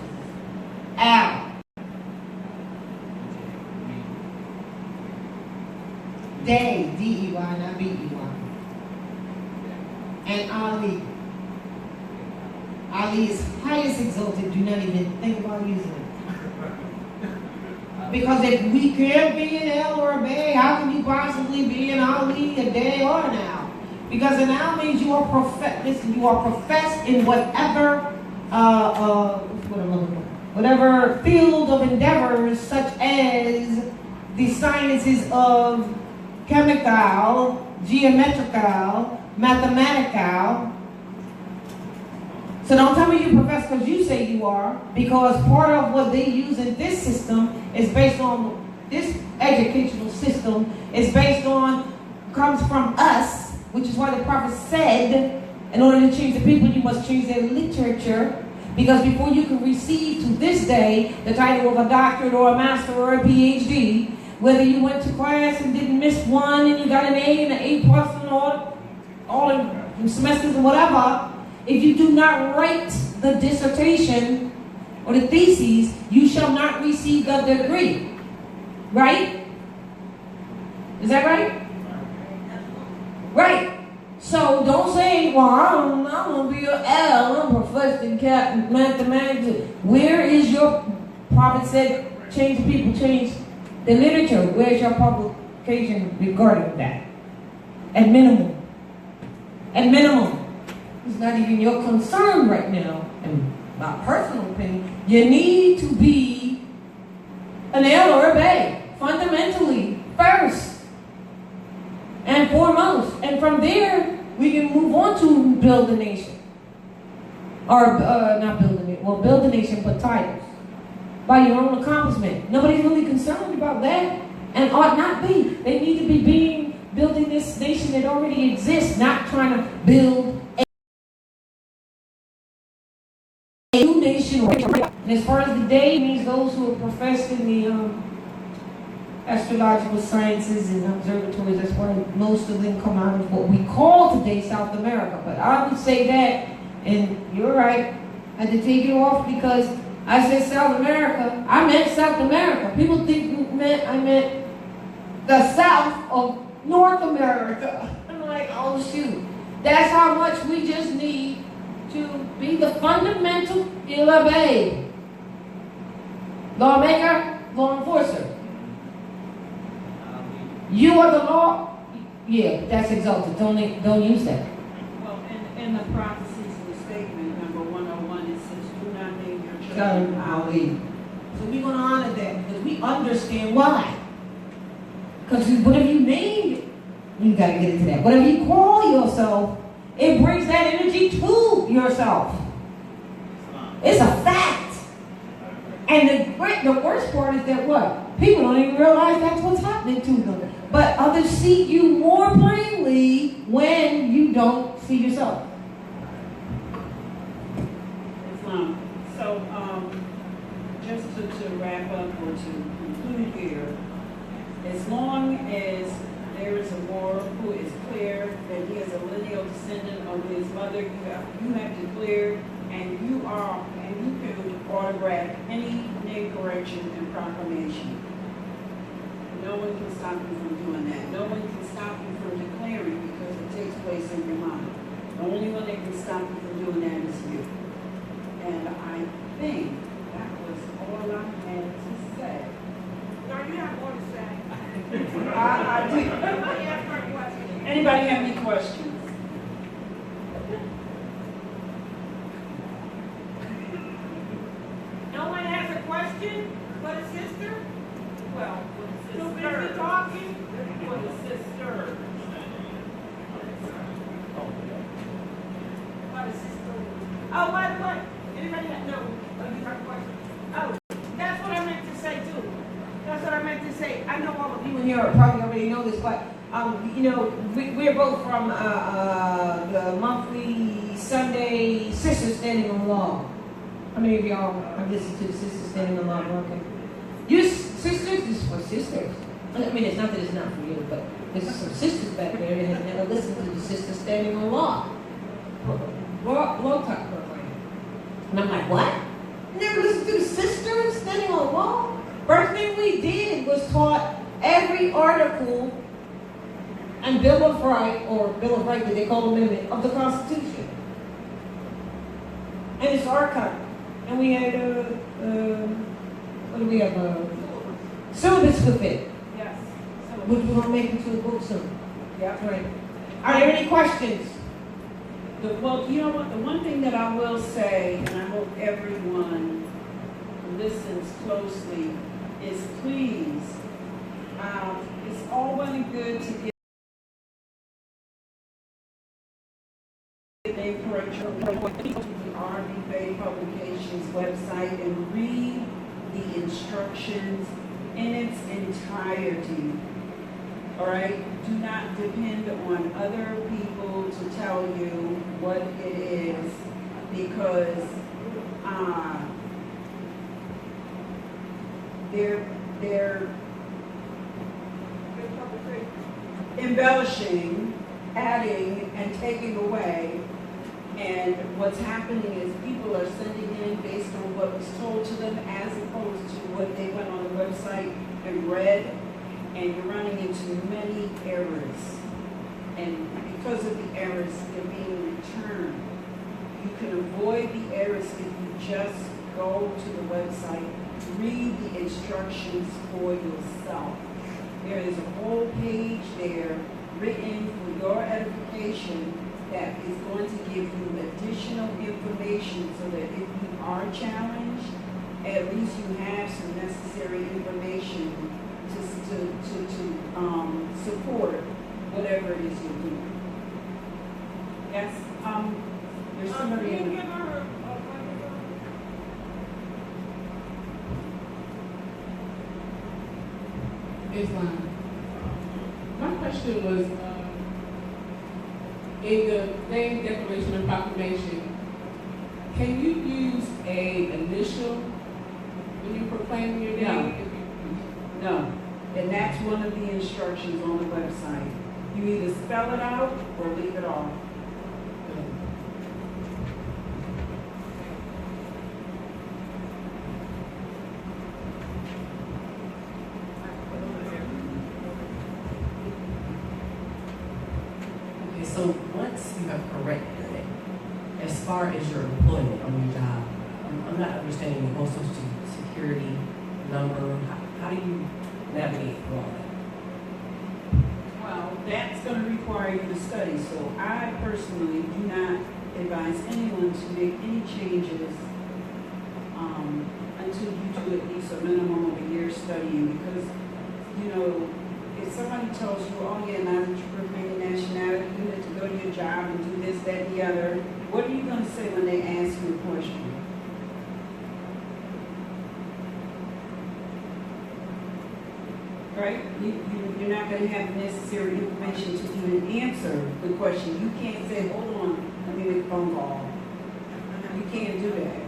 Al. Day, D-E-Y, not B-E-Y. And Ali. Ali is highest exalted. Do not even think about using it. Because if we can't be an L or a Bay, how can you possibly be an Ali, a Day, or an Al? Because an Al means you are professed in whatever field of endeavors, such as the sciences of chemical, geometrical, mathematical. So don't tell me you profess because you say you are, because part of what they use in this system is based on, this educational system is based on, comes from us, which is why the prophet said, in order to change the people, you must change their literature, because before you can receive to this day the title of a doctorate or a master or a PhD, whether you went to class and didn't miss one and you got an A and an A plus and all in semesters or whatever, if you do not write the dissertation or the thesis, you shall not receive the degree. Right? Is that right? Right. So don't say, well, I'm going to be an L, I'm professed in mathematics. Where is your, prophet said, change the people, change the literature. Where's your publication regarding that? At minimum. At minimum. It's not even your concern right now, in my personal opinion. You need to be an L or a Bay, fundamentally, first and foremost. And from there, we can move on to build a nation. Or, not build a nation, well, build a nation, but titles. By your own accomplishment. Nobody's really concerned about that, and ought not be. They need to be building this nation that already exists, not trying to build a new nation. And as far as the day means, those who are professed in the astrological sciences and observatories, that's why most of them come out of what we call today South America. But I would say that, and you're right, I had to take it off because I said South America. I meant South America. People think I meant the south of North America. I'm like, oh shoot. That's how much we just need to be the fundamental Bay. Lawmaker, law enforcer. You are the law. Yeah, but that's exalted. Don't use that. Well, in the prophecies of the statement, number 101, it says, do not name your children Ali. So we're going to honor that because we understand why. Because whatever you name it, you got to get into that. Whatever you call yourself, it brings that energy to yourself. It's a fact. And the worst part is that what? People don't even realize that's what's happening to them. But others see you more plainly when you don't see yourself. Islam. So, just to wrap up or to conclude here, as long as there is a war who is clear that he is a lineal descendant of his mother, you have declared, and you can autograph any name correction and proclamation. No one can stop you from doing that. No one can stop you from declaring because it takes place in your mind. The only one that can stop you from doing that is you. And I think that was all I had to say. No, you have more to say. I do. Somebody ask her a question. Anybody have any questions? No one has a question for the sister? Well, for the sister. Too busy talking? For the sister. For the sister. Oh, by the way, anybody have, no, you have a question? Oh, that's what I meant to say too. That's what I meant to say. I know all of you in here probably already know this, but, you know, we're both from, the monthly Sunday Sisters Standing on the Law. How many of y'all have listened to the Sisters Standing on the Law? Okay. You sisters, this is for sisters. I mean, it's not that it's not for you, but there's some sisters back there that have never listened to the Sisters Standing on the Law. Law Talk program. And I'm like, what? You never listened to the Sisters Standing on the Law? First thing we did was taught every article and Bill of Rights, or Bill of Rights that they call amendment, of the Constitution. And it's archived. And we had, what do we have, syllabus with it. Yes. Which we're gonna make into a book soon. Yep. Right. Are there any questions? Well, you know what, the one thing that I will say, and I hope everyone listens closely, is please, it's all well and good to get the RB Publications website and read the instructions in its entirety. All right? Do not depend on other people to tell you what it is, because they're embellishing, adding, and taking away. And what's happening is people are sending in based on what was told to them as opposed to what they went on the website and read. And you're running into many errors. And because of the errors, they're being returned. You can avoid the errors if you just go to the website, read the instructions for yourself. There is a whole page there written for your edification that is going to give you additional information so that if you are challenged, at least you have some necessary information to support whatever it is you're doing. Yes, there's somebody in the... Islam. My question was, in the name, declaration, and proclamation, can you use a initial when you proclaim your name? No, and that's one of the instructions on the website. You either spell it out or leave it off. Okay, so once you have corrected it, as far as your employment on your job, I'm not understanding the whole social security number. How do you navigate through all that? Well, that's going to require you to study. So I personally do not advise anyone to make any changes until you do at least a minimum of a year studying. Because, you know, if somebody tells you, oh yeah, now that you proclaim your nationality, you need to go to your job and do this, that, and the other, what are you going to say when they ask you a question? Right? You're not going to have the necessary information to even answer the question. You can't say, hold on, let me make a phone call. You can't do that.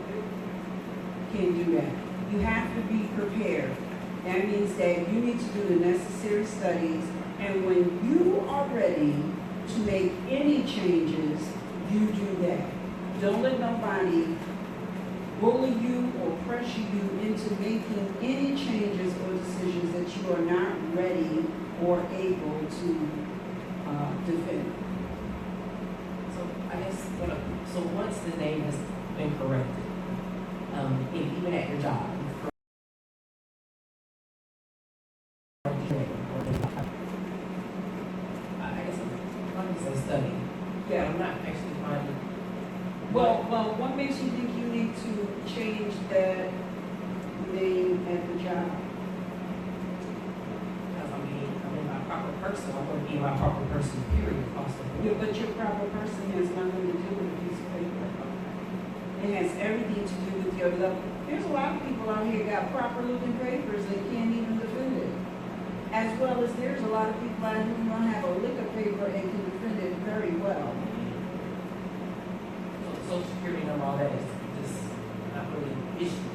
You can't do that. You have to be prepared. That means that you need to do the necessary studies, and when you are ready to make any changes, you do that. Don't let nobody bully you or pressure you into making any changes or decisions that you are not ready or able to defend. So I guess, so once the name has been corrected, even at your job. I guess I'm just a study. Yeah, I'm not actually finding. Well, what makes you think you need to change that name at the job? Because I'm my proper person. I'm going to be my proper person, period. Yeah, but your proper person has nothing to do with a piece of paper. It has everything to do with your level. There's a lot of people out here got proper looking papers and can't even defend it. As well as there's a lot of people out here who don't have a lick of paper and can defend it very well. So Social Security number, all that is just not really an issue.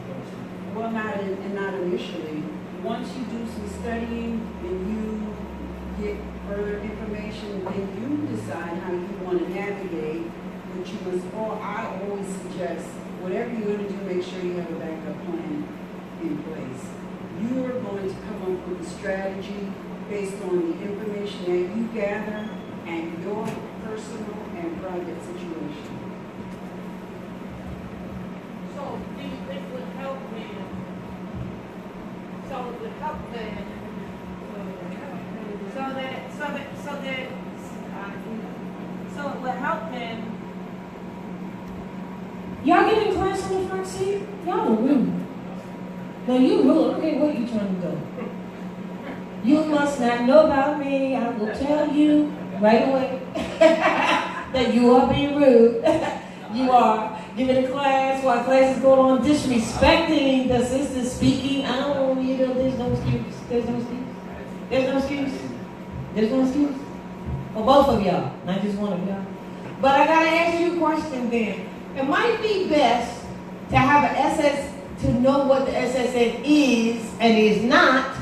Well, not initially. Once you do some studying and you get further information, then you decide how you want to navigate. But you must, I always suggest, whatever you're going to do, make sure you have a backup plan in place. You are going to come up with a strategy based on the information that you gather and your personal and private situation. So this would help them. So it would help them. So it would help them. Y'all get in class on the front seat? Y'all are rude. No, you rude. Okay, what are you trying to do? You must not know about me. I will tell you right away that you are being rude. You are giving a class while class is going on, disrespecting the sister speaking. I don't know, there's no excuse. There's no excuse. There's no excuse. There's no excuse. For both of y'all, not just one of y'all. But I gotta ask you a question then. It might be best to have an SS, to know what the SSN is and is not.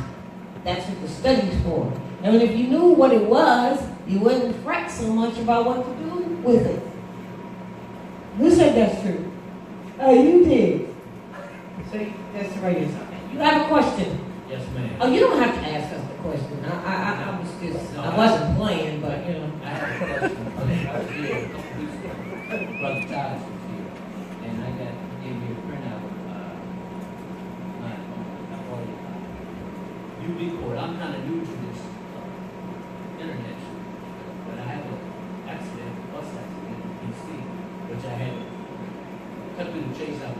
That's what the study's for. And if you knew what it was, you wouldn't fret so much about what to do with it. Who said that's true? Oh, you did. So that's right. You have a question? Yes, ma'am. Oh, you don't have to ask us the question. I was just, I wasn't playing, but you know. I have a question. I was here a couple weeks ago. Brother Charles was here, and I gave me a printout of my audio. UB Court. I'm kind of new to this internet, but I had an accident, bus accident in DC, which I had cut through the chase out.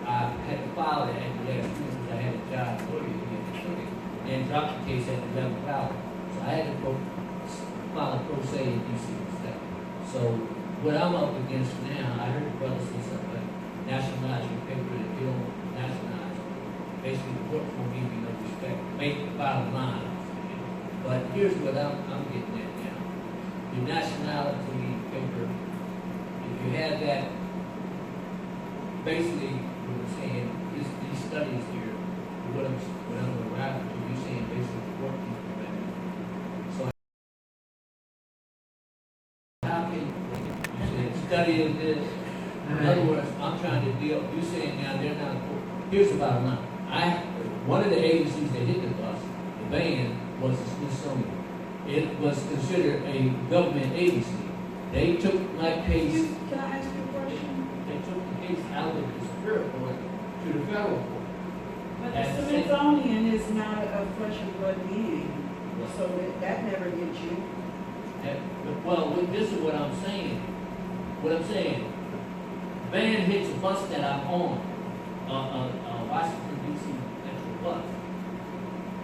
I had to file it at the last minute because I had a job lawyer here and took it, and dropped the case at the 11th hour. So I had to file a pro se in DC instead. So what I'm up against now, I heard the brother say something like nationalize your paper that you don't nationalize. Basically, the court won't give you no respect. Make the bottom line. But here's what I'm getting at now. Your nationality paper, if you have that, basically what I'm saying, these studies here, what I'm going to wrap to, you're saying basically the court can prevent it. So how can you say study of this? In other words, I'm trying to deal, you're saying now they're not, here's the bottom line. One of the agencies that hit the bus, the ban, was the Smithsonian. It was considered a government agency. They took my case. Can I ask you a question? They took the case out of the Superior Court to the Federal Court. But the Smithsonian is not a flesh and blood being, so that never gets you. Well, this is what I'm saying. What I'm saying, ban hits a bus that I'm on, Washington, D.C. Metro bus.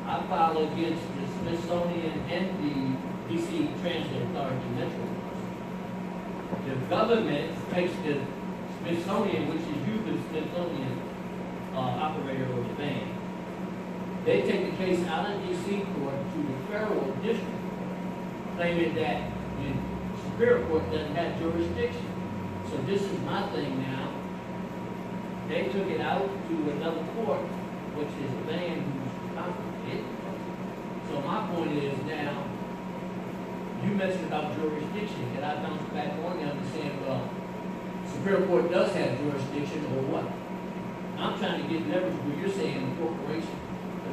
I file against the Smithsonian and the D.C. Transit Authority Metro bus. The government takes the Smithsonian, which is usually the Smithsonian operator of the ban. They take the case out of D.C. court to the federal district, claiming that the Superior Court doesn't have jurisdiction. So this is my thing now. They took it out to another court, which is the ban who's responsible. So my point is now, you mentioned about jurisdiction, and I bounce back on you and saying, well, Superior Court does have jurisdiction or what? I'm trying to get leverage where you're saying the corporation,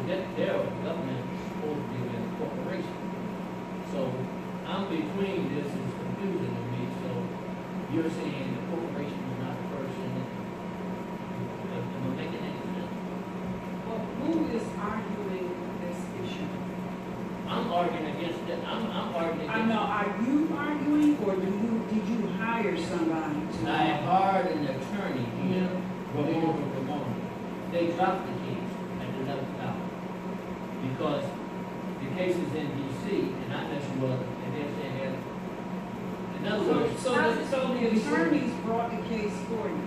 because they're a government supposed to be a corporation. So I'm between this, is confusing to me. So you're saying the corporation is not a person. Am I arguing this issue? I'm arguing against that, I'm arguing I against. know, are you arguing, or did you hire somebody to? I hired an attorney here, Ramona. They dropped the case at the 11th hour. Because the case is in DC, and I mentioned, well, and they're saying that, in other words, So the attorneys brought the case for you?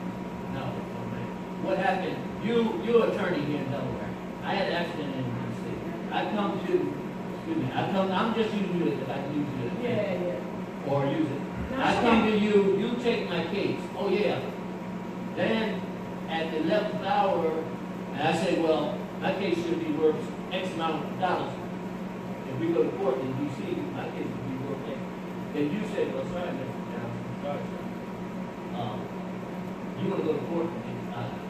no, okay. What happened, you're attorney here in Delaware. I had an accident in DC. I'm just using you as, if I can use you as. Yeah. Or use it. No, I it's come okay. to you take my case. Oh, yeah. Then, at the 11th hour, and I say, well, my case should be worth X amount of dollars. If we go to court in DC, my case would be worth X. Then you say, well, sorry, Mr. Johnson, sorry, sir. You want to go to court,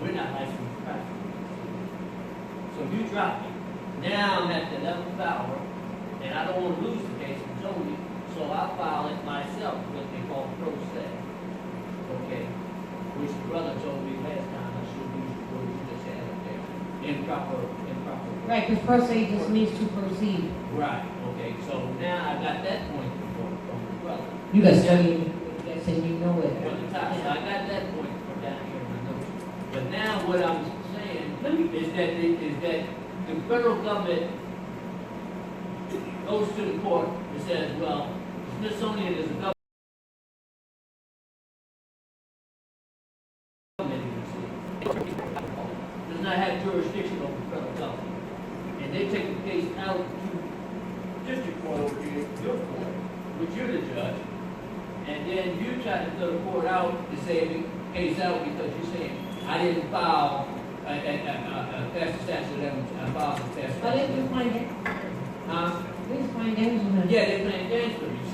we're not licensed practice. So you drop me. Now I'm at the 11th hour, and I don't want to lose the case from Tony, so I file it myself, what they call pro se. Okay? Which the brother told me last time I should use the word you just had up there. Improper. Right, because per se just means to proceed. Right, okay, so now I got that point from the brother. You got studying, and you know it. From the top, so I got that point from down here in my notes. But now what I'm saying is that the federal government goes to the court and says, well, the Smithsonian is a government agency. Does not have jurisdiction over the federal government. And they take the case out to district court over here, your court, which you're the judge. And then you try to throw the court out to say the case out because you're saying, I didn't file past the statute of limitations, I filed the past. But they just playing games. Huh? They just playing games with us. Yeah, they're playing games with you,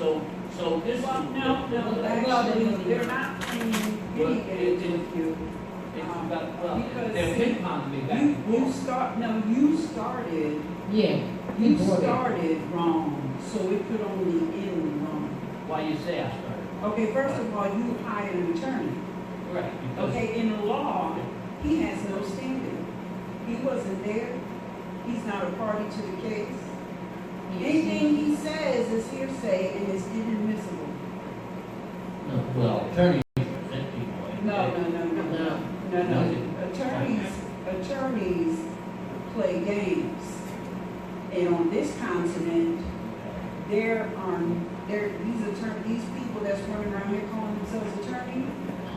so this. Well, no, actually, they're not playing Well, any games with you. It's about, well, Because they're ping ponging me back and You forth. started, Yeah. you started wrong, so it could only end wrong. Why you say I started? Okay, first of all, you hired an attorney. Right, because. Okay, in the law, he has no standing. He wasn't there. He's not a party to the case. Anything he says is hearsay and is inadmissible. No, well, attorneys represent people. and No. Attorneys play games. And on this continent, these people that's running around here calling themselves attorneys,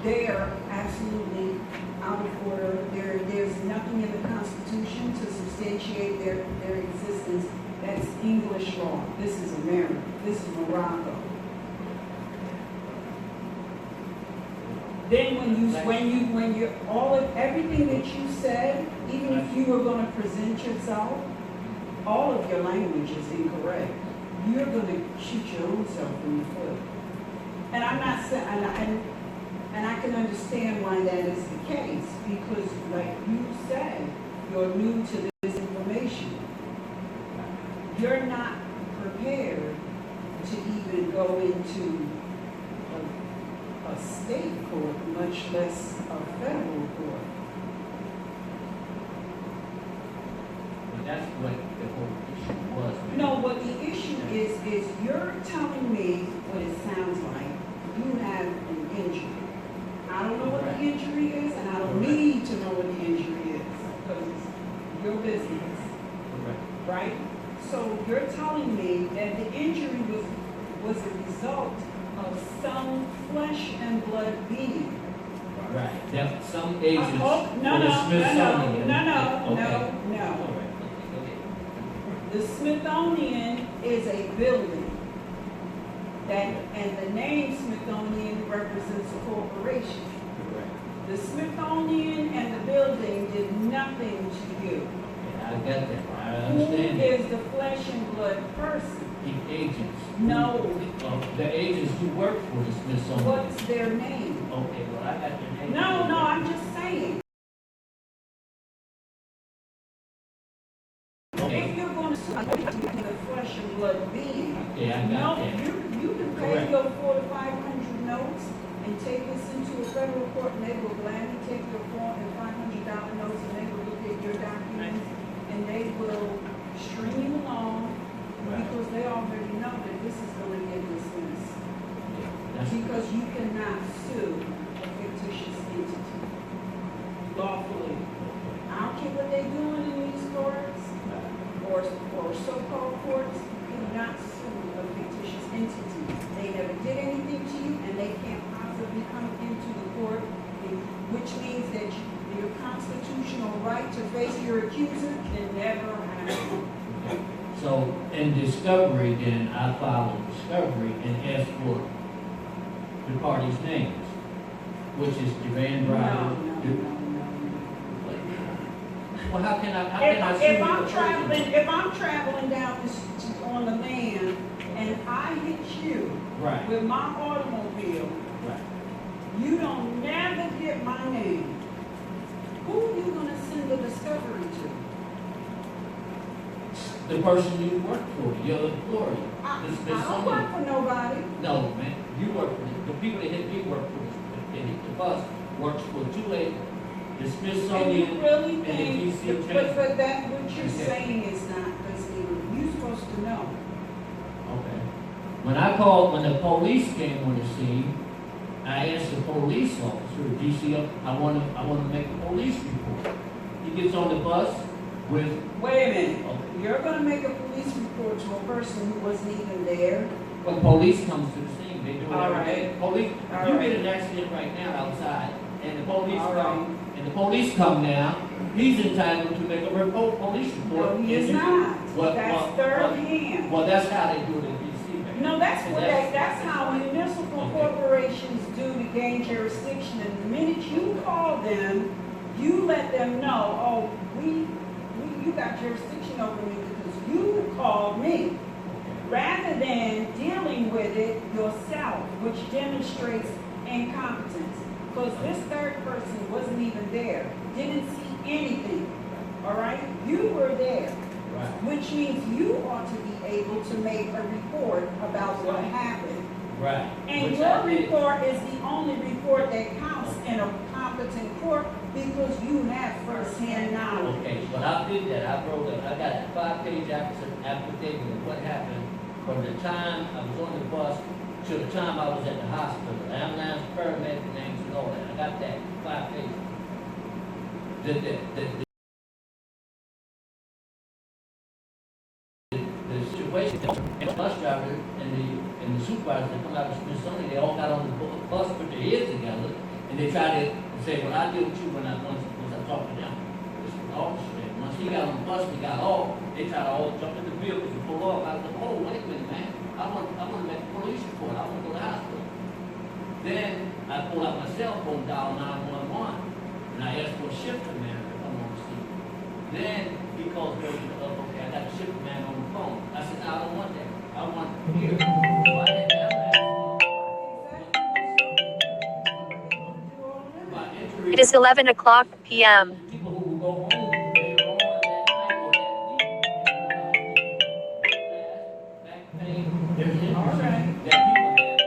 they are absolutely out of order. There's nothing in the Constitution to substantiate their existence. That's English law. This is America. This is Morocco. Then everything that you said, even if you were going to present yourself, all of your language is incorrect. You're going to shoot your own self in the foot. And I'm not saying, and I can understand why that is the case, because like you said, you're new to this information. You're not prepared to even go into a state court, much less a federal court. But that's what the whole issue was. No, what the issue is you're telling me what it sounds like. You have an injury. I don't know what the injury is, and I don't need to know what the injury is, because it's your business, right? So you're telling me that the injury was a result of some flesh and blood being. Right, that some agents. No. The Smithsonian is a building. And the name Smithsonian represents a corporation. The Smithsonian and the building did nothing to you. Yeah, I get that, I Who understand that. is the flesh and blood person? The agents. No. The agents who work for the Smithsonian. What's their name? Okay, well, I got their name. No, I'm just saying. Okay. If you're going to be the flesh and blood being, Yeah, I got that. you can pay Correct. your 400 to 500 notes and take this into a federal court, and they will gladly take your $400 and $500 notes, and they will look at your documents, and they will or so-called courts cannot sue a fictitious entity. They never did anything to you, and they can't possibly come into the court, which means that your constitutional right to face your accuser can never happen. So in discovery, then I filed a discovery and asked for the parties' names, which is Javon Driver. Well, how can I sue If the I'm person? traveling down on the land and I hit you Right, with my automobile, right. you don't never get my name. Who are you gonna send the discovery to? The person you work for, your employee. I The don't Smithsonian. work for nobody. No, man, you work for the people that hit me work for the bus works for 2A, the And Smithsonian, you really and the think, DC but that, what you're Okay. saying is not, you're supposed to know. Okay. When the police came on the scene, I asked the police officer, DC, I want to make a police report. He gets on the bus with, Wait a minute, okay, you're gonna make a police report to a person who wasn't even there? when police comes to the scene, they do it All every day. right. Police, All you right. get an accident right now outside, and the police All come, and the police come now, he's entitled to make a police report. No, he is And you- not. What- That's what- third what- hand. Well, that's how they do it in DC, man. No, that's And what that's how municipal Okay. corporations do to gain jurisdiction. And the minute you call them, you let them know, oh, you got jurisdiction over me because you called me. Rather than dealing with it yourself, which demonstrates incompetence. Because this third person wasn't even there, didn't see anything, all right? You were there, Right. which means you ought to be able to make a report about what happened. Right. And Which your I did. report is the only report that counts in a competent court because you have first-hand knowledge. Okay, but I did that, I got a 5-page affidavit of what happened from the time I was on the bus to the time I was at the hospital, ambulance, paramedic names and all that, I got that, 5 pages. The situation, and the bus driver and the supervisor that come out of Smithsonian, they all got on the bus, put their heads together, and they tried to say, well, I deal with you when I talk to them. This was the officer. Once he got on the bus, we got off, they tried to all jump in the vehicles and pull off. I was like, oh, wait a minute, man. I want to make a police report. I want to go to the hospital. Then I pulled out my cell phone, dial 911, and I asked for a shifter man to come on the scene. Then he calls me up, okay, I got a shifter man on the phone. I said, no, I don't want that. I want here. So I had the ambulance. It is 11 o'clock p.m. People who will go home, they were on that night or that week. Back pain, there's injuries All right. that people have.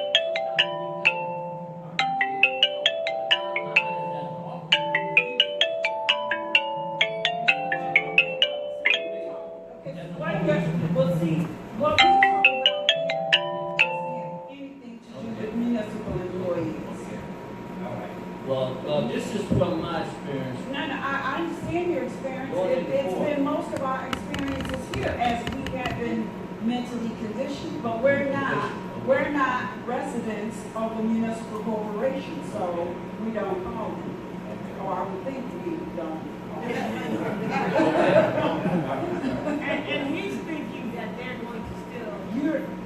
Well, see, what we talk about here doesn't have anything to do with municipal employees. Well, this is from my experience. No, I understand your experience. Go ahead, It's go on. been most of our experiences here as we have been mentally conditioned, but we're not residents of a municipal corporation, so we don't call them. Or I would think we don't. And he's thinking that they're going to still,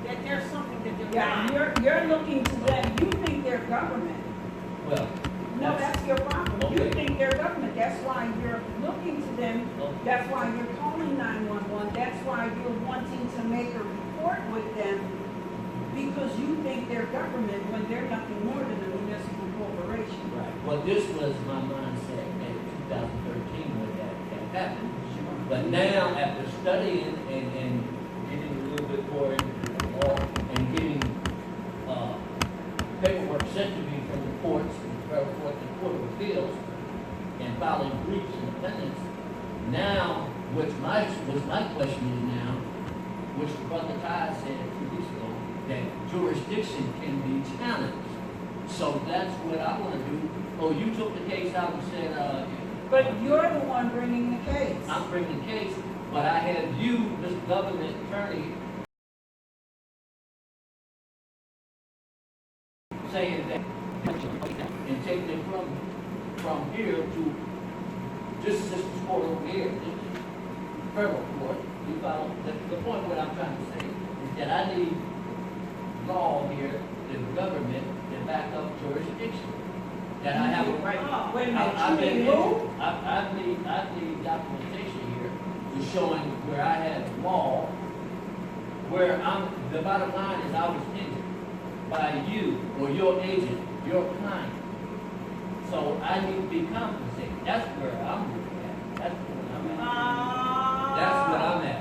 that there's something that they're Yeah, not. you're looking to them, you think they're government. Well, No, that's your problem. You Okay. think they're government, that's why you're looking to them, Okay. that's why you're calling 911, that's why you're wanting to make a report with them, because you think they're government when they're nothing more than a municipal corporation. right. Well, this was my mindset in 2013 when that happened. But now, after studying and getting a little bit more into the law and getting paperwork sent to me from the courts, the federal court, the Court of Appeals, and filing briefs and defendants, now, my question is now, which Brother Ty said 2 weeks ago, that jurisdiction can be challenged. So that's what I want to do. Oh, you took the case out and said, But you're the one bringing the case. I'm bringing the case, But I had you, this government attorney, saying that and taking it from here to just this court over here, this federal court. You found the point what I'm trying to say is that I need law here, the government, to back up jurisdiction. That I have a right. Oh, wait a minute, I you need documentation here to showing where I had law, where the bottom line is I was injured by you or your agent, your client. So I need to be compensated. That's where I'm looking at. That's where I'm at. That's what I'm at.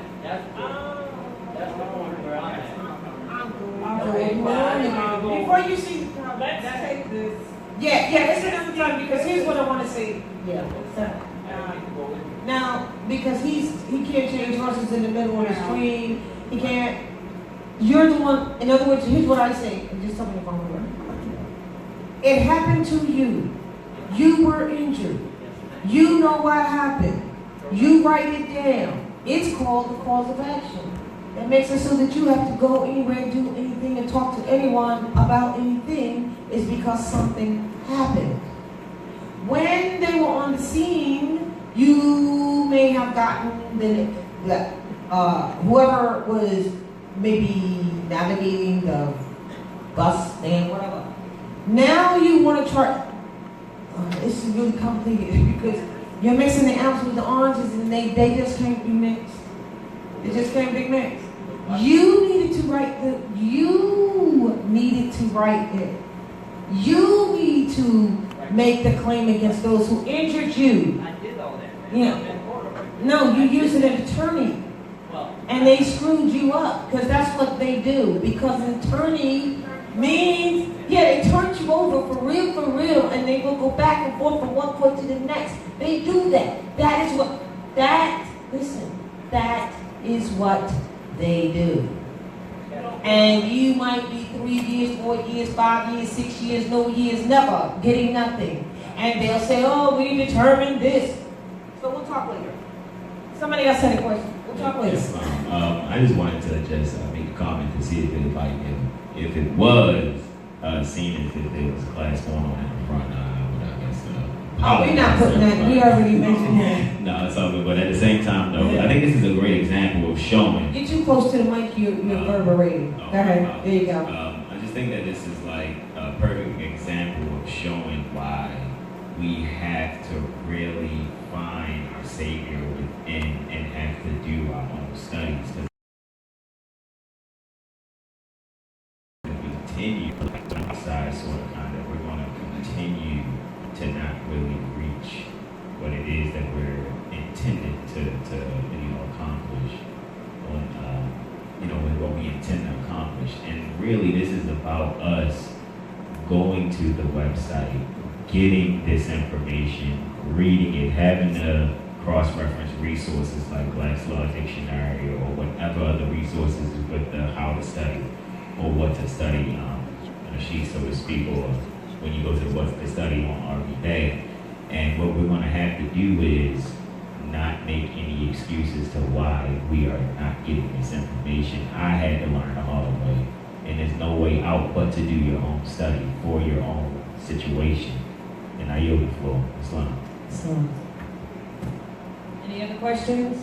That's the point where I'm at. Okay, but I need to go. Before you see, let's take this. Yeah, this is another time, because here's what I want to say. Yeah. I need to go in. Now, because he can't change horses in the middle of the stream, he can't. You're the one. In other words, here's what I say. And just tell me if I'm wrong. It happened to you. You were injured. You know what happened. You write it down. It's called the cause of action. That makes it so that you have to go anywhere, do anything, and talk to anyone about anything is because something happened. When they were on the scene, you may have gotten whoever was maybe navigating the bus stand, whatever. Now you want to try. This is really complicated because you're mixing the apples with the oranges, and they just can't be mixed. They just can't be mixed. You needed to write it. You need to make the claim against those who injured you. I did all that. Yeah. No, you used an attorney. And they screwed you up because that's what they do. Because an attorney means, they turned you over for real, and they will go back and forth from one court to the next. They do that. That is what they do. And you might be 3 years, 4 years, 5 years, 6 years, no years, never getting nothing. And they'll say, oh, we determined this. So we'll talk later. Somebody else had a question. We'll talk later. Yes, I just wanted to just make a comment to see if it was seen as if there was a class going on in the front. We're not putting that. We already mentioned that. No, it's all good. But at the same time, though, I think this is a great example of showing. Get too close to the mic. You're reverberating. Go ahead. There you go. I just think that this is like a perfect example of showing why we have to really find our Savior within and have to do our own studies. If we continue outside sort of kind of, we're going to continue to not really reach what it is that we're intended to accomplish with what we intend to accomplish. And really this is about us going to the website, getting this information, reading it, having to cross-reference resources like Black's Law Dictionary or whatever other resources with the how to study or what to study on a sheet, so to speak, or when you go to the what to study on RV Day. And what we're going to have to do is not make any excuses to why we are not getting this information. I had to learn the hard way, and there's no way out but to do your own study for your own situation. And I yield the floor. Islam. Any other questions?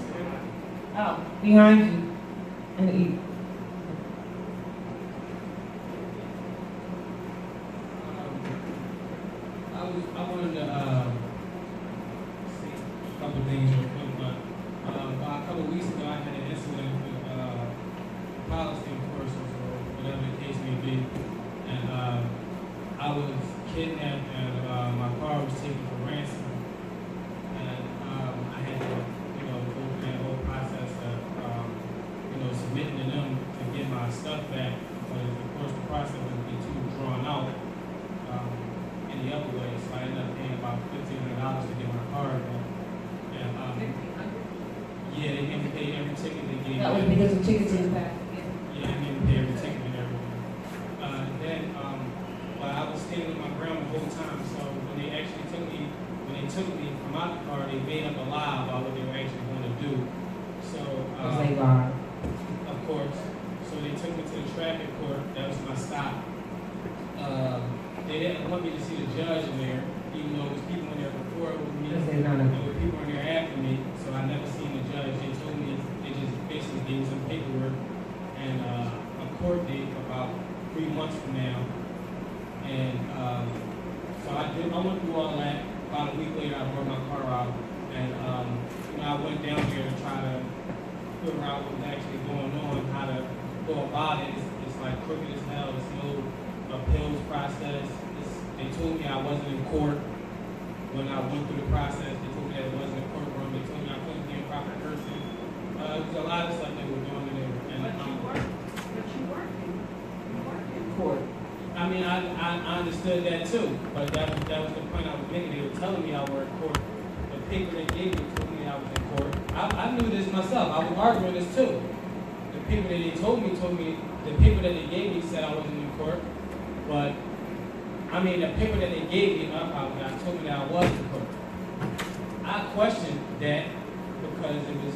Oh, behind you. And I wanted to say a couple things real quick, but about a couple weeks ago I had an incident with policy enforcers or whatever the case may be, and I was kidnapped and my car was taken for ransom, and I had to go through that whole process of submitting to them to get my stuff back, because of course the process would be too drawn out any other way, so I ended up paying about $1,500 to get my car back. And yeah, they made me pay every ticket they gave me. that was because of tickets in the back. Yeah, they made me pay every ticket and everything. Then while I was standing on my ground the whole time, so when they took me from out the car, they made up a lie about what they were actually going to do. So line. Of course. So they took me to the traffic court. That was my stop. They didn't want me to see the judge in there, even though there was people in there before with me, Because they're not and there were people in there after me. So I never seen the judge. They told me they just basically gave me some paperwork and a court date about 3 months from now. And so I went through all that. About a week later, I brought my car out, and I went down there to try to figure out what was actually going on, how to go about it. It's like crooked as hell. There's no appeals process. They told me I wasn't in court when I went through the process. They told me that it wasn't a courtroom. They told me I couldn't be a proper person. There was a lot of stuff they were doing in there. And, But you work in court. I mean, I understood that too, but that was the point I was making. They were telling me I were in court. The paper they gave me told me I was in court. I knew this myself. I was arguing this too. The paper that they told me, the paper that they gave me said I wasn't in court. But, I mean, the paper that they gave me, I apologize, told me that I was in court. I questioned that because it was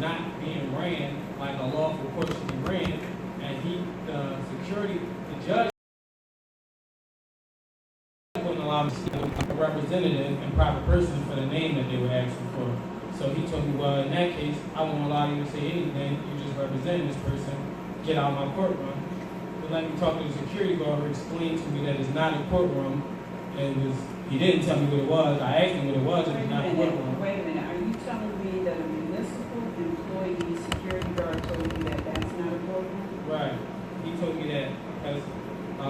not being ran like a lawful court should be ran. And the judge, wouldn't allow me to see a representative and proper person for the name that they were asking for. So he told me, well, in that case, I won't allow you to say anything. You just represent this person. Get out of my courtroom. But let me talk to the security guard who explained to me that it's not a courtroom. He didn't tell me what it was. I asked him what it was, and it's not a courtroom. Wait a minute. Are you telling me that a municipal employee security guard told you that that's not a courtroom? Right. He told me that because, I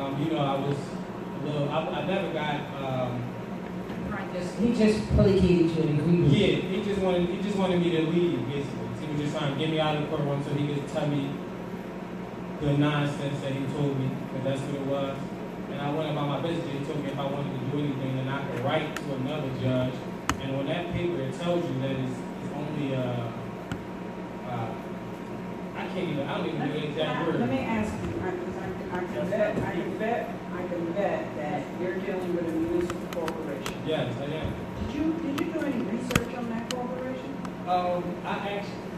was a little, I never got, He just placated you and agreed with you. yeah, he just wanted me to leave, basically. He was just trying to get me out of the courtroom so he could tell me the nonsense that he told me, because that's what it was. And I went about my business. He told me if I wanted to do anything, then I could write to another judge. And on that paper, it tells you that it's only, I don't even know the exact word. Let me ask you, because I can bet that you're dealing with a municipal corporation. Yes, I am. Did you do any research on that corporation?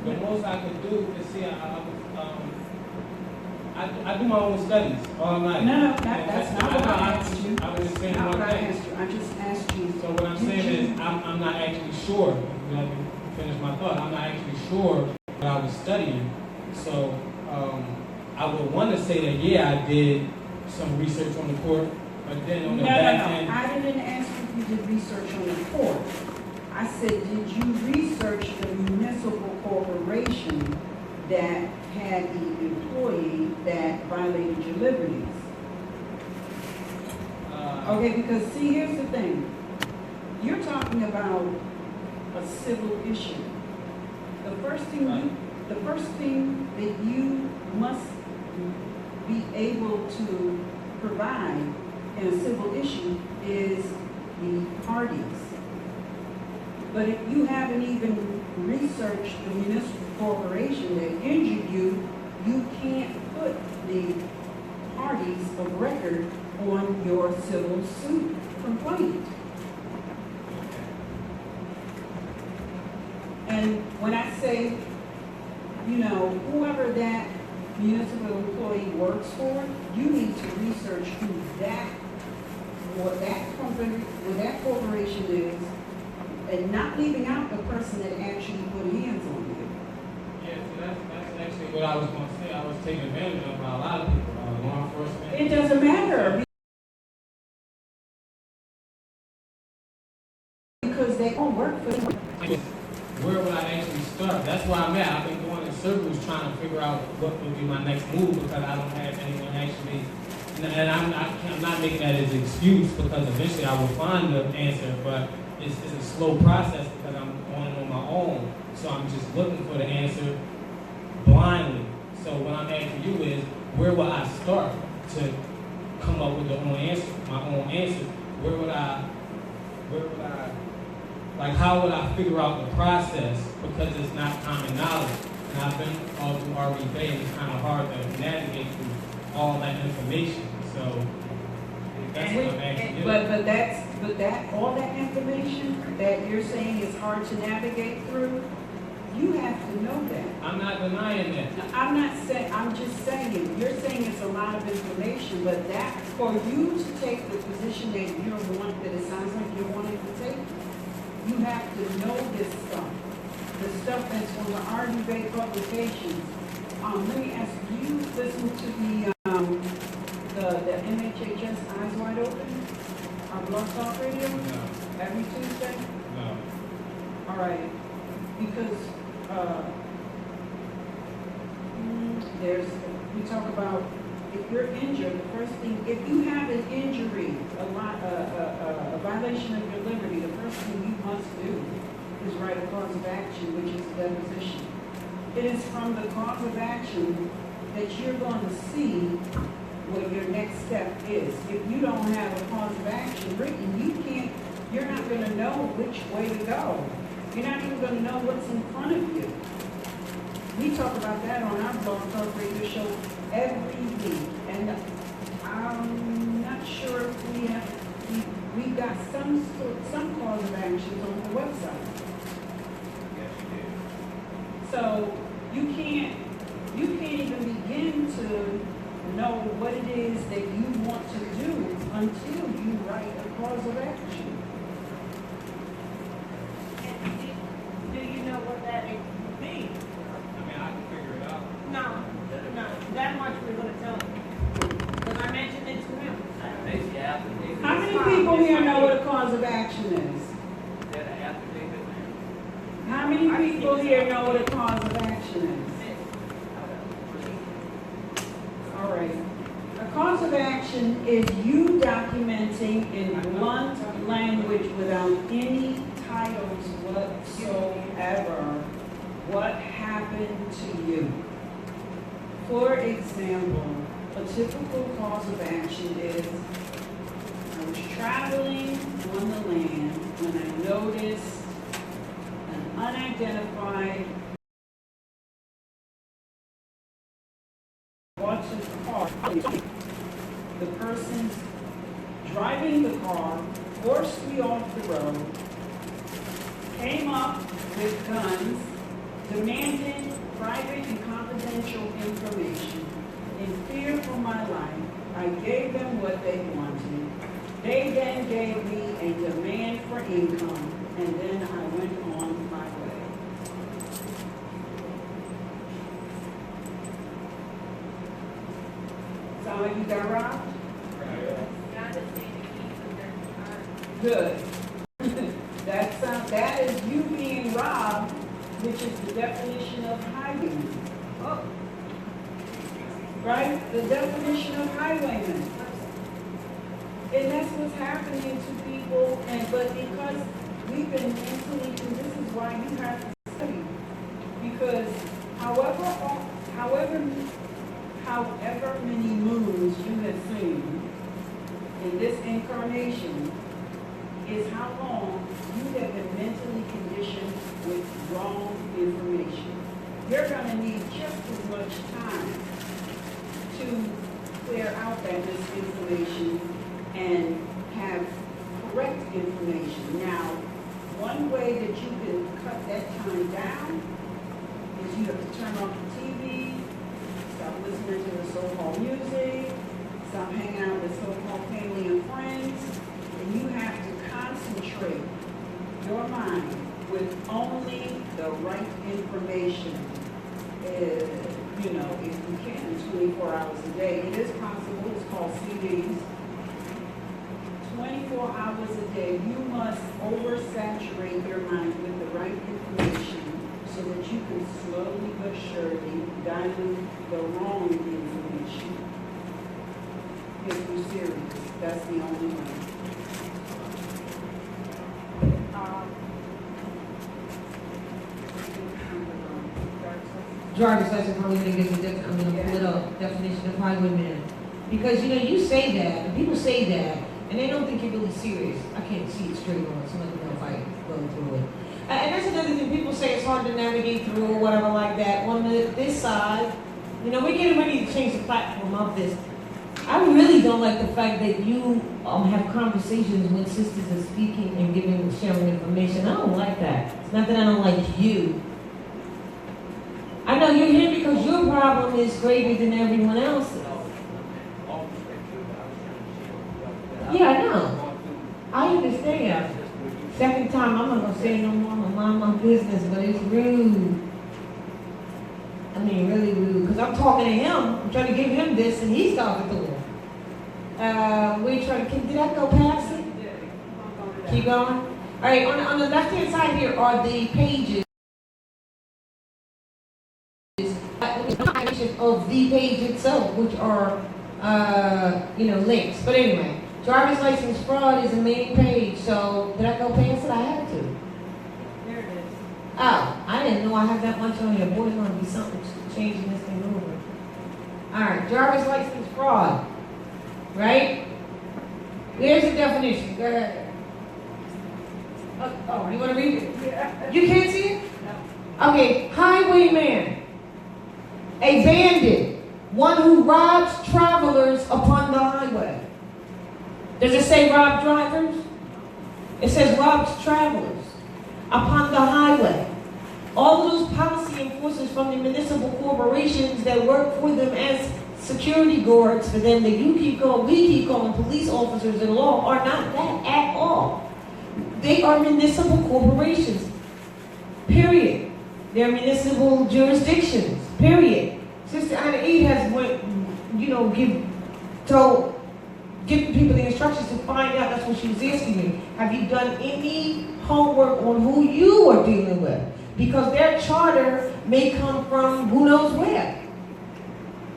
The most I could do is see, I do my own studies all night. No, that's not what I asked you. I was just saying Not one what I thing. asked you. I just asked you. So what I'm saying is, I'm not actually sure. Let me finish my thought. I'm not actually sure what I was studying. So I would want to say that, yeah, I did some research on the court, but then on the back end. I didn't ask if you did research on the court. I said, did you research the municipal corporation that had the employee that violated your liberties? Okay, because see, here's the thing. You're talking about a civil issue. The first thing that you must be able to provide in a civil issue is the parties. But if you haven't even researched the municipal corporation that injured you, you can't put the parties of record on your civil suit complaint. And when I say, whoever that municipal employee works for, you need to research what that company, what that corporation is, and not leaving out the person that actually put hands on you. Yeah, so that's actually what I was going to say. I was taken advantage of by a lot of people, law enforcement. It doesn't matter. Because they don't work for you. Where would I actually start? That's where I'm at. I've been going in circles trying to figure out what would be my next move because I don't have anyone actually. And I'm not making that as an excuse because eventually I will find the answer, but it's a slow process because I'm on it on my own. So I'm just looking for the answer blindly. So what I'm asking you is, where will I start to come up with my own answer? How would I figure out the process? Because it's not common knowledge. And I've been all through RV Bay and it's kind of hard to navigate through all that information. So that's what I'm asking you. But all that information that you're saying is hard to navigate through, you have to know that. I'm not denying that. I'm not saying, I'm just saying, you're saying it's a lot of information, but that, for you to take the position that that it sounds like you're wanting to take, you have to know this stuff. The stuff that's from the RDB publications. Let me ask you, listen to the MHHS Eyes Wide Open, our Blog Talk Radio, No, every Tuesday? no. All right, because, we talk about if you're injured, the first thing, if you have an injury, a violation of your liberty, the first thing you must do is write a cause of action, which is a deposition. It is from the cause of action that you're going to see what your next step is. If you don't have a cause of action written, you're not going to know which way to go. You're not even going to know what's in front of you. We talk about that on our Blog Talk Radio show every week, and I'm not sure if we've got some cause of actions on the website. So you can't even begin to know what it is that you want to do until you write a cause of action. Do you know what that means? I mean, I can figure it out. No, that much we're gonna tell him. Because I mentioned it to him. Next after How many people here know what a cause of action is? How many people here know what a cause of action is? All right. A cause of action is you documenting in blunt language without any titles whatsoever what happened to you. For example, a typical cause of action is I was traveling on the land when I noticed an unidentified car. The person driving the car forced me off the road, came up with guns, demanded private and confidential information. In fear for my life, I gave them what they wanted. They then gave me a demand for income, and then I went on my way. Sound like you got robbed? Good. That is you being robbed, which is the definition of highwayman. Oh. Right? The definition of highwayman. And that's what's happening to people, but because we've been mentally, and this is why you have to study. Because however many moons you have seen in this incarnation is how long you have been mentally conditioned with wrong information. You're going to need just as much time to clear out that misinformation and have correct information. Now, one way that you can cut that time down is you have to turn off the TV, stop listening to the so-called music, stop hanging out with so-called family and friends, and you have to concentrate your mind with only the right information. If you can, 24 hours a day. It is possible. It's called CDs. 24 hours a day, you must oversaturate your mind with the right information so that you can slowly but surely dilute the wrong information. If you're serious, that's the only way. Driver's license, how we think is a different, I'm gonna pull it up, definition of highwayman. Because, you say that, and people say that, and they don't think you're really serious. I can't see it straight on, so let me know if I go through it. And that's another thing, people say it's hard to navigate through or whatever like that. On this side, we're getting ready to change the platform of this. I really don't like the fact that you have conversations when sisters are speaking and sharing information. I don't like that. It's not that I don't like you. I know you're here because your problem is greater than everyone else's. Yeah, I know. I understand. Second time, I'm not gonna say no more. I'm gonna mind my business, but it's rude. I mean, really rude. Because I'm talking to him. I'm trying to give him this, and he's talking to him. We're trying to. Did I go past it? Keep going. All right. On the left-hand side here are the pages. Of the page itself, which are, links. But anyway, driver's license fraud is the main page. So did I go past it? I had to. There it is. Oh, I didn't know I had that much on here. Boy, there's going to be something changing this thing over. All right, driver's license fraud. Right? There's the definition. Go ahead. Oh, you want to read it? Yeah. You can't see it? No. Okay, highwayman. A bandit, one who robs travelers upon the highway. Does it say rob drivers? It says robs travelers upon the highway. All of those policy enforcers from the municipal corporations that work for them as security guards for them that you keep calling, we keep calling police officers in law are not that at all. They are municipal corporations. Period. They're municipal jurisdictions. Period. Sister Anna E has giving people the instructions to find out. That's what she was asking me. Have you done any homework on who you are dealing with? Because their charter may come from who knows where.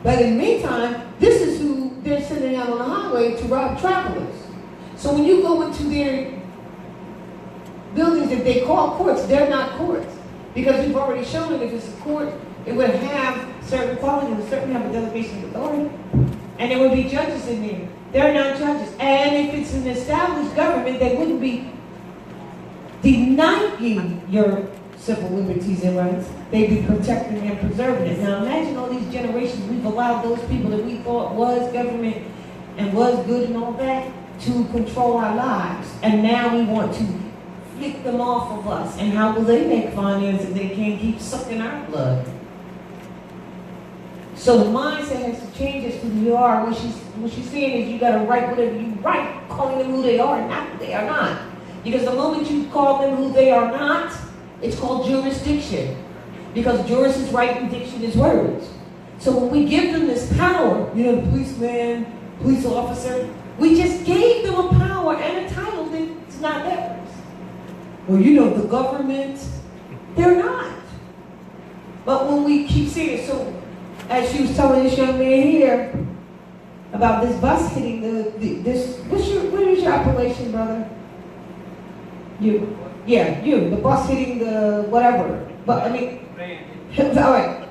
But in the meantime, this is who they're sending out on the highway to rob travelers. So when you go into their buildings that they call courts, they're not courts. Because we've already shown that if it's a court, it would have certain qualities, it would certainly have a delegation of authority. And there would be judges in there. They're not judges. And if it's an established government, they wouldn't be denying your civil liberties and rights. They'd be protecting and preserving it. Now imagine all these generations we've allowed those people that we thought was government and was good and all that to control our lives. And now we want to flick them off of us. And how will they make finance if they can't keep sucking our blood? So the mindset has to change as to who you are. What she's saying is you got to write whatever you write, calling them who they are and not who they are not. Because the moment you call them who they are not, it's called jurisdiction. Because juris is right and diction is words. So when we give them this power, the policeman, police officer, we just gave them a power and a title that's not theirs. Well, the government, they're not. But when we keep saying it, so as she was telling this young man here about this bus hitting what is your appellation, brother? You. Yeah, you. The bus hitting the whatever. But I mean, all right.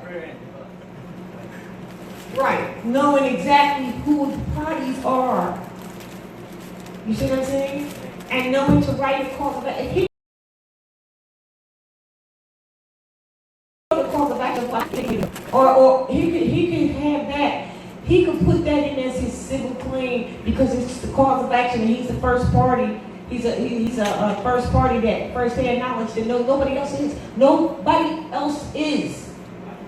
Right. Knowing exactly who the parties are. You see what I'm saying? And knowing to write a call back. If he or he could have that. He could put that in as his civil claim because it's the cause of action and he's the first party. He's a first party that first-hand knowledge that nobody else is. Nobody else is.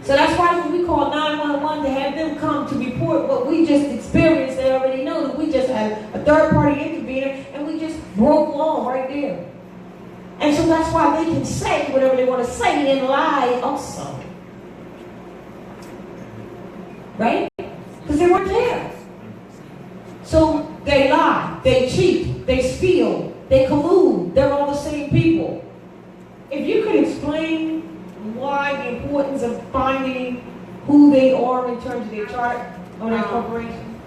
So that's why when we call 911 to have them come to report what we just experienced, they already know that we just had a third-party intervener and we just broke law right there. And so that's why they can say whatever they want to say and lie also. Right? Because they weren't there. So they lie, they cheat, they steal, they collude. They're all the same people. If you could explain why the importance of finding who they are in terms of their chart or their corporation.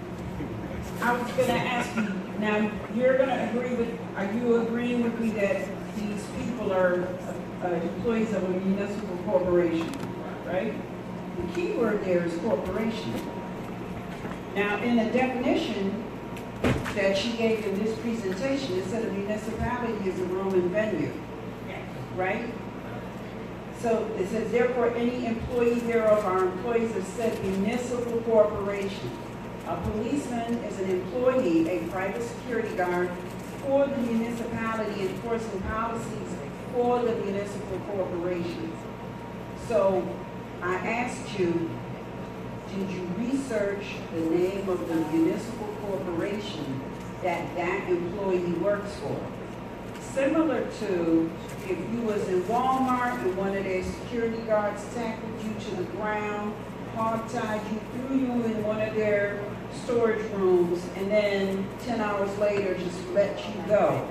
I was going to ask you, now you're going to agree with, are you agreeing with me that these people are employees of a municipal corporation, right? The key word there is corporation. Now in the definition that she gave in this presentation, it said a municipality is a Roman venue, right? So it says, therefore, any employee thereof are employees of said municipal corporation. A policeman is an employee, a private security guard for the municipality enforcing policies for the municipal corporation. So I asked you, did you research the name of the municipal corporation that that employee works for? Similar to if you was in Walmart and one of their security guards tackled you to the ground, hog-tied you, threw you in one of their storage rooms, and then 10 hours later just let you go.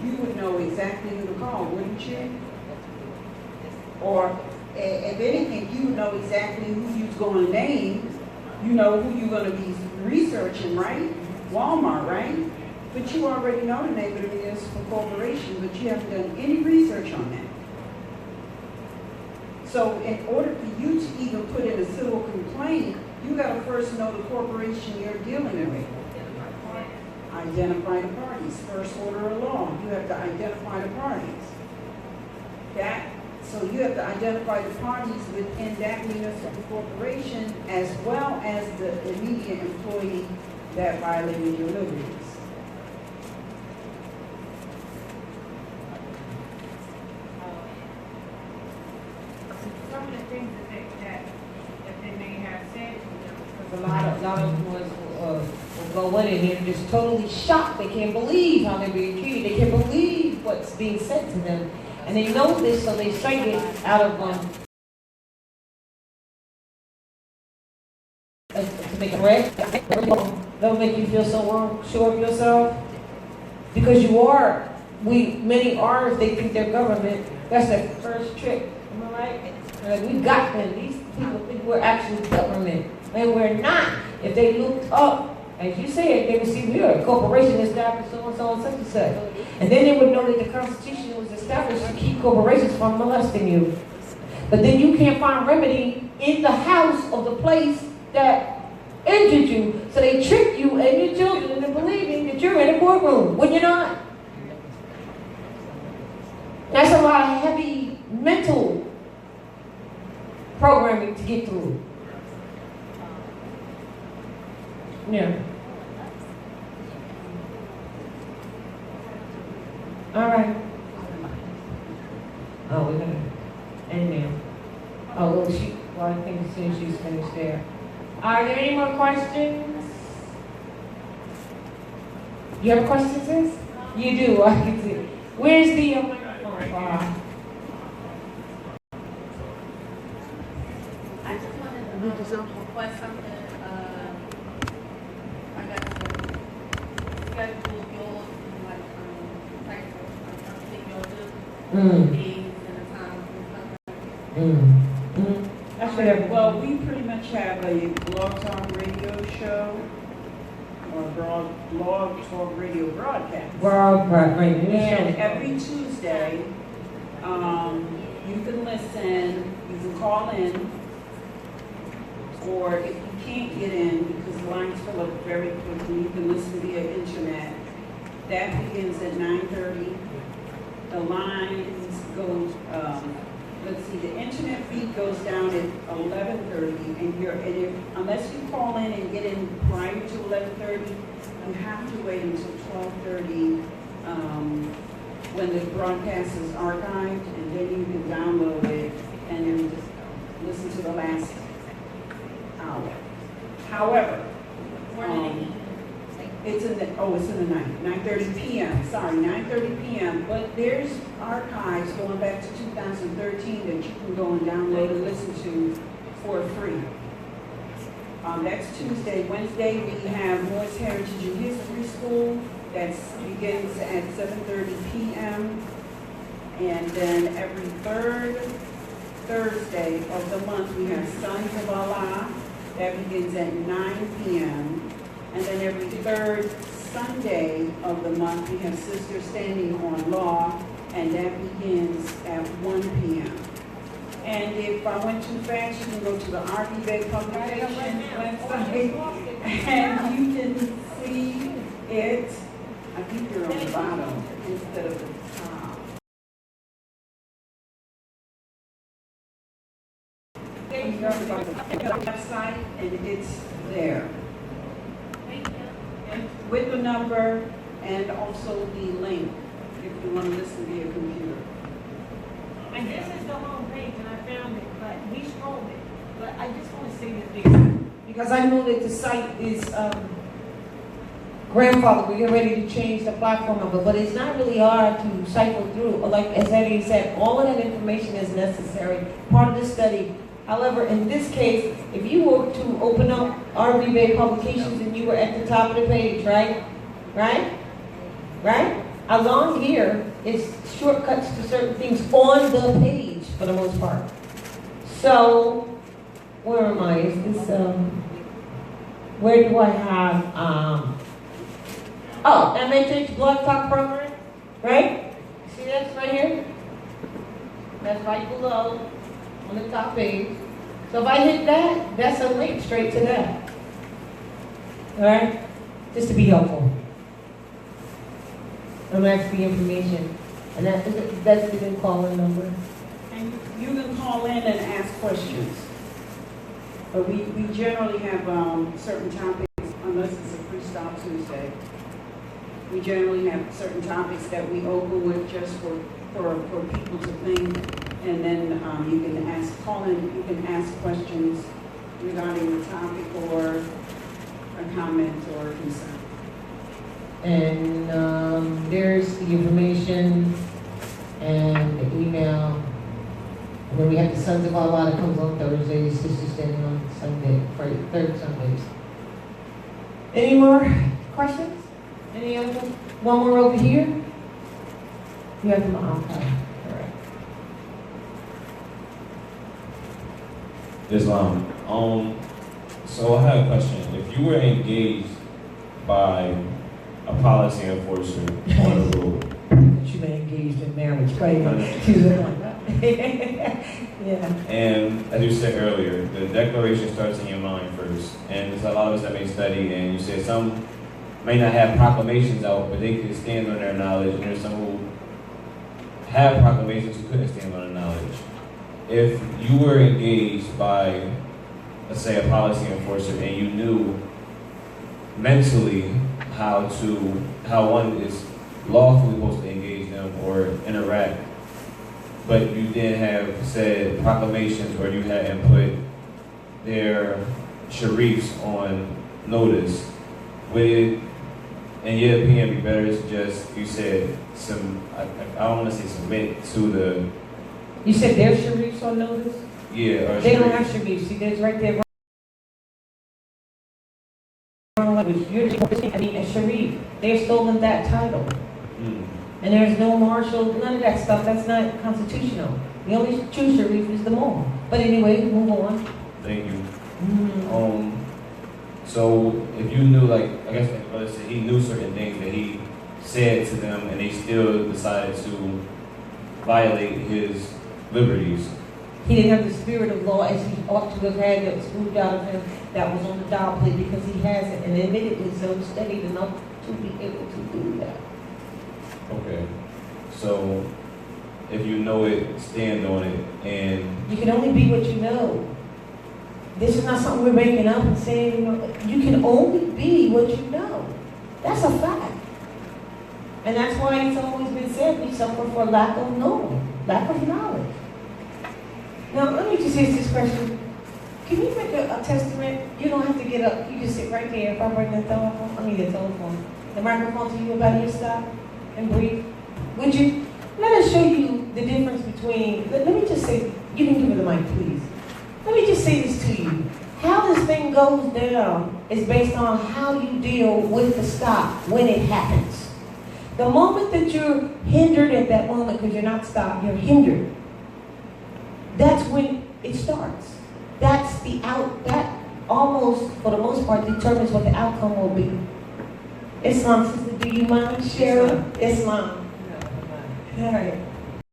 You would know exactly who to call, wouldn't you? Or if anything, you would know exactly who you're going to name. You know who you're going to be researching, right? Walmart, right? But you already know the name of the municipal corporation, but you haven't done any research on that. So in order for you to even put in a civil complaint, you got to first know the corporation you're dealing with. Identify the parties. First order of law. You have to identify the parties. So you have to identify the parties within that municipal corporation as well as the immediate employee that violated your liberties. Some of the things that they may have said, because a lot of them will go in and they're just totally shocked. They can't believe how they're being treated. They can't believe what's being said to them. And they know this, so they strike it out of to make it correct. Don't make you feel so sure of yourself. Because you are, many are, if they think they're government, that's their first trick. Am I right? Like, we got them. These people think we're actually government. And we're not. If they looked up, as you said, they would see we are a corporation established so and so and such and such. And then they would know that the Constitution was established to keep corporations from molesting you. But then you can't find remedy in the house of the place that injured you. So they trick you and your children into believing that you're in a courtroom when you're not. That's a lot of heavy mental programming to get through. Yeah. All right. Oh, we're gonna end now. Oh, well, I think as soon as she's finished there. Are there any more questions? You have a question, sis? You do. I can see. Where's the microphone? I just wanted to request something. I got to schedule yours and like take your days and a time and stuff. That's right. Well, we pretty much have a blog talk radio show or blog talk radio broadcast. And every Tuesday, you can listen, you can call in, or if you can't get in because the lines fill up very quickly, you can listen via internet. That begins at 9:30. The lines go, let's see, the internet feed goes down at 11:30, and unless you call in and get in prior to 11:30, you have to wait until 12:30 when the broadcast is archived, and then you can download it and then just listen to the last hour. However, it's in the night, 9:30 p.m. Sorry, 9:30 p.m. But there's archives going back to 2013 that you can go and download and listen to for free. That's Tuesday. Wednesday we have Morris Heritage and History School. That begins at 7:30 p.m. And then every third Thursday of the month we have Sons of Allah. That begins at 9 p.m. And then every third Sunday of the month, we have Sisters Standing on Law, and that begins at 1 p.m. And if I went too fast, you can go to the RV Bay Publication website, and you can see it. I think you're on the bottom instead of the top. You're on the website, and it's there. With the number and also the link if you want to listen via computer. And this is the home page, and I found say this because I know that the site is grandfather. We're getting ready to change the platform of it, but it's not really hard to cycle through. Like as Eddie said, all of that information is necessary, part of the study. However, in this case, if you were to open up RV Bay Publications and you were at the top of the page, right? Along here is shortcuts to certain things on the page for the most part. So, where am I? Is this, where do I have, MHH Blood Talk Program, right? See that's right here? That's right below on the top page. So if I hit that, that's a link straight to that. All right? Just to be helpful. I'm asking information. And that's the call-in number. And you can call in and ask questions. But we generally have certain topics, unless it's a freestyle Tuesday. We generally have certain topics that we open with just for people to think. And then you can call in, you can ask questions regarding the topic or a comment or a concern. And there's the information and the email. And then we have the Sons of Allah that comes on Thursdays, Sisters Standing on Sunday, third Sundays. Any more questions? Any other? One more over here. You have them all. Okay. All right. Islam. So I have a question. If you were engaged by a policy enforcer on a road, She been engaged in marriage, right? She's like, yeah. and as you said earlier, the declaration starts in your mind first. And there's a lot of us that may study, and you said some may not have proclamations out, but they can stand on their knowledge, and there's some who have proclamations who couldn't stand on their knowledge. If you were engaged by, let's say, a policy enforcer, and you knew mentally how one is lawfully supposed to engage them or interact, but you didn't have said proclamations or you hadn't put their sharifs on notice, would it, in your opinion, be better to just, you said, I don't want to say submit to the... You said their sharifs on notice? Yeah, or they sharif. don't have sharifs. See, there's right there. I mean, a sharif. They've stolen that title. And there's no marshal, none of that stuff. That's not constitutional. The only true sharif is the mall. But anyway, move on. Thank you. So if you knew, like, I guess like brother said, he knew certain things that he said to them, and they still decided to violate his liberties. He didn't have the spirit of law as he ought to have had that was moved out of him, that was on the dial plate, because he hasn't, and admittedly so studied enough to be able to do that. Okay. So if you know it, stand on it, and you can only be what you know. This is not something we're making up and saying, you know, you can only be what you know. That's a fact. And that's why it's always been said we suffer for lack of knowing, lack of knowledge. Now, let me just ask this question. Can you make a testament? You don't have to get up. You just sit right there. If I bring the telephone, the microphone to you about your stop and breathe, would you? Let us show you the difference between, let me just say, you can give me the mic, please. Let me just say this to you. How this thing goes down is based on how you deal with the stop when it happens. The moment that you're hindered at that moment, because you're not stopped, you're hindered. That's when it starts. That's that almost, for the most part, determines what the outcome will be. Islam, sister, do you mind sharing? Islam. No, I'm not. All right.